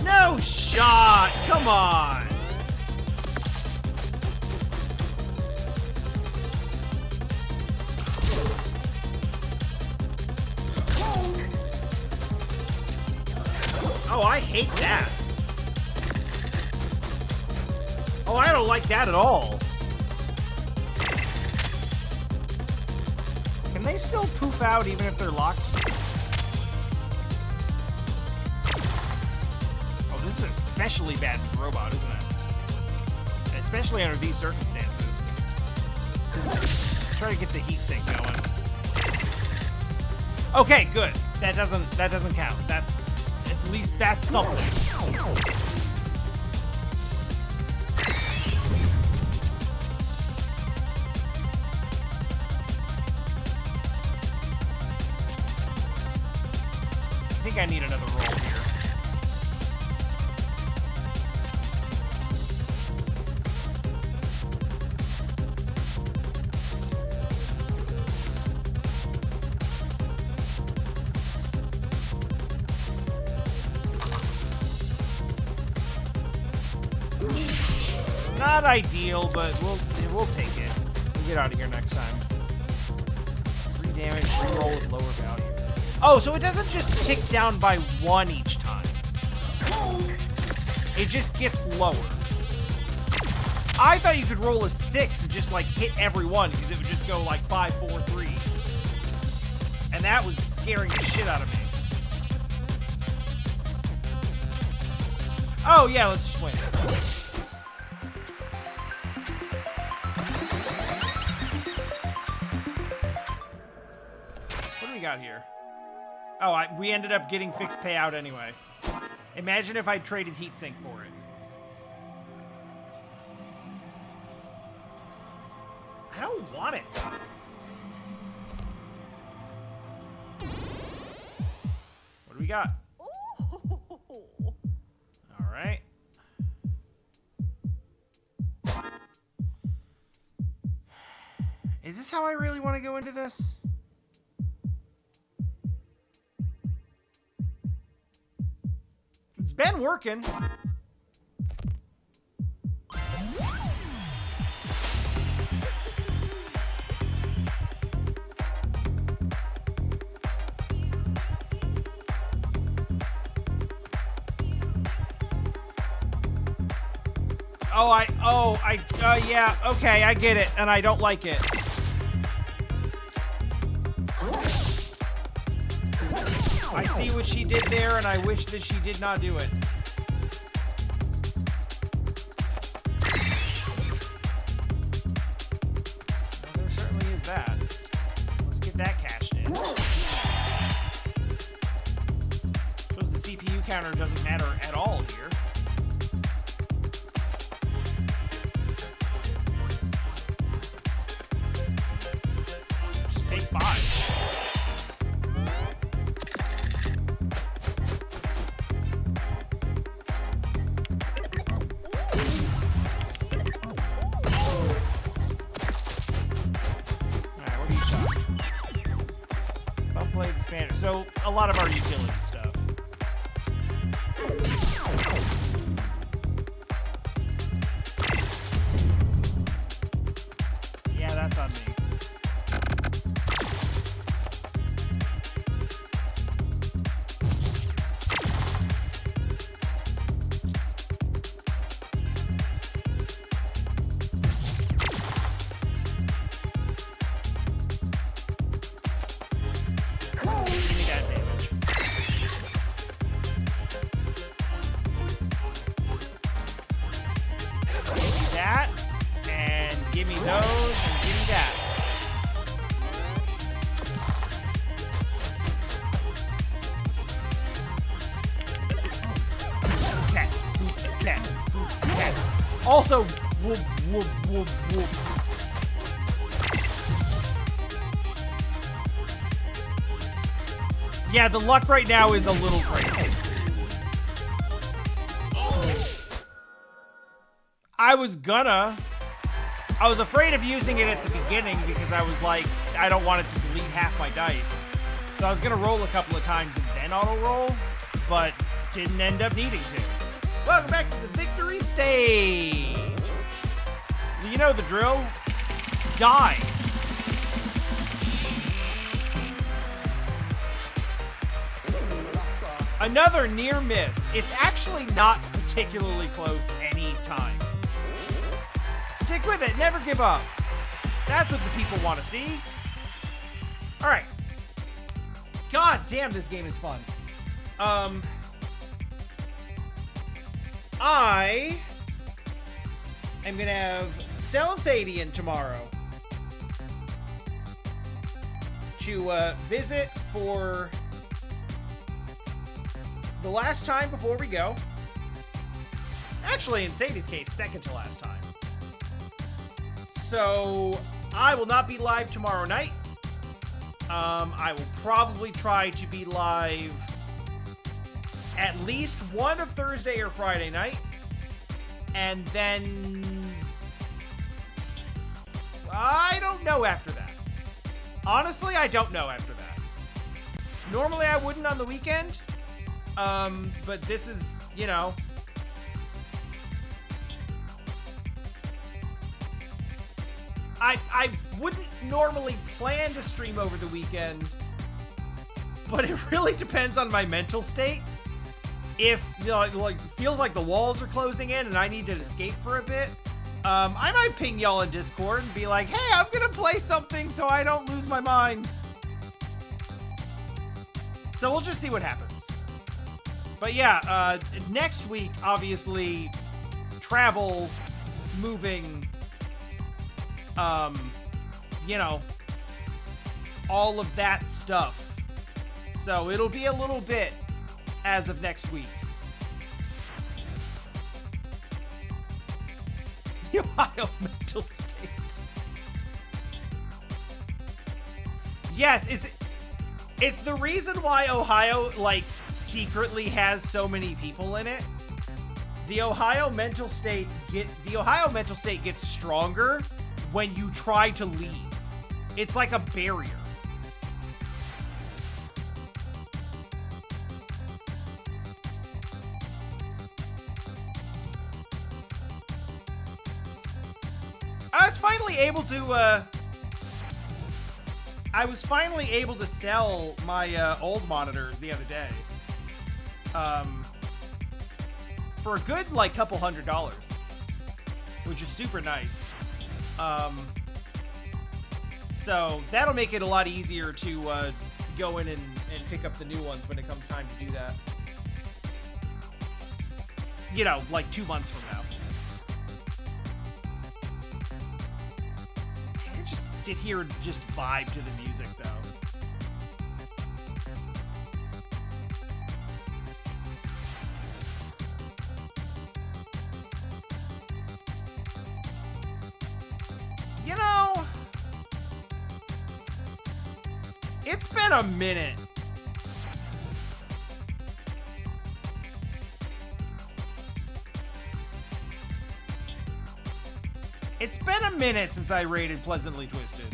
S1: No shot! Come on! Oh, I hate that. Oh, I don't like that at all. Can they still poof out even if they're locked? Oh, this is especially bad for the robot, isn't it? Especially under these circumstances. Let's try to get the heat sink going. Okay, good. That doesn't count. That's at least that's something. I think I need another roll here. Not ideal, but we'll take it. We'll get out of here next time. 3 damage, reroll with lower value. Oh, so it doesn't just tick down by 1 each time. It just gets lower. I thought you could roll a 6 and just like hit every one because it would just go like 5, 4, 3. And that was scaring the shit out of me. Oh yeah, let's just win. do you got here? Oh, we ended up getting fixed payout anyway. Imagine if I traded heatsink for it. I don't want it. What do we got? All right. Is this how I really want to go into this? It's been working. Yeah, okay, I get it, and I don't like it. I see what she did there, and I wish that she did not do it. Well, there certainly is that. Let's get that cashed in. Suppose the CPU counter doesn't matter at all here. Take 5. Alright, what do you shot? Bump blade expander. So, a lot of our utility stuff. Yeah, that's on me. Also, whoop, whoop, whoop, whoop. Yeah, the luck right now is a little crazy. I was afraid of using it at the beginning because I was like, I don't want it to delete half my dice. So I was gonna roll a couple of times and then auto-roll, but didn't end up needing to. Welcome back to the victory stage. You know the drill. Die. Another near miss. It's actually not particularly close any time. Stick with it. Never give up. That's what the people want to see. All right. God damn, this game is fun. I am going to have Cell and Sadie in tomorrow to visit for the last time before we go. Actually, in Sadie's case, second to last time. So I will not be live tomorrow night. I will probably try to be live at least one of Thursday or Friday night. And then I don't know after that. Honestly, I don't know after that. Normally I wouldn't on the weekend. But this is, you know. I wouldn't normally plan to stream over the weekend, but it really depends on my mental state. If, you know, like feels like the walls are closing in and I need to escape for a bit, I might ping y'all in Discord and be like, hey, I'm gonna play something so I don't lose my mind. So we'll just see what happens. But yeah, next week, obviously, travel, moving, you know, all of that stuff So it'll be a little bit as of next week. The Ohio mental state. Yes, it's the reason why Ohio, like, secretly has so many people in it. The Ohio mental state gets stronger when you try to leave. It's like a barrier. I was finally able to sell my old monitors the other day. For a good, like, couple $100s, which is super nice. So that'll make it a lot easier to go in and pick up the new ones when it comes time to do that. You know, like 2 months from now. I could just sit here and just vibe to the music, though. You know, it's been a minute. It's been a minute since I rated Pleasantly Twisted.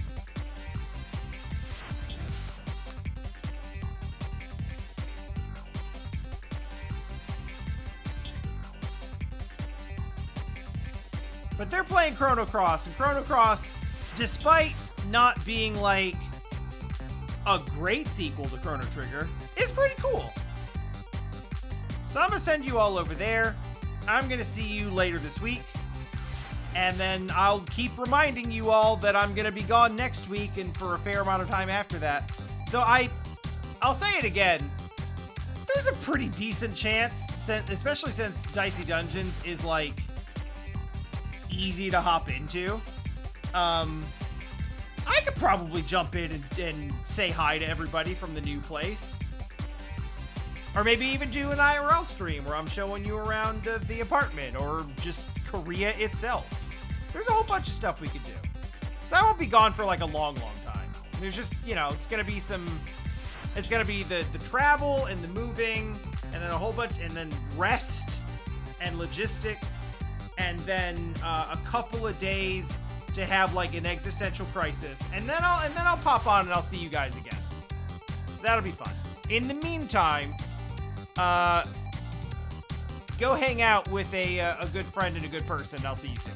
S1: But they're playing Chrono Cross, and Chrono Cross, despite not being like a great sequel to Chrono Trigger, is pretty cool. So I'm gonna send you all over there. I'm gonna see you later this week. And then I'll keep reminding you all that I'm gonna be gone next week and for a fair amount of time after that. Though I'll say it again. There's a pretty decent chance, especially since Dicey Dungeons is like easy to hop into. I could probably jump in and say hi to everybody from the new place. Or maybe even do an IRL stream where I'm showing you around the apartment or just Korea itself. There's a whole bunch of stuff we could do. So I won't be gone for like a long, long time. There's just, you know, it's gonna be the travel and the moving and then a whole bunch, and then rest and logistics, and then a couple of days to have like an existential crisis, and then I'll pop on and I'll see you guys again. That'll be fun. In the meantime, go hang out with a good friend and a good person. I'll see you soon.